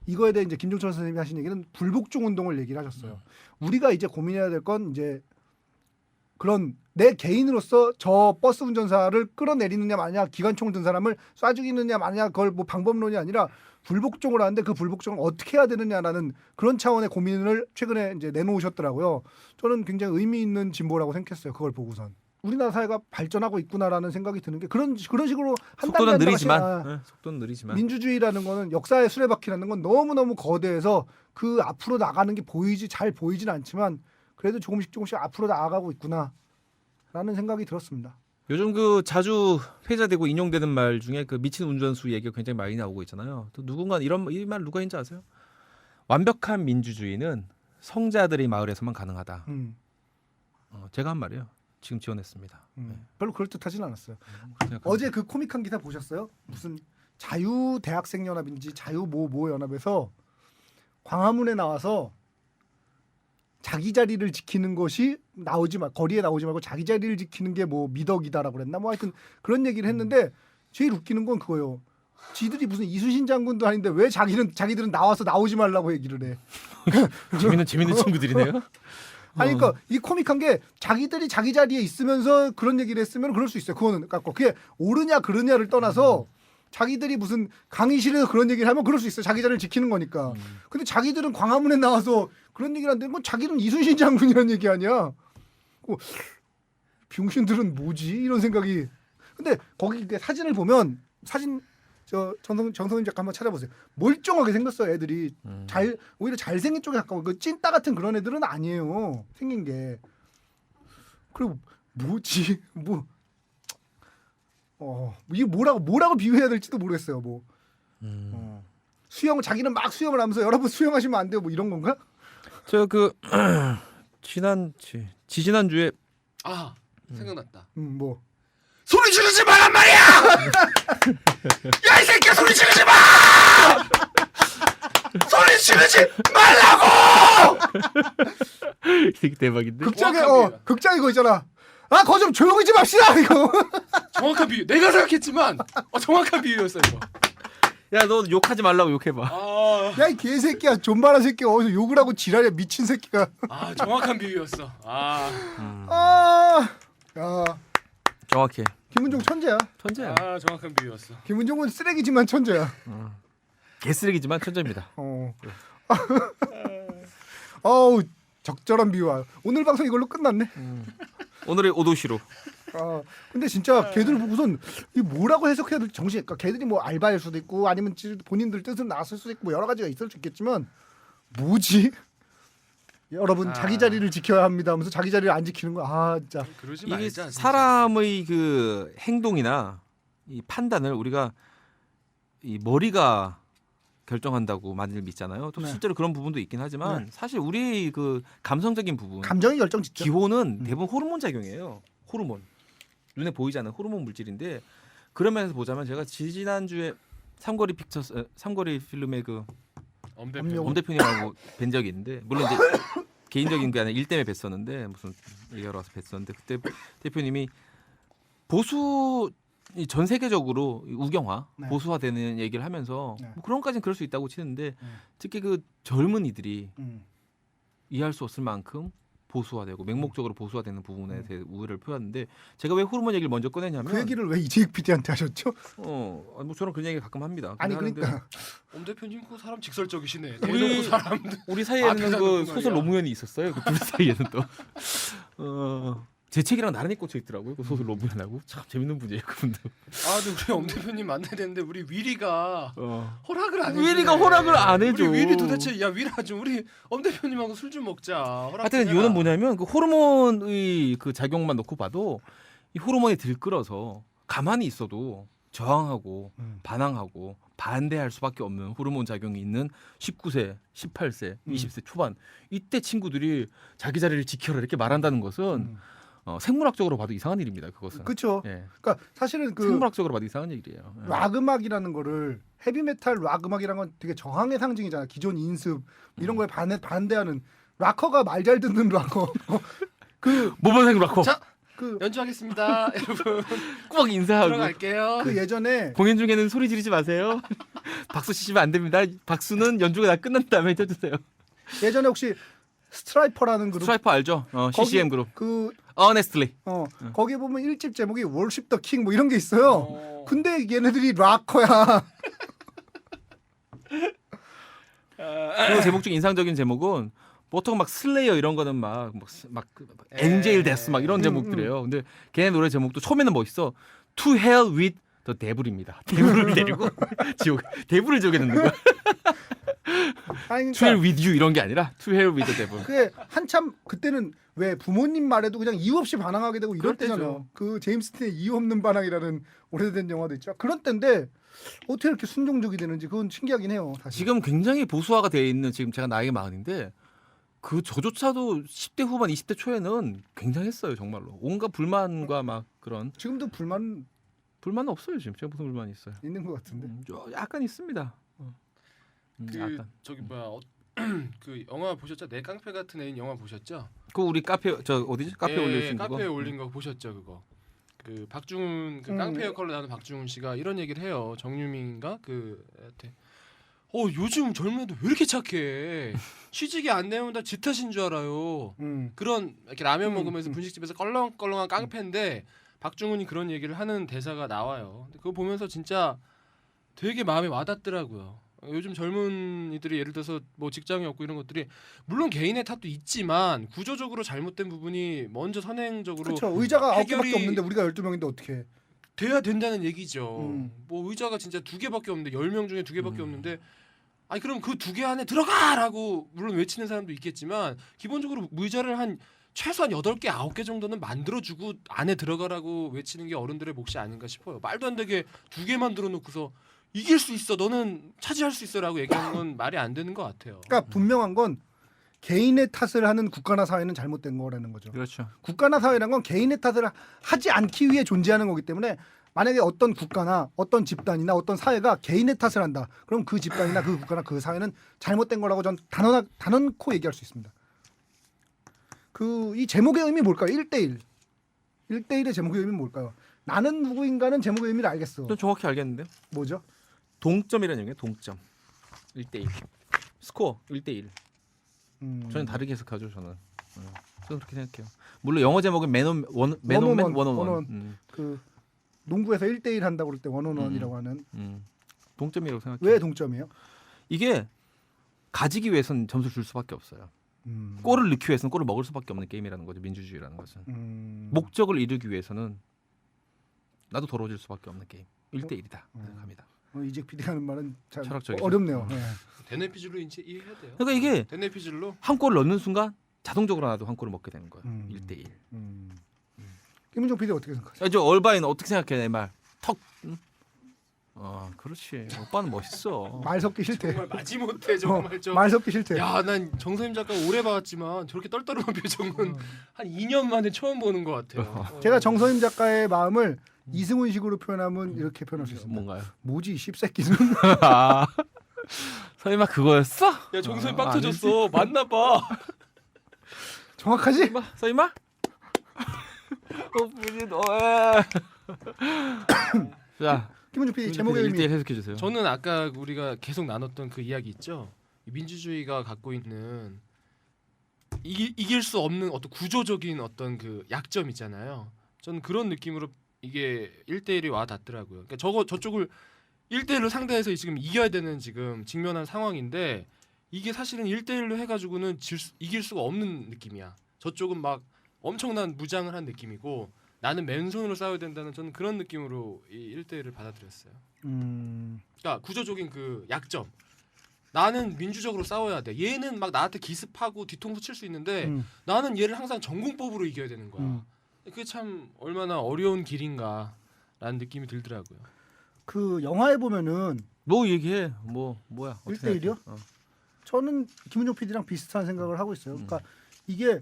이거에 대해 이제 김종철 선생님이 하신 얘기는 불복종 운동을 얘기를 하셨어요. 우리가 이제 고민해야 될 건 이제 그런 내 개인으로서 저 버스 운전사를 끌어내리느냐 마냐, 기관총 든 사람을 쏴 죽이느냐 마냐, 그걸 뭐 방법론이 아니라 불복종을 하는데 그 불복종을 어떻게 해야 되느냐라는 그런 차원의 고민을 최근에 이제 내놓으셨더라고요. 저는 굉장히 의미 있는 진보라고 생각했어요. 그걸 보고선 우리나라 사회가 발전하고 있구나라는 생각이 드는 게 그런 식으로 한 단계 속도는 느리지만 속도는 느리지만 민주주의라는 거는 역사의 수레바퀴라는 건 너무너무 거대해서 그 앞으로 나가는 게 잘 보이진 않지만 그래도 조금씩 앞으로 나아가고 있구나라는 생각이 들었습니다. 요즘 그 자주 회자되고 인용되는 말 중에 그 미친 운전수 얘기가 굉장히 많이 나오고 있잖아요. 또 누군가 이 말 누가 했는지 아세요? 완벽한 민주주의는 성자들의 마을에서만 가능하다. 제가 한 말이에요. 지금 지원했습니다. 별로 그럴듯하진 않았어요. 생각합니다. 어제 그 코믹한 기사 보셨어요? 무슨 자유대학생연합인지 자유모 연합에서 광화문에 나와서 자기 자리를 지키는 것이 거리에 나오지 말고 자기 자리를 지키는 게 뭐 미덕이다라고 그랬나 뭐 하여튼 그런 얘기를 했는데 제일 웃기는 건 그거예요. 지들이 무슨 이순신 장군도 아닌데 왜 자기들은 나오지 말라고 얘기를 해. 재밌는 친구들이네요. 아니 그러니까 이 코믹한 게 자기들이 자기 자리에 있으면서 그런 얘기를 했으면 그럴 수 있어요. 그거는 깎고 그게 옳으냐 그르냐를 떠나서 자기들이 무슨 강의실에서 그런 얘기를 하면 그럴 수 있어요. 자기 자리를 지키는 거니까. 근데 자기들은 광화문에 나와서 그런 얘기를 하는데 뭐 자기는 이순신 장군이라는 얘기 아니야. 병신들은 뭐지? 이런 생각이. 근데 거기 그 사진을 보면 정성님 작가 한번 찾아보세요. 멀쩡하게 생겼어요, 애들이. 오히려 잘생긴 쪽에 가까워. 그 찐따 같은 그런 애들은 아니에요. 생긴 게. 그리고 뭐지? 이게 뭐라고 비유해야 될지도 모르겠어요. 수영 자기는 막 수영을 하면서 여러분 수영하시면 안 돼요. 뭐 이런 건가? 저 그 지지난주에 생각났다. 뭐 소리 지르지 말란 말이야! 야 이 새끼야 소리 지르지 마! 소리 지르지 말라고! 되게 대박인데. 극장에 그거 있잖아. 거 좀 조용히 좀 합시다 이거. 정확한 비유. 내가 생각했지만 정확한 비유였어 이거. 야 너 욕하지 말라고 욕해봐. 야 이 개새끼야 존바라 새끼가 어디서 욕을 하고 지랄이야 미친 새끼가. 정확한 비유였어. 야 정확해. 김은종 천재야. 천재야. 정확한 비유였어. 김은종은 쓰레기지만 천재야. 개쓰레기지만 천재입니다. 어우 적절한 비유야. 오늘 방송 이걸로 끝났네. 오늘의 오도시로. 근데 진짜 걔들 보고선 이 뭐라고 해석해야 될지 그러니까 걔들이 뭐 알바일 수도 있고 아니면 본인들 뜻으로 나왔을 수도 있고 뭐 여러 가지가 있을 수 있겠지만 뭐지? 여러분 자기 자리를 지켜야 합니다 하면서 자기 자리를 안 지키는 거 진짜. 그러지 이게 말자. 사람의 그 행동이나 이 판단을 우리가 이 머리가 결정한다고 많이들 믿잖아요. 또 네. 실제로 그런 부분도 있긴 하지만 사실 우리 그 감성적인 부분, 감정이 결정짓죠. 기본은 대부분 호르몬 작용이에요. 호르몬. 눈에 보이지 않는 호르몬 물질인데 그런 면에서 보자면 제가 지난주에 삼거리 필름의 그 엄 대표님하고 뵌 적이 있는데 물론 이제 개인적인 게 아니라 일 때문에 뵀었는데 무슨 얘기하러 와서 뵀었는데 그때 대표님이 보수 전 세계적으로 우경화 보수화되는 얘기를 하면서 뭐 그런 까지는 그럴 수 있다고 치는데 특히 그 젊은이들이 이해할 수 없을 만큼 보수화되고 맹목적으로 보수화되는 부분에 대해 우려를 표하는데 제가 왜 호르몬 얘기를 먼저 꺼내냐면 그 얘기를 왜 이재익 PD한테 하셨죠? 뭐 저는 그런 얘기 가끔 합니다. 아니 그러니까 엄 대표님 그 사람 직설적이시네. 우리 대놓고 사람 우리 사이에는 그 말이야. 소설 노무현이 있었어요. 그 둘 사이에는 또 제 책이랑 나란히 꽂혀 있더라고요. 그 소설 노무현하고 참 재밌는 분이에요, 그분도. 근데 우리 엄 대표님 만나야 되는데 우리 위리가 허락을 안 해. 위리가 허락을 안 해줘. 우리 위리 도대체 야 위라 좀 우리 엄 대표님하고 술 좀 먹자. 하여튼 이유는 뭐냐면 그 호르몬의 그 작용만 놓고 봐도 이 호르몬이 들끓어서 가만히 있어도 저항하고 반항하고 반대할 수밖에 없는 호르몬 작용이 있는 19세, 18세, 20세 초반 이때 친구들이 자기 자리를 지켜라 이렇게 말한다는 것은 생물학적으로 봐도 이상한 일입니다. 그것은. 그렇죠. 예. 그러니까 사실은 그 생물학적으로 봐도 이상한 일이에요. 예. 락 음악이라는 거를 헤비메탈 락 음악이라는 건 되게 저항의 상징이잖아. 기존 인습 이런 거에 반대하는 락커가 말 잘 듣는 락커. 그 모범생 락커. 자, 그 연주하겠습니다. 여러분. 꼭 인사하고. 들어갈게요. 그 예전에 공연 중에는 소리 지르지 마세요. 박수 치시면 안 됩니다. 박수는 연주가 다 끝난 다음에 쳐주세요. 예전에 혹시 스트라이퍼라는 그룹 스트라이퍼 알죠? CCM 그룹. 그 Honestly. 거기에 보면 1집 제목이 Worship the King 뭐 이런 게 있어요. 근데 얘네들이 락커야. 그 제목 중 인상적인 제목은 보통 막 슬레이어 이런 거는 막 엔젤 데스 막 이런 제목들이에요. 근데 걔네 노래 제목도 처음에는 멋있어. To Hell with the Devil입니다. 데블을 데리고 지옥 데블을 저게 넣는 거야. 아니, To Hell with you 이런 게 아니라 To Hell with the Devil. 그게 한참 그때는 왜 부모님 말에도 그냥 이유 없이 반항하게 되고 이럴 그럴 때죠. 때잖아요. 그 제임스 틴의 이유 없는 반항이라는 오래된 영화도 있죠. 그런 때인데 어떻게 이렇게 순종적이 되는지 그건 신기하긴 해요. 사실. 지금 굉장히 보수화가 되어 있는 지금 제가 나이가 40인데 그 저조차도 10대 후반 20대 초에는 굉장했어요. 정말로. 온갖 불만과 막 그런 지금도 불만 불만은 없어요. 지금 제가 무슨 불만이 있어요. 있는 것 같은데. 약간 있습니다. 그 약간. 저기 뭐야 그 영화 보셨죠? 내 깡패 같은 애인 영화 보셨죠? 그 우리 카페 저 어디지? 카페 올려주신 거. 카페에 올린 거 보셨죠 그거? 그 박중훈 그 깡패 역할로 나오는 박중훈 씨가 이런 얘기를 해요. 정유민인가 그 애한테. 요즘 젊은 애들 왜 이렇게 착해? 취직이 안 되면 다 지 탓인 줄 알아요. 그런 이렇게 라면 먹으면서 분식집에서 껄렁껄렁한 깡패인데 박중훈이 그런 얘기를 하는 대사가 나와요. 근데 그거 보면서 진짜 되게 마음에 와닿더라고요. 요즘 젊은이들이 예를 들어서 뭐 직장이 없고 이런 것들이 물론 개인의 탓도 있지만 구조적으로 잘못된 부분이 먼저 선행적으로 그렇죠. 의자가 9개밖에 해결이 없는데 우리가 12명인데 어떻게 해? 돼야 된다는 얘기죠. 뭐 의자가 진짜 2개밖에 없는데 10명 중에 2개밖에 없는데 아니 그럼 그 2개 안에 들어가라고 물론 외치는 사람도 있겠지만 기본적으로 의자를 한 최소한 8개, 9개 정도는 만들어주고 안에 들어가라고 외치는 게 어른들의 몫이 아닌가 싶어요. 말도 안 되게 2개 만들어놓고서 이길 수 있어, 너는 차지할 수 있어라고 얘기하는 건 말이 안 되는 것 같아요. 그러니까 분명한 건 개인의 탓을 하는 국가나 사회는 잘못된 거라는 거죠. 그렇죠. 국가나 사회란 건 개인의 탓을 하지 않기 위해 존재하는 거기 때문에 만약에 어떤 국가나 어떤 집단이나 어떤 사회가 개인의 탓을 한다. 그럼 그 집단이나 그 국가나 그 사회는 잘못된 거라고 전 단언코 얘기할 수 있습니다. 그 이 제목의 의미 뭘까요? 1대1. 1대1의 제목의 의미는 뭘까요? 나는 누구인가는 제목의 의미를 알겠어. 전 정확히 알겠는데요. 뭐죠? 동점이라는 얘기예요. 동점. 1대1. 스코어 1대1. 저는 다르게 해석하죠. 저는 그렇게 생각해요. 물론 영어 제목은 맨온맨 원온원. 그 농구에서 1대1 한다고 그럴 때 원온원이라고 하는. 동점이라고 생각해요. 왜 동점이에요? 이게 가지기 위해서는 점수를 줄 수밖에 없어요. 골을 넣기 위해서는 골을 먹을 수밖에 없는 게임이라는 거죠. 민주주의라는 것은. 목적을 이루기 위해서는 나도 더러워질 수밖에 없는 게임. 1대1이다 생각합니다. 이직 PD가 하는 말은 참 철학적이죠. 어렵네요. 네. 대뇌피질로 이제 이해해야 돼요. 그러니까 이게 대뇌피질로 한 골을 넣는 순간 자동적으로 나도 한 골을 먹게 되는 거예요. 1대1. 김은종 PD 어떻게 생각하세요? 저 얼바인 어떻게 생각해 내 말? 턱. 그렇지. 오빠는 멋있어. 말 섞기 싫대. 정말 마지못해 정말 좀. 말 섞기 싫대. 야, 난 정선임 작가 오래 봤지만 저렇게 떨떠름한 표정은 한 2년 만에 처음 보는 것 같아요. 제가 정선임 작가의 마음을 이승훈식으로 표현하면 이렇게 표현할 수 있습니다. 뭔가요? 뭐지 이 씹새끼는. 설마 그거였어? 야, 정선임 빵 터졌어. 맞나 봐. 정확하지? 설마? 자, 김은종 PD 제목의 의미. 1대1 해석해 주세요. 저는 아까 우리가 계속 나눴던 그 이야기 있죠. 민주주의가 갖고 있는 이길 수 없는 어떤 구조적인 어떤 그 약점 있잖아요. 저는 그런 느낌으로 이게 1대1이 와 닿더라고요. 그러니까 저쪽을 1대1로 상대해서 지금 이겨야 되는 지금 직면한 상황인데 이게 사실은 1대1로 해가지고는 이길 수가 없는 느낌이야. 저쪽은 막 엄청난 무장을 한 느낌이고 나는 맨손으로 싸워야 된다는 저는 그런 느낌으로 이 1대1을 받아들였어요. 그러니까 구조적인 그 약점. 나는 민주적으로 싸워야 돼. 얘는 막 나한테 기습하고 뒤통수 칠 수 있는데 나는 얘를 항상 전공법으로 이겨야 되는 거야. 그게 참 얼마나 어려운 길인가라는 느낌이 들더라고요. 그 영화에 보면은 뭐 얘기해. 뭐야? 1대1이요? 저는 김은종 PD랑 비슷한 생각을 하고 있어요. 그러니까 이게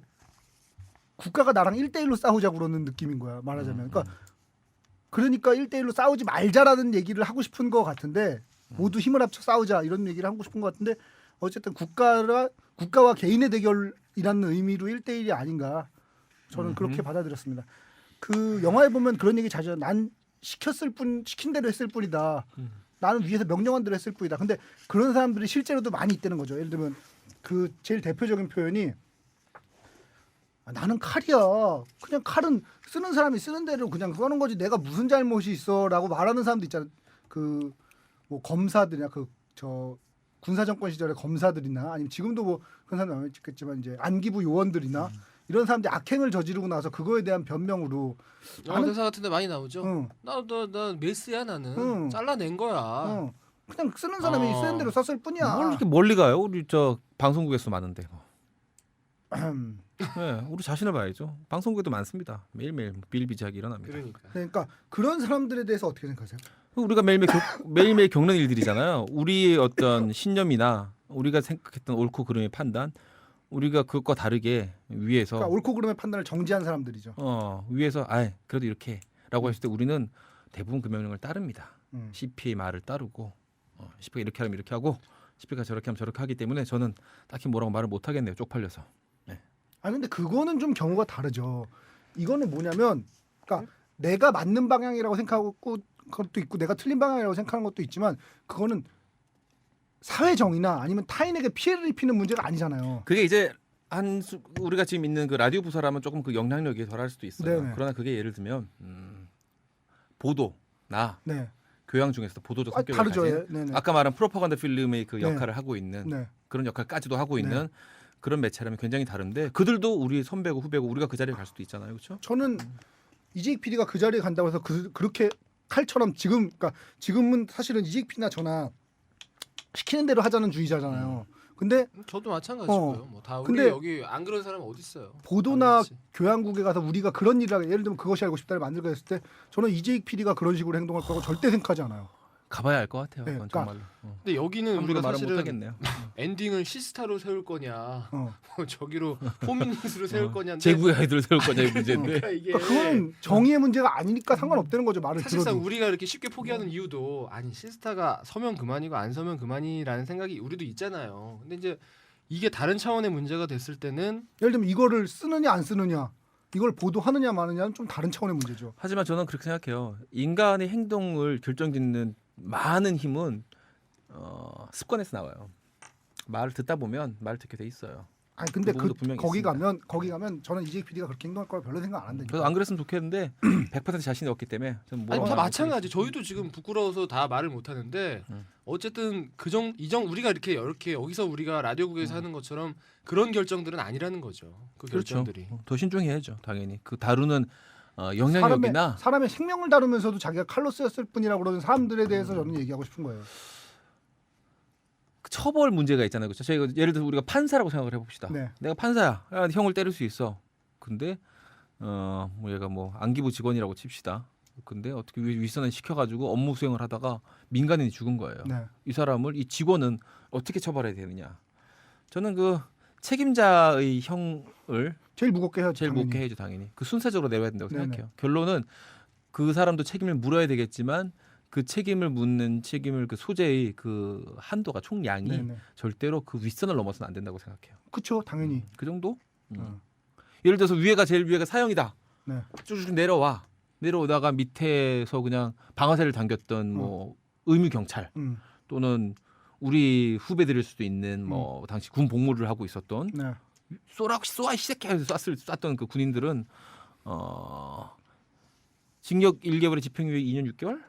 국가가 나랑 1대1로 싸우자고 그러는 느낌인 거야. 말하자면. 그러니까 1대1로 싸우지 말자라는 얘기를 하고 싶은 것 같은데 모두 힘을 합쳐 싸우자 이런 얘기를 하고 싶은 것 같은데 어쨌든 국가와 개인의 대결이라는 의미로 1대1이 아닌가 저는 그렇게 받아들였습니다. 그 영화에 보면 그런 얘기 자주 해요. 난 시킨 대로 했을 뿐이다. 나는 위에서 명령한 대로 했을 뿐이다. 근데 그런 사람들이 실제로도 많이 있다는 거죠. 예를 들면 그 제일 대표적인 표현이 나는 칼이야. 그냥 칼은 쓰는 사람이 쓰는 대로 그냥 써는 거지. 내가 무슨 잘못이 있어라고 말하는 사람도 있잖아. 그 뭐 검사들이나 저 군사 정권 시절의 검사들이나 아니면 지금도 뭐 그런 사람 있겠지만 이제 안기부 요원들이나 이런 사람들이 악행을 저지르고 나서 그거에 대한 변명으로 영화 대사 같은데 많이 나오죠. 응. 나 메스야 나는. 잘라낸 거야. 그냥 쓰는 사람이 쓰는 대로 썼을 뿐이야. 뭘 이렇게 멀리 가요? 우리 저 방송국에서 많은데. 네, 우리 자신을 봐야죠. 방송국에도 많습니다. 매일매일 비일비재하게 일어납니다. 그러니까 그런 사람들에 대해서 어떻게 생각하세요? 우리가 매일매일 겪는 일들이잖아요. 우리의 어떤 신념이나 우리가 생각했던 옳고 그름의 판단, 우리가 그것과 다르게 위에서 그러니까 옳고 그름의 판단을 정지한 사람들이죠. 위에서 그래도 이렇게라고 했을 때 우리는 대부분 그 명령을 따릅니다. CP의 말을 따르고 CP가 이렇게 하면 이렇게 하고 시피가 저렇게 하면 저렇게 하기 때문에 저는 딱히 뭐라고 말을 못 하겠네요. 쪽팔려서. 아 근데 그거는 좀 경우가 다르죠. 이거는 뭐냐면, 그러니까 내가 맞는 방향이라고 생각하고 것도 있고, 내가 틀린 방향이라고 생각하는 것도 있지만, 그거는 사회 정의나 아니면 타인에게 피해를 입히는 문제가 아니잖아요. 그게 이제 우리가 지금 있는 그 라디오 부서라면 조금 그 영향력이 덜할 수도 있어요. 네네. 그러나 그게 예를 들면 보도나 네, 교양 중에서도 보도적 성격을 다르죠. 가진 네네. 아까 말한 프로파간다 필름의 그 네. 역할을 하고 있는 네. 그런 역할까지도 하고 네. 있는 그런 매체라면 굉장히 다른데 그들도 우리 선배고 후배고 우리가 그 자리에 갈 수도 있잖아요, 그렇죠? 저는 이재익 PD가 그 자리에 간다고 해서 그렇게 칼처럼 그러니까 지금은 사실은 이재익 PD나 저나 시키는 대로 하자는 주의자잖아요. 근데 저도 마찬가지고요. 뭐 다 우리 근데 여기 안 그런 사람 어디 있어요? 보도나 안 그렇지. 교양국에 가서 우리가 그런 일을 하게, 예를 들면 그것이 알고 싶다를 만들고 했을 때 저는 이재익 PD가 그런 식으로 행동할 거라고 절대 생각하지 않아요. 가봐야 알 것 같아요. 네, 그건 그러니까 정말로. 근데 여기는 함부로 우리가 말은 못 사실은 하겠네요. 엔딩을 시스타로 세울 거냐, 어. 저기로 포미닛으로 세울 거냐인데 제구의 아이들을 세울 거냐의 문제인데. 그러니까 이게 그러니까 그거는 정의의 문제가 아니니까 상관없다는 거죠. 말을 사실상 들어도. 우리가 이렇게 쉽게 포기하는 이유도 아니 시스타가 서면 그만이고 안 서면 그만이라는 생각이 우리도 있잖아요. 근데 이제 이게 다른 차원의 문제가 됐을 때는 예를 들면 이거를 쓰느냐 안 쓰느냐, 이걸 보도하느냐 마느냐는 좀 다른 차원의 문제죠. 하지만 저는 그렇게 생각해요. 인간의 행동을 결정짓는 많은 힘은 습관에서 나와요. 말을 듣다 보면 말을 듣게 돼 있어요. 아니 근데 그 부분도 분명히 거기 있습니다. 가면 저는 이재익 PD가 그렇게 행동할 거라 별로 생각 안 한다니까. 그래서 안 그랬으면 좋겠는데 100% 자신이 없기 때문에 저는 아니 뭐 다 마찬가지. 저희도 지금 부끄러워서 다 말을 못 하는데 어쨌든 우리가 이렇게 여기서 우리가 라디오국에서 하는 것처럼 그런 결정들은 아니라는 거죠. 그 그렇죠. 결정들이. 더 신중해야죠, 당연히. 그 다루는 영향력이나 사람의 생명을 다루면서도 자기가 칼로 쓰였을 뿐이라고 그러는 사람들에 대해서 저는 얘기하고 싶은 거예요. 그 처벌 문제가 있잖아요, 그렇죠? 저희가 예를 들어 우리가 판사라고 생각을 해봅시다. 네. 내가 판사야, 야, 형을 때릴 수 있어. 근데 뭐 얘가 뭐 안기부 직원이라고 칩시다. 근데 어떻게 윗선을 시켜가지고 업무 수행을 하다가 민간인이 죽은 거예요. 네. 이 사람을 이 직원은 어떻게 처벌해야 되느냐? 저는 그 책임자의 형을 제일 무겁게 해야죠. 제일 당연히. 무겁게 해야죠, 당연히. 그 순서적으로 내려야 된다고 네네. 생각해요. 결론은 그 사람도 책임을 물어야 되겠지만 그 책임을 묻는 그 소재의 그 한도가 총량이 네네. 절대로 그 윗선을 넘어서는 안 된다고 생각해요. 그렇죠, 당연히. 그 정도? 어. 예를 들어서 제일 위에가 사형이다. 네. 쭉쭉 내려오다가 밑에서 그냥 방아쇠를 당겼던 뭐 의무 경찰 또는 우리 후배들일 수도 있는 뭐 당시 군 복무를 하고 있었던 네. 쏘아 시작해서 쐈던 그 군인들은 징역 1개월에 집행유예 2년 6개월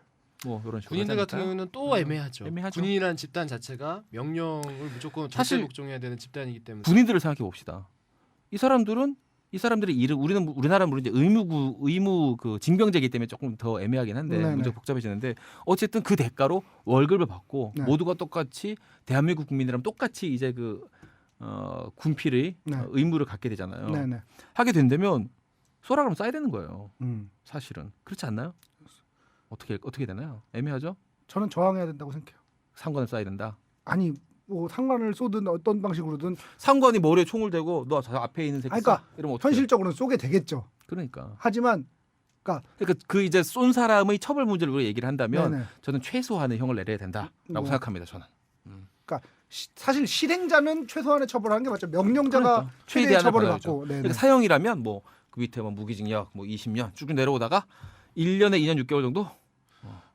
뭐 이런 식으로 군인들 하지 같은 않을까요? 경우는 또 애매하죠. 애매하죠. 군인이라는 집단 자체가 명령을 무조건 사실 절대 복종해야 되는 집단이기 때문에 군인들을 생각해 봅시다. 이 사람들의 일을 우리나라는 물론 이제 의무 그 징병제이기 때문에 조금 더 애매하긴 한데 네네. 문제가 복잡해지는데 어쨌든 그 대가로 월급을 받고 네. 모두가 똑같이 대한민국 국민이라면 똑같이 이제 그 군필의 네. 의무를 갖게 되잖아요. 네네. 하게 된다면 쏘라 그러면 쏴야 되는 거예요. 음. 사실은 그렇지 않나요? 어떻게 되나요? 애매하죠? 저는 저항해야 된다고 생각해요. 상관을 쏴야 된다. 아니 뭐 상관을 쏘든 어떤 방식으로든 상관이 머리에 총을 대고 너 저 앞에 있는 새끼 아니, 그러니까 쏴. 이러면 어떡해요? 현실적으로는 쏘게 되겠죠. 그러니까 하지만 그 이제 쏜 사람의 처벌 문제를 우리가 얘기를 한다면 네네. 저는 최소한의 형을 내려야 된다라고 뭐. 생각합니다. 저는 사실 실행자는 최소한의 처벌하는 게 맞죠. 명령자가 그러니까 최대의 최대한을 처벌을 받아야죠. 받고. 네네. 그러니까 사형이라면 뭐 그 밑에 뭐 무기징역 뭐 20년 쭉 내려오다가 1년에 2년 6개월 정도.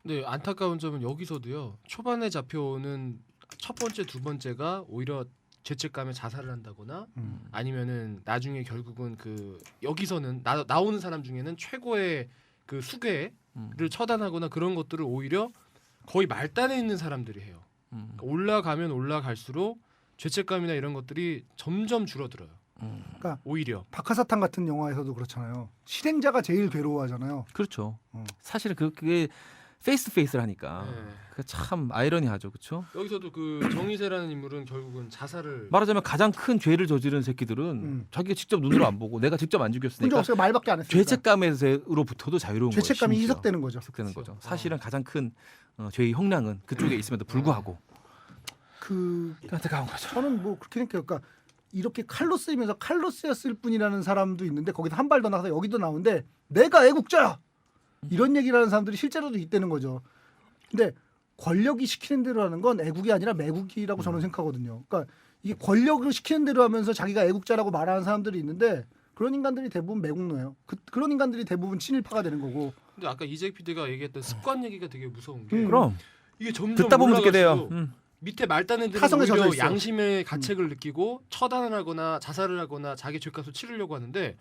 근데 안타까운 점은 여기서도요. 초반에 잡혀오는 첫 번째, 두 번째가 오히려 죄책감에 자살을 한다거나 아니면은 나중에 결국은 그 여기서는 나오는 사람 중에는 최고의 그 수괴를 처단하거나 그런 것들을 오히려 거의 말단에 있는 사람들이 해요. 그러니까 올라가면 올라갈수록 죄책감이나 이런 것들이 점점 줄어들어요. 그러니까 오히려 박하사탕 같은 영화에서도 그렇잖아요. 실행자가 제일 괴로워하잖아요. 그렇죠. 어. 사실은 그게 페이스 투 페이스를 하니까 네. 그게 참 아이러니하죠, 그렇죠? 여기서도 그 정의세라는 인물은 결국은 자살을 말하자면 가장 큰 죄를 저지른 새끼들은 자기가 직접 눈으로 안 보고 내가 직접 안 문제 죽였으니까 없어요. 말밖에 안 했으니까. 죄책감으로부터도 자유로운 거예요. 죄책감이 심지어. 희석되는 거죠. 희석되는 거죠. 사실은 가장 큰 죄의 형량은 그쪽에 있음에도 불구하고 그 안타까운 거죠. 저는 뭐 그렇게 생각해요. 그러니까 이렇게 칼로 쓰이면서 칼로 쓰였을 뿐이라는 사람도 있는데 거기서 한 발 더 나가서 여기도 나오는데 내가 애국자야 이런 얘기를 하는 사람들이 실제로도 있다는 거죠. 근데 권력이 시키는 대로 하는 건 애국이 아니라 매국이라고 저는 생각하거든요. 그러니까 이게 권력을 시키는 대로 하면서 자기가 애국자라고 말하는 사람들이 있는데 그런 인간들이 대부분 매국노예요. 그런 인간들이 대부분 친일파가 되는 거고. 근데 아까 이재익 PD가 얘기했던 습관 얘기가 되게 무서운 게 그럼 이게 점점 듣다 보면 듣게 돼요. 올라갈수록 밑에 말단애들은 타성에 젖어 오히려 있어. 양심의 가책을 느끼고 처단을 하거나 자살을 하거나 자기 죄값을 치르려고 하는데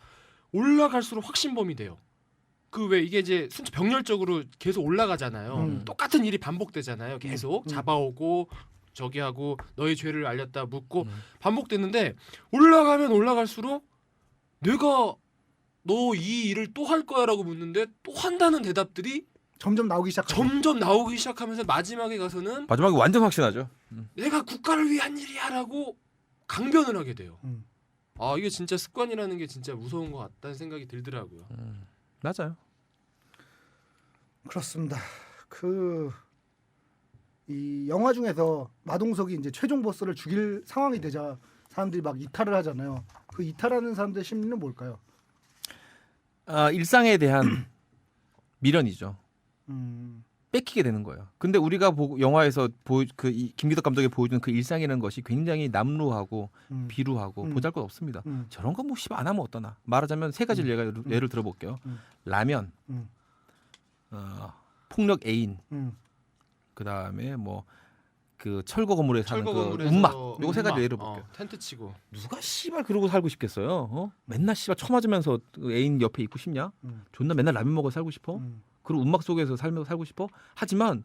올라갈수록 확신범이 돼요. 그 왜 이게 이제 순수 병렬적으로 계속 올라가잖아요. 똑같은 일이 반복되잖아요. 계속 잡아오고 저기 하고 너의 죄를 알렸다 묻고 반복되는데 올라가면 올라갈수록 내가 너 이 일을 또 할 거야라고 묻는데 또 한다는 대답들이 점점 나오기 시작하죠. 점점 나오기 시작하면서 마지막에 가서는 마지막에 완전 확신하죠. 내가 국가를 위한 일이야라고 강변을 하게 돼요. 아 이게 진짜 습관이라는 게 진짜 무서운 것 같다는 생각이 들더라고요. 맞아요. 그렇습니다. 이 영화 중에서 마동석이 이제 최종 보스를 죽일 상황이 되자 사람들이 막 이탈을 하잖아요. 그 이탈하는 사람들의 심리는 뭘까요? 일상에 대한 미련이죠. 음, 뺏기게 되는 거예요. 근데 우리가 영화에서 김기덕 감독이 보여주는 그 일상이라는 것이 굉장히 남루하고 비루하고 보잘것없습니다. 저런 거 뭐 안 하면 어떠나. 말하자면 세 가지 예를 들어볼게요. 라면, 폭력 애인, 그다음에 뭐 그 철거 건물에 사는 철거 그 건물에서 운막. 요거 세 가지 운막, 예를 볼게요. 텐트 치고 누가 씨발 그러고 살고 싶겠어요? 맨날 씨발 처맞으면서 그 애인 옆에 있고 싶냐? 존나 맨날 라면 먹어 살고 싶어? 그리고 운막 속에서 살고 싶어? 하지만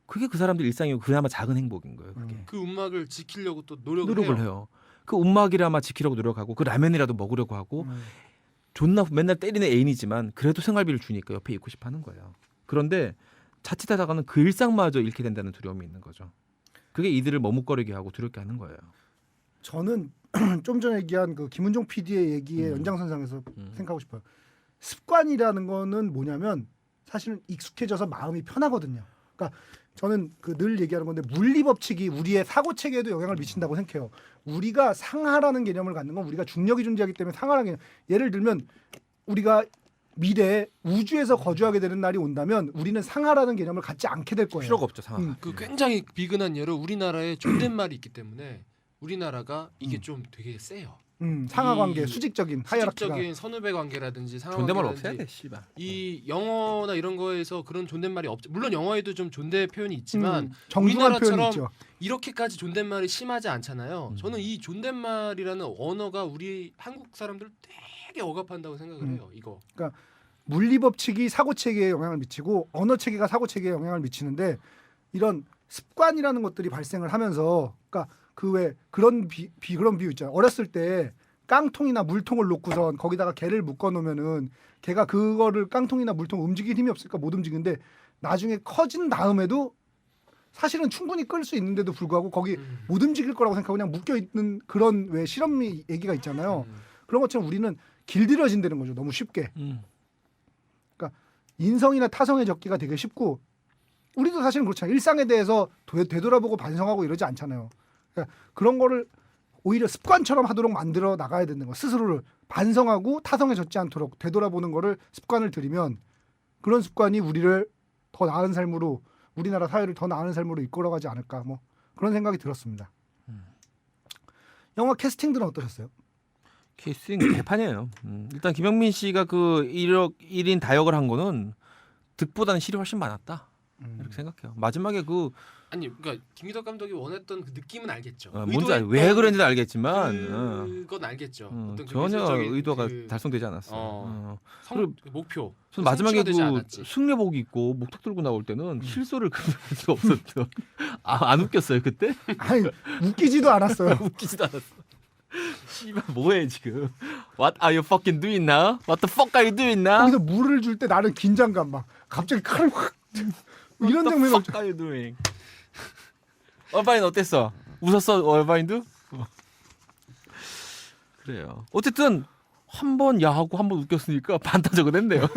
그게 그 사람들 일상이고 그나마 작은 행복인 거예요. 그게 그 운막을 지키려고 또 노력을 노력을 해요. 해요. 그 운막이라마 지키려고 노력하고 그 라면이라도 먹으려고 하고 존나 맨날 때리는 애인이지만 그래도 생활비를 주니까 옆에 있고 싶어하는 거예요. 그런데 자칫하다가는 그 일상마저 잃게 된다는 두려움이 있는 거죠. 그게 이들을 머뭇거리게 하고 두렵게 하는 거예요. 저는 좀 전에 얘기한 그 김은종 PD의 얘기의 연장선상에서 생각하고 싶어요. 습관이라는 거는 뭐냐면 사실은 익숙해져서 마음이 편하거든요. 그러니까 저는 늘 얘기하는 건데 물리 법칙이 우리의 사고 체계에도 영향을 미친다고 생각해요. 우리가 상하라는 개념을 갖는 건 우리가 중력이 존재하기 때문에 상하라는 개념. 예를 들면 우리가 미래에 우주에서 거주하게 되는 날이 온다면 우리는 상하라는 개념을 갖지 않게 될 거예요. 필요가 없죠 상황. 그 굉장히 비근한 예로 우리나라에 존댓말이 있기 때문에 우리나라가 이게 좀 되게 세요. 상하 관계, 이 수직적인 하이라키가. 수직적인 선후배 관계라든지 상하 존댓말 관계라든지 없애야 돼 씨발. 이 영어나 이런 거에서 그런 존댓말이 없죠. 물론 영어에도 좀 존대 표현이 있지만 정중한 표현이 우리나라처럼 있죠. 이렇게까지 존댓말이 심하지 않잖아요. 저는 이 존댓말이라는 언어가 우리 한국 사람들 되게 억압한다고 생각을 해요. 이거. 물리 법칙이 사고 체계에 영향을 미치고 언어 체계가 사고 체계에 영향을 미치는데 이런 습관이라는 것들이 발생을 하면서 그러니까 그 왜 그런 그런 비유 있잖아요. 어렸을 때 깡통이나 물통을 놓고선 거기다가 개를 묶어 놓으면은 개가 그거를 깡통이나 물통 움직일 힘이 없으니까 못 움직이는데 나중에 커진 다음에도 사실은 충분히 끌 수 있는데도 불구하고 거기 못 움직일 거라고 생각하고 그냥 묶여 있는 그런 왜 실험이 얘기가 있잖아요. 그런 것처럼 우리는 길들여진다는 거죠. 너무 쉽게. 그러니까 인성이나 타성의 적기가 되게 쉽고 우리도 사실은 그렇잖아요. 일상에 대해서 되돌아보고 반성하고 이러지 않잖아요. 그러니까 그런 거를 오히려 습관처럼 하도록 만들어 나가야 되는 거. 스스로를 반성하고 타성에 젖지 않도록 되돌아보는 거를 습관을 들이면 그런 습관이 우리를 더 나은 삶으로 우리나라 사회를 더 나은 삶으로 이끌어가지 않을까 뭐 그런 생각이 들었습니다. 영화 캐스팅들은 어떠셨어요? 캐스팅 개판이에요. 일단 김영민 씨가 그 1인 다역을 한 거는 득보다는 실이 훨씬 많았다. 이렇게 생각해요. 마지막에 아니 그러니까 김기덕 감독이 원했던 그 느낌은 알겠죠. 뭔지 왜 그런지는 알겠지만 그건 알겠죠. 어떤 그 전혀 미술적인 의도가 그 달성되지 않았어. 그리고 목표. 저는 마지막에 성취가 되지 그 않았지. 승려복 입고 목탁 들고 나올 때는 실소를 그릴 수가 없었죠. 안 웃겼어요 그때? 아니 웃기지도 않았어요. 웃기지도 않았어. 씨발 뭐해 지금? What are you fucking doing now? What the fuck are you doing now? 거기서 물을 줄 때 나는 긴장감 막 갑자기 칼을 확 이런 장면이 What the fuck are you doing? 얼바인 어땠어? 웃었어 얼바인도? 그래요. 어쨌든 한 번 야하고 한 번 웃겼으니까 반타적은 했네요.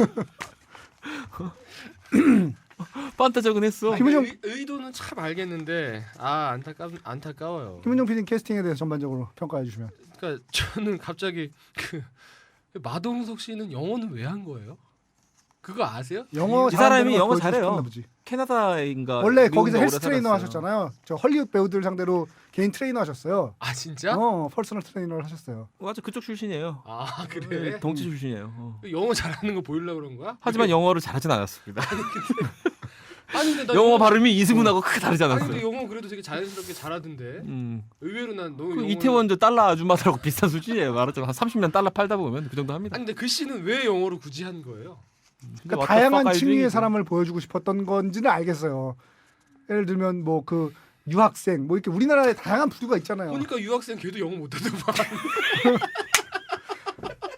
반타적은 했어. 김은정- 의도는 참 알겠는데 안타까워요. 김은정 PD 캐스팅에 대해서 전반적으로 평가해 주시면. 그러니까 저는 갑자기 마동석 씨는 영어는 왜 한 거예요? 그거 아세요? 영어 이 사람이 잘한다는 걸 영어 보여주고 잘해요. 싶었나 보지. 캐나다인가 원래 미국인가 거기서 오래 헬스 트레이너 살았어요. 하셨잖아요. 저 헐리우드 배우들 상대로 개인 트레이너 하셨어요. 아 진짜? 퍼스널 트레이너를 하셨어요. 맞아 그쪽 출신이에요. 아 그래? 동치 출신이에요. 영어 잘하는 거 보이려고 그런 거야? 하지만 영어를 잘하진 않았습니다. 아니 근데 나 영어 발음이 이승훈하고 크게 다르지 아니 않았어요. 근데 영어 그래도 되게 자연스럽게 잘하던데. 의외로 난 너무 그 영어를- 이태원 저 달러 아줌마들하고 비슷한 수준이에요. 말하자면 한 30년 달러 팔다 보면 그 정도 합니다. 아니 근데 그 씨는 왜 영어를 굳이 한 거예요? 근데 그러니까 what the fuck 다양한 are you 층위의 doing? 사람을 보여주고 싶었던 건지는 알겠어요. 예를 들면 뭐 그 유학생 뭐 이렇게 우리나라에 다양한 부류가 있잖아요. 보니까 유학생 걔도 영어 못하더만.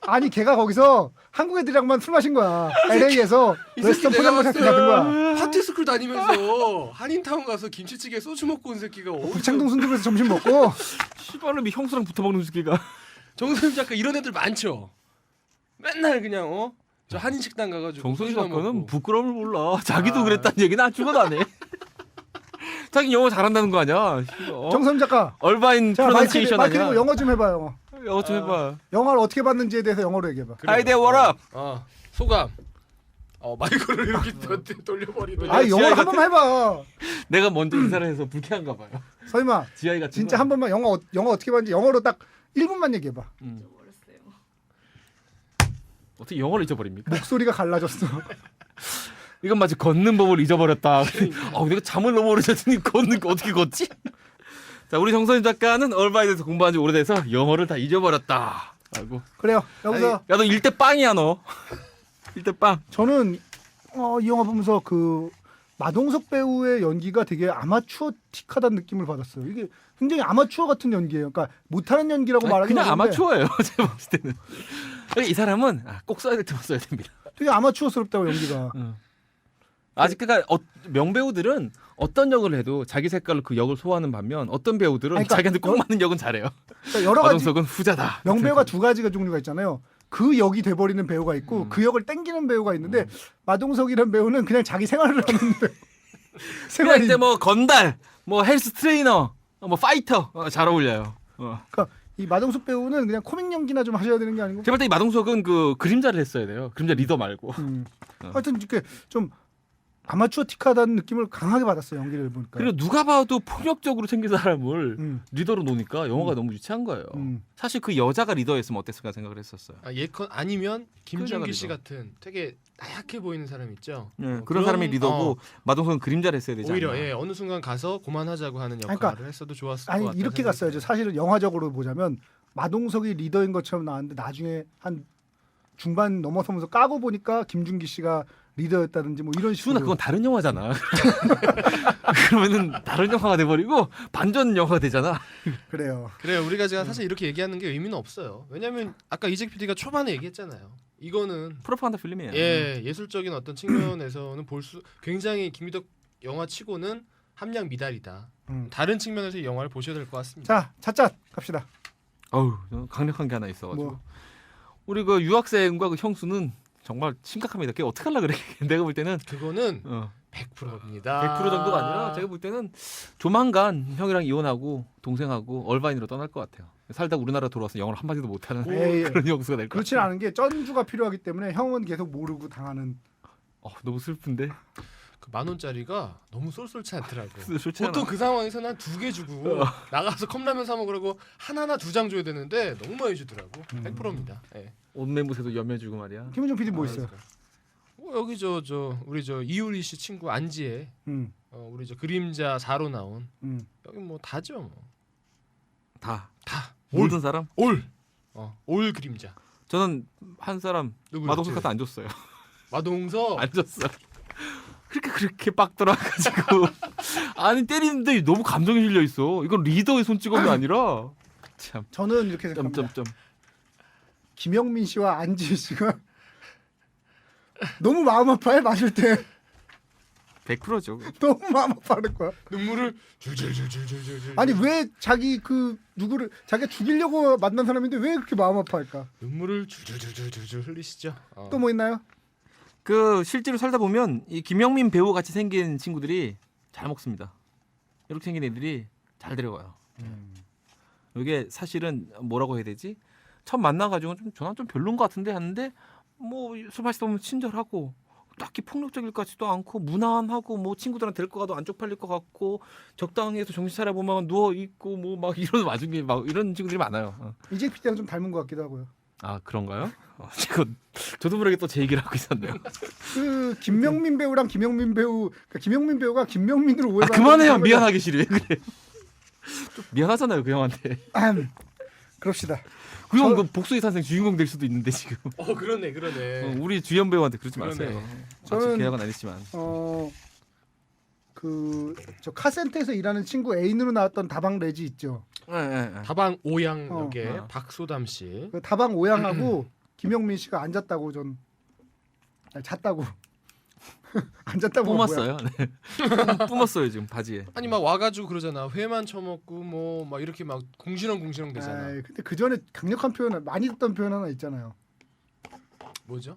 아니 걔가 거기서 한국 애들이랑만 술 마신 거야. LA에서 이 새끼 웨스턴 내가 포장마차 봤을 가는 거야. 파티스쿨 다니면서 한인타운 가서 김치찌개 소주 먹고 온 새끼가 어디서 북창동 순두부에서 점심 먹고 씨발놈이 형수랑 붙어먹는 새끼가. 정선임 작가 이런 애들 많죠. 맨날 그냥 저 한인 식당 가가지고 정선희 소주만 작가는 먹고. 부끄러움을 몰라. 자기도 아. 그랬다는 얘기는 안 죽어도 안 해. 자기 영어 잘한다는 거 아니야? 정선 작가. 얼바인 자 마이크 프로넌시에이션 아니야? 고 영어 좀 해봐요. 영어 좀 해봐. 영화를 어떻게 봤는지에 대해서 영어로 얘기해봐. 그래요. Hi there, what up? 소감. 마이크를 이렇게 돌려버리더니. 아 영어 지하이 한 번만 해봐. 내가 먼저 인사를 해서 불쾌한가 봐요. 서임아 지하이 같은 진짜 거. 한 번만 영어 어떻게 봤는지 영어로 딱 1분만 얘기해봐. 어떻게 영어를 잊어버립니까? 목소리가 갈라졌어. 이건 마치 걷는 법을 잊어버렸다. 내가 잠을 너무 오래 잤더니 걷는 거 어떻게 걷지? 자, 우리 정선임 작가는 얼바인에서 공부한 지 오래돼서 영어를 다 잊어버렸다. 아이고. 그래요. 여기서 야, 너 일대 빵이야 너. 일대 빵. 저는 이 영화 보면서 그 마동석 배우의 연기가 되게 아마추어틱하다는 느낌을 받았어요. 이게 굉장히 아마추어 같은 연기예요. 그러니까 못하는 연기라고 말하기 그냥 어려운데 아마추어예요. 제가 봤을 때는. 이 사람은 꼭 써야 될 때만 써야 됩니다. 되게 아마추어스럽다고 연기가. 아직 그러니까 명배우들은 어떤 역을 해도 자기 색깔로 그 역을 소화하는 반면 어떤 배우들은 아니, 그러니까 자기한테 꼭 맞는 역은 잘해요. 그러니까 여러 가지 마동석은 후자다. 명배우가 두 가지가 종류가 있잖아요. 그 역이 돼버리는 배우가 있고 그 역을 땡기는 배우가 있는데 마동석이라는 배우는 그냥 자기 생활을 하는 배우. 그냥 생활이 이제 뭐 건달, 뭐 헬스 트레이너, 뭐 파이터 잘 어울려요. 그러니까 이 마동석 배우는 그냥 코믹 연기나 좀 하셔야 되는 게 아니고. 제가 볼 때 이 마동석은 그 그림자를 했어야 돼요. 그림자 리더 말고. 하여튼 이렇게 좀 아마추어틱하다는 느낌을 강하게 받았어요 연기를 보니까. 그리고 누가 봐도 폭력적으로 생긴 사람을 음. 리더로 놓으니까 영화가 너무 유치한 거예요. 사실 그 여자가 리더였으면 어땠을까 생각을 했었어요. 예컨 아니면 김준기 씨 리더. 같은 되게 나약해 보이는 사람 있죠. 그런 사람이 리더고 마동석은 그림자를 했어야 되지 오히려 않나. 어느 순간 가서 그만하자고 하는 역할을 그러니까, 했어도 좋았을 것 아니 같아요. 이렇게 갔어야죠. 사실은 영화적으로 보자면 마동석이 리더인 것처럼 나왔는데 나중에 한 중반 넘어서면서 까고 보니까 김준기 씨가 리더였다든지 뭐 이런 식으로. 수나 그건 다른 영화잖아. 그러면은 다른 영화가 돼버리고 반전 영화가 되잖아. 그래요. 그래요. 우리가 지금 사실 이렇게 얘기하는 게 의미는 없어요. 왜냐하면 아까 이재 PD가 초반에 얘기했잖아요. 이거는 프로파간다 필름이에요. 예술적인 어떤 측면에서는 볼 수 굉장히 김미덕 영화치고는 함량 미달이다. 다른 측면에서 이 영화를 보셔야 될 것 같습니다. 자, 차cat 갑시다. 어우, 강력한 게 하나 있어가지고. 뭐. 우리 그 유학생과 그 형수는 정말 심각합니다. 걔 어떻게 하려 그래? 내가 볼 때는 그거는 100% 100%입니다. 정도가 아니라 제가 볼 때는 조만간 형이랑 이혼하고 동생하고 얼바인으로 떠날 것 같아요. 살다 우리나라 돌아와서 영어를 한 마디도 못하는 에이, 그런 형수가 될 것 그렇진 같아요. 않은 게 쩐주가 필요하기 때문에 형은 계속 모르고 당하는. 너무 슬픈데. 그 10,000원짜리가 너무 쏠쏠치 않더라고. 좋지 않아. 보통 그 상황에서는 한 2개 주고 나가서 컵라면 사 먹으라고 하나나 2장 줘야 되는데 너무 많이 주더라고. 100%입니다. 예. 옷매무새도 염해주고 말이야. 김은정 PD 뭐 있어요? 여기 우리 이효리 씨 친구 안지혜 우리 그림자 4로 나온 여기 뭐 다죠 뭐. 다 다 모든 사람. 올 그림자. 저는 한 사람 누구요? 마동석 갖다 안 줬어요. 마동석. 안 줬어. 그렇게 빡 돌아가지고 아니 때리는데 너무 감정이 실려 있어. 이건 리더의 손찌검이 아니라 참. 저는 이렇게 생각합니다. 점점점. 김영민 씨와 안지희 씨가 너무 마음 아파해 맞을 때 100%죠. 너무 마음 아파하는 거야. 눈물을 줄줄줄줄줄줄. 아니 왜 자기 그 누구를 자기가 죽이려고 만난 사람인데 왜 그렇게 마음 아파할까? 눈물을 줄줄줄줄줄 흘리시죠. 또 뭐 있나요? 그 실제로 살다 보면 이 김영민 배우 같이 생긴 친구들이 잘 먹습니다. 이렇게 생긴 애들이 잘 데려가요. 이게 사실은 뭐라고 해야 되지? 처음 만나가지고 저는 좀 별론 것 같은데 하는데 뭐 술 마시다 보면 친절하고 딱히 폭력적일 것 같지도 않고 무난하고 뭐 친구들한테 데리고 가도 안 쪽팔릴 것 같고 적당히 해서 정신 차려 보면 누워 있고 뭐 막 이런 와중에 막 이런 친구들이 많아요. 이재 PD랑 좀 닮은 것 같기도 하고요. 아 그런가요? 지금 저도 모르게 또 제 얘기를 하고 있었네요. 그 김명민 배우랑 김영민 배우, 그러니까 김영민 배우가 김명민으로 아 오해받는. 그만해요. 미안하게 싫어. 왜 그래? 좀 미안하잖아요 그 형한테. 그럽시다. 그 형 그 복수의 산생 주인공 될 수도 있는데 지금. 그러네. 우리 주연 배우한테 그러지 그러네. 마세요. 저는- 아직 계약은 안 했지만. 그 저 카센터에서 일하는 친구 애인으로 나왔던 다방 레지 있죠. 네. 다방 오양 역의 어. 박소담 씨. 그 다방 오양하고 김영민 씨가 앉았다고 전 잤다고 앉았다고 뿜었어요. 네. 뿜었어요 지금 바지에. 아니 막 와가지고 그러잖아. 회만 처먹고 뭐 막 이렇게 막 궁시렁 되잖아. 근데 그 전에 강력한 표현 많이 듣던 표현 하나 있잖아요. 뭐죠?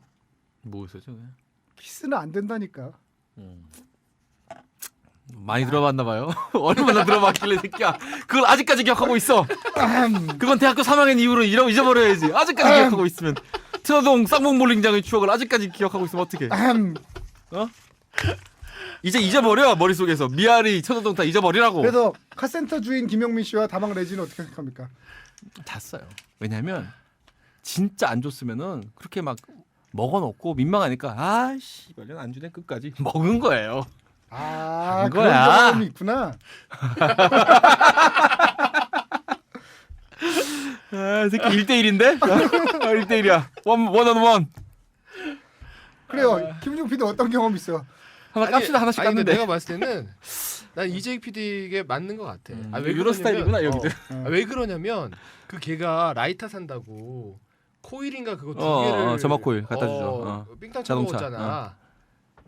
뭐 있었죠? 네. 키스는 안 된다니까. 많이 들어봤나 봐요. 얼마나 들어봤길래 새끼야. 그걸 아직까지 기억하고 있어. 그건 대학교 3학년 이후로 잊어버려야지. 아직까지 기억하고 있으면 트여동 쌍봉볼링장의 추억을 아직까지 기억하고 있으면 어떡해. 이제 잊어버려 머릿속에서. 미아리 천호동 다 잊어버리라고. 그래서 카센터 주인 김영민 씨와 다방 레지는 어떻게 생각합니까? 잤어요. 왜냐면 진짜 안 줬으면은 그렇게 막 먹어놓고 민망하니까 아씨 이번 안 주네 끝까지 먹은 거예요. 그런 거야. 경험이 있구나. 아, 새끼 1대1인데? 1대1이야. 원언원. 그래요. 김종 PD 어떤 경험 있어요? 하나 깝시다. 하나씩 아니, 근데 깠는데. 내가 봤을 때는 난 이재익 PD에게 맞는 것 같아. 왜 유로 스타일이구나 여기들. 왜 그러냐면 그 걔가 라이터 산다고 코일인가 그거 두 개를 점막 코일 갖다 주죠. 삥땅 자동차. 쳐먹었잖아.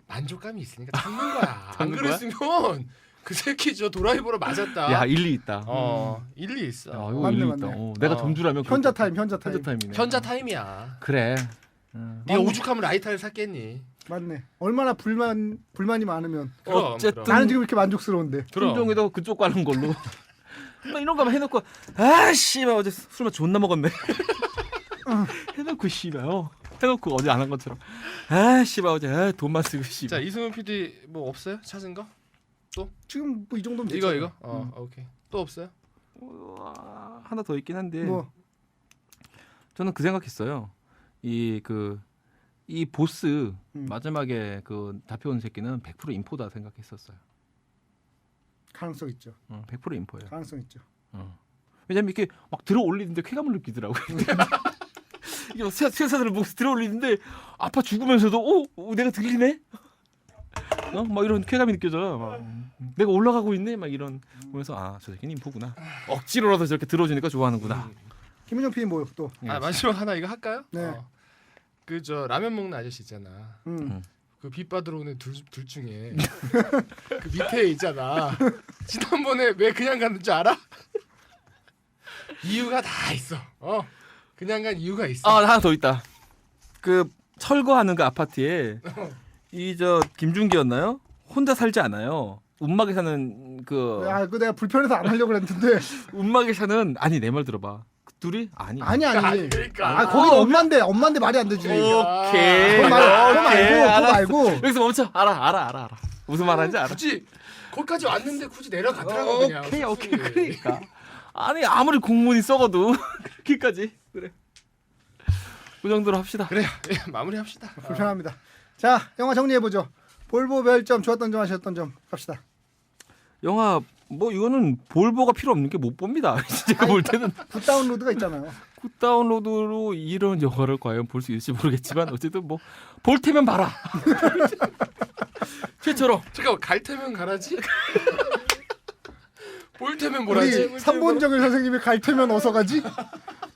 만족감이 있으니까 참는 거야. 안 참는 거야? 그랬으면 그 새끼 저 드라이버로 맞았다. 야 일리 있다. 일리 있어. 야, 이거 맞네, 일리 맞네. 있다. 내가 점주라면 현자 그렇겠다. 타임, 현자 타임. 현자 타임이네. 현자 타임이야. 그래. 네가 오죽하면 라이터를 샀겠니? 맞네. 얼마나 불만이 많으면 그럼, 어쨌든 나는 지금 이렇게 만족스러운데. 순종이도 그쪽 가는 걸로. 나 이런 거만 해놓고 아씨 어제 술만 존나 먹었네. 해놓고 씨발요. 해놓고 어제 안 한 것처럼 아씨 어제 돈만 쓰고 자 씨발. 이승훈 PD 뭐 없어요? 찾은 거? 지금 뭐 이 정도면 이거 됐잖아. 오케이. 또 없어요? 하나 더 있긴 한데 뭐 저는 그 생각했어요. 이 보스 음. 마지막에 그 잡혀온 새끼는 100% 인포다 생각했었어요. 가능성 있죠. 100% 인포예요. 가능성 있죠. 왜냐면 이렇게 막 들어 올리는데 쾌감을 느끼더라고요. 이게 막 세사들을 목 들어 올리는데 아파 죽으면서도 내가 들리네. 막 이런 쾌감이 느껴져요. 막, 내가 올라가고 있네. 막 이런 보면서 저 새끼는 인포구나. 억지로라도 저렇게 들어주니까 좋아하는구나. 김은정 PD 뭐 또? 마지막 하나 이거 할까요? 네. 그 저 라면 먹는 아저씨 있잖아. 그 빛 받으러 오는 둘 중에 그 밑에 있잖아. 지난번에 왜 그냥 갔는지 알아? 이유가 다 있어. 그냥 간 이유가 있어. 하나 더 있다. 그 철거하는 그 아파트에 이 김준기였나요? 혼자 살지 않아요. 운막에 사는 그 내가 불편해서 안 하려고 그랬는데. 운막에 사는 아니 내 말 들어봐. 그 둘이 아니. 그러니까. 거기 엄마인데 말이 안 되지. 오케이. 그거 말고. 여기서 멈춰. 알아. 무슨 말 하는지 알아. 굳이 거기까지 왔는데 굳이 내려가더라고 그냥. 오케이. 그러니까. 아니 아무리 공문이 썩어도 그렇게까지 그래. 그 정도로 합시다. 그래요. 마무리합시다. 불편합니다. 자, 영화 정리해 보죠. 볼보 별점, 좋았던 점, 아쉬웠던 점 갑시다. 영화 뭐 이거는 볼보가 필요 없는 게 못 봅니다. 제가 볼 때는 굿 다운로드가 있잖아요. 굿 다운로드로 이런 영화를 과연 볼 수 있을지 모르겠지만 어쨌든 뭐 볼 테면 봐라. 최초로. 잠깐 갈 테면 가라지. 볼 테면 뭐라지. 우리 삼본정일 선생님이 갈 테면 어서 가지.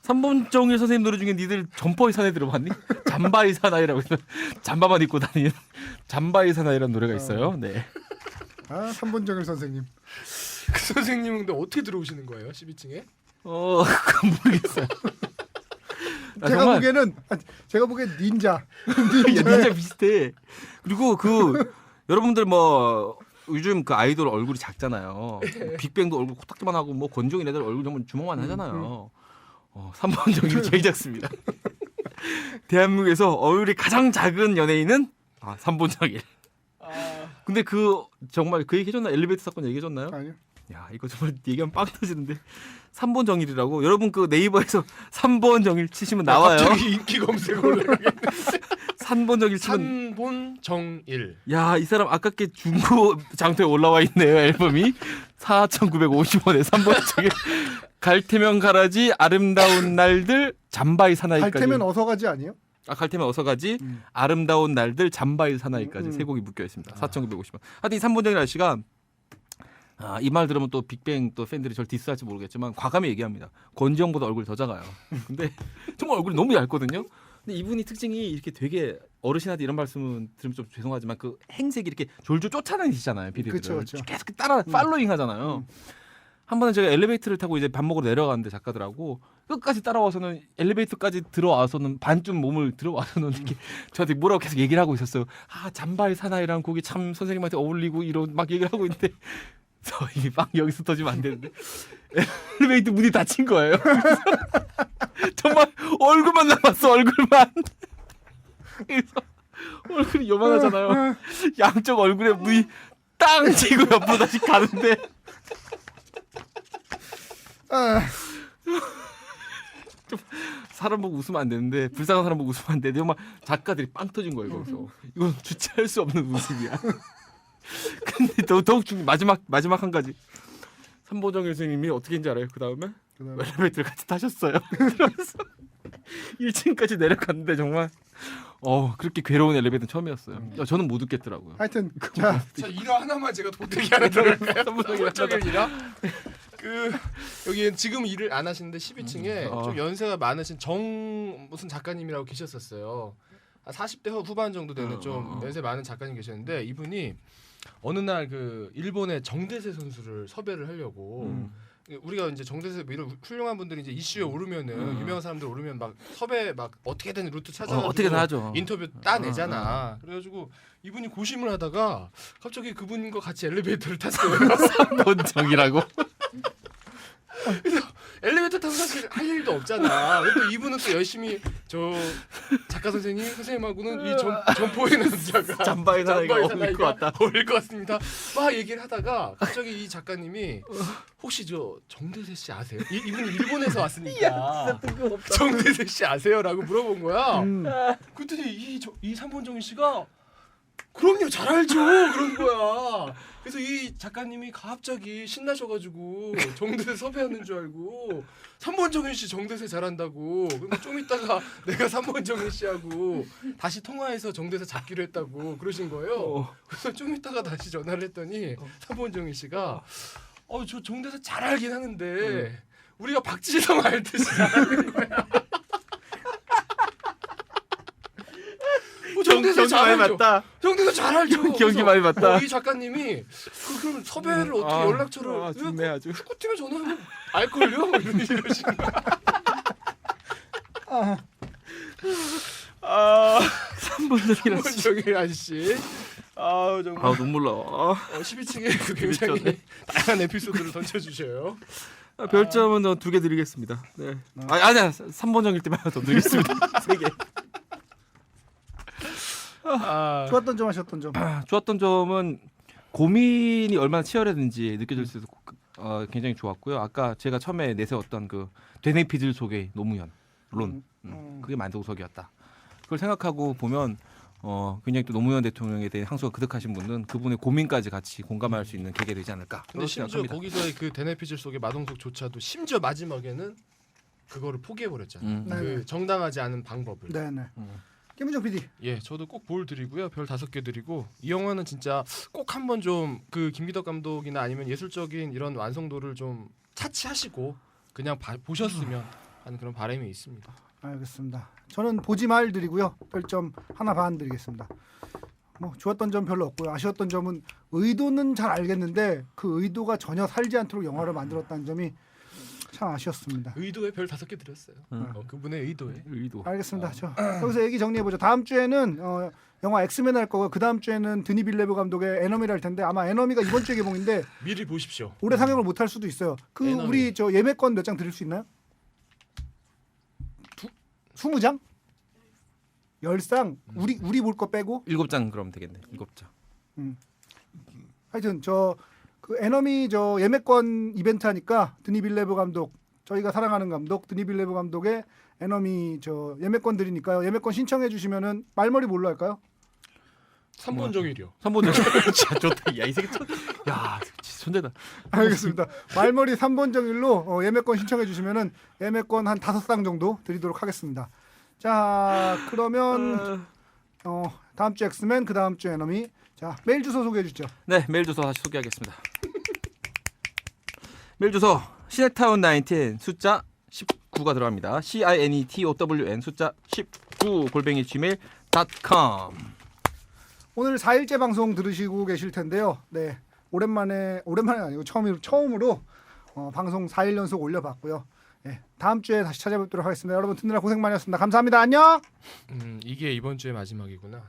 삼본정일 선생님 노래 중에 니들 점퍼의 사나이 들어봤니? 잠바의 사나이라고 해서 잠바만 입고 다니는 잠바의 사나이라는 노래가 있어요. 네. 삼본정일 선생님. 그 선생님은 근데 어떻게 들어오시는 거예요? 12층에? 그건 모르겠어요. 제가 보기엔 닌자. 닌자 비슷해. 그리고 여러분들 뭐 요즘 그 아이돌 얼굴이 작잖아요. 빅뱅도 얼굴 코딱지만 하고 뭐 권종인 애들 얼굴 정말 주먹만 하잖아요. 3번 정이 제일 작습니다. 대한민국에서 얼굴이 가장 작은 연예인은 아 3본정일. 근데 그 정말 그 얘기 해줬나? 엘리베이터 사건 얘기해줬나요? 아니요. 야 이거 정말 얘기하면 빵 터지는데 3번 정일이라고 여러분 그 네이버에서 3번 정일 치시면 나와요. 갑자기 인기 검색 올라가겠네. 3번 정일 치면 산본정일. 야 이 사람 아깝게 중고 장터에 올라와 있네요. 앨범이 4,950원에 3번 정일 갈테면 가라지 아름다운 날들 잠바이 사나이까지. 갈테면 어서 가지 아니에요? 갈테면 어서 가지 아름다운 날들 잠바이 사나이까지 세 곡이 묶여 있습니다. 4,950원. 하여튼 이 3번 정일 아저씨가 이 말 들으면 또 빅뱅 또 팬들이 저를 디스할지 모르겠지만 과감히 얘기합니다. 권지영보다 얼굴이 더 작아요. 근데 정말 얼굴이 너무 얇거든요. 근데 이분이 특징이 이렇게 되게 어르신한테 이런 말씀은 들으면 좀 죄송하지만 그 행색이 이렇게 졸졸 쫓아다니시잖아요. 비리들을 그쵸. 계속 따라 팔로잉 하잖아요. 한 번은 제가 엘리베이터를 타고 이제 밥 먹으러 내려가는데 작가들하고 끝까지 따라와서는 엘리베이터까지 들어와서는 반쯤 몸을 들어와서는 이렇게 저한테 뭐라고 계속 얘기를 하고 있었어요. 잠바의 사나이라는 곡이 참 선생님한테 어울리고 이런 막 얘기를 하고 있는데 저희 빵 여기서 터지면 안 되는데 엘리베이터 문이 닫힌 거예요. 정말 얼굴만 남았어 얼굴만. 그래서 얼굴이 요만하잖아요. 양쪽 얼굴에 문이 땅 치고 옆으로 다시 가는데 좀 사람 보고 웃으면 안 되는데 불쌍한 사람 보고 웃으면 안 되는데 정말 작가들이 빵 터진 거예요. 거기서 이건 주체할 수 없는 웃음이야. 근데 더욱 중요한 마지막 한 가지. 삼보정일 선생님이 어떻게 했는지 알아요? 그 다음에 엘리베이터를 같이 타셨어요. 그러면서 1층까지 내려갔는데 정말 그렇게 괴로운 엘리베이터는 처음이었어요. 저는 못 웃겠더라고요. 하여튼 자 이거 하나만 제가 도대기 하나 들어갈까요? 삼본정일 삼본정일이라 그 여기 지금 일을 안 하시는데 12층에 좀 연세가 많으신 정 무슨 작가님이라고 계셨었어요. 40대 후반 정도 되는 좀 연세 많은 작가님 계셨는데 이분이 어느 날 그 일본의 정대세 선수를 섭외를 하려고 우리가 이제 정대세 뭐 이런 훌륭한 분들이 이제 이슈에 오르면은 유명한 사람들 오르면 막 섭외 막 어떻게든 루트 찾아가지고 어떻게든 하죠. 인터뷰 따내잖아. 그래가지고 이분이 고심을 하다가 갑자기 그분과 같이 엘리베이터를 탔어요. 삼본정이라고. 그래서 엘리베이터 타고 사실 할 일도 없잖아. 또 이분은 또 열심히 저 작가 선생님하고는 이 점포의 남자가 잠바의 사나이가 어울릴 것 같다. 어울릴 것 같습니다. 막 얘기를 하다가 갑자기 이 작가님이 혹시 저 정대세 씨 아세요? 이분이 일본에서 왔으니까 정대세 씨 아세요?라고 물어본 거야. 그랬더니 이 삼본정일 씨가 그럼요 잘 알죠 그런 거야. 그래서 이 작가님이 갑자기 신나셔가지고 정대세 섭외하는 줄 알고 삼본정일 씨 정대세 잘한다고. 근데 좀 있다가 내가 삼본정일 씨하고 다시 통화해서 정대세 잡기로 했다고 그러신 거예요. 그래서 좀 있다가 다시 전화를 했더니 삼본정일 씨가 저 정대세 잘 알긴 하는데 우리가 박지성 알듯이 잘하는 거야. 정대세 잘 알죠. 정대세 잘 알죠. 기억이 많이 맞다. 이 작가님이 그럼 섭외를 어떻게 연락처를 좋네 아주. 축구팀에 전화하면 알걸요? 이러신 거야. 삼본정일 아저씨. 정말. 눈물 나. 12층에 그 굉장히 다양한 에피소드를 던져주셔요. 별점은 2개 드리겠습니다. 네. 아니야 3본정일 때만 더 드리겠습니다. 3개. 좋았던 점 하셨던 점. 좋았던 점은 고민이 얼마나 치열했는지 느껴질 수 있어서 굉장히 좋았고요. 아까 제가 처음에 내세웠던 그 되뇌피질 속의 노무현 론 그게 만족석이었다. 그걸 생각하고 보면 굉장히 또 노무현 대통령에 대해 향수가 그득하신 분은 그분의 고민까지 같이 공감할 수 있는 계기가 되지 않을까. 근데 심지어 생각합니다. 거기서의 그 되뇌피질 속의 마동석조차도 심지어 마지막에는 그거를 포기해버렸잖아요. 그 정당하지 않은 방법을. 네네. 김은정 PD. 예, 저도 꼭 볼 드리고요. 별 5개 드리고 이 영화는 진짜 꼭 한번 좀 그 김기덕 감독이나 아니면 예술적인 이런 완성도를 좀 차치하시고 그냥 보셨으면 하는 그런 바람이 있습니다. 알겠습니다. 저는 보지 말 드리고요. 별점 1.5 드리겠습니다. 뭐 좋았던 점 별로 없고요. 아쉬웠던 점은 의도는 잘 알겠는데 그 의도가 전혀 살지 않도록 영화를 만들었다는 점이 참 아쉬웠습니다. 의도에 별 5개 드렸어요. 그분의 의도. 알겠습니다. 여기서 얘기 정리해보죠. 다음 주에는 영화 엑스맨 할 거고 그 다음 주에는 드니 빌레브 감독의 에너미를 할 텐데 아마 에너미가 이번 주에 개봉인데 미리 보십시오. 올해 상영을 못 할 수도 있어요. 그 에너미. 우리 저 예매권 몇 장 드릴 수 있나요? 20장? 10상 우리 볼 거 빼고 7장 그럼 되겠네. 7장. 하여튼 저 그 에너미 저 예매권 이벤트 하니까 드니 빌레브 감독 저희가 사랑하는 감독 드니 빌레브 감독의 에너미 저 예매권 드리니까요. 예매권 신청해 주시면은 말머리 뭘로 할까요? 3번 정일이요. 3번 진짜 좋다. 야, 이 새끼 야, 진짜 천재다. 알겠습니다. 말머리 3번 정일로 예매권 신청해 주시면은 예매권 한 5상 정도 드리도록 하겠습니다. 자, 그러면 다음 주 엑스맨, 그 다음 주 에너미. 자, 메일 주소 소개해 주시죠. 네, 메일 주소 다시 소개하겠습니다. 메일 주소 시네타운19 숫자 19가 들어갑니다. CINETOWN 숫자 19 @gmail.com. 오늘 4일째 방송 들으시고 계실 텐데요. 네, 오랜만에 아니고 처음으로 방송 4일 연속 올려봤고요. 네, 다음 주에 다시 찾아뵙도록 하겠습니다. 여러분 듣느라 고생 많으셨습니다. 감사합니다. 안녕. 이게 이번 주의 마지막이구나.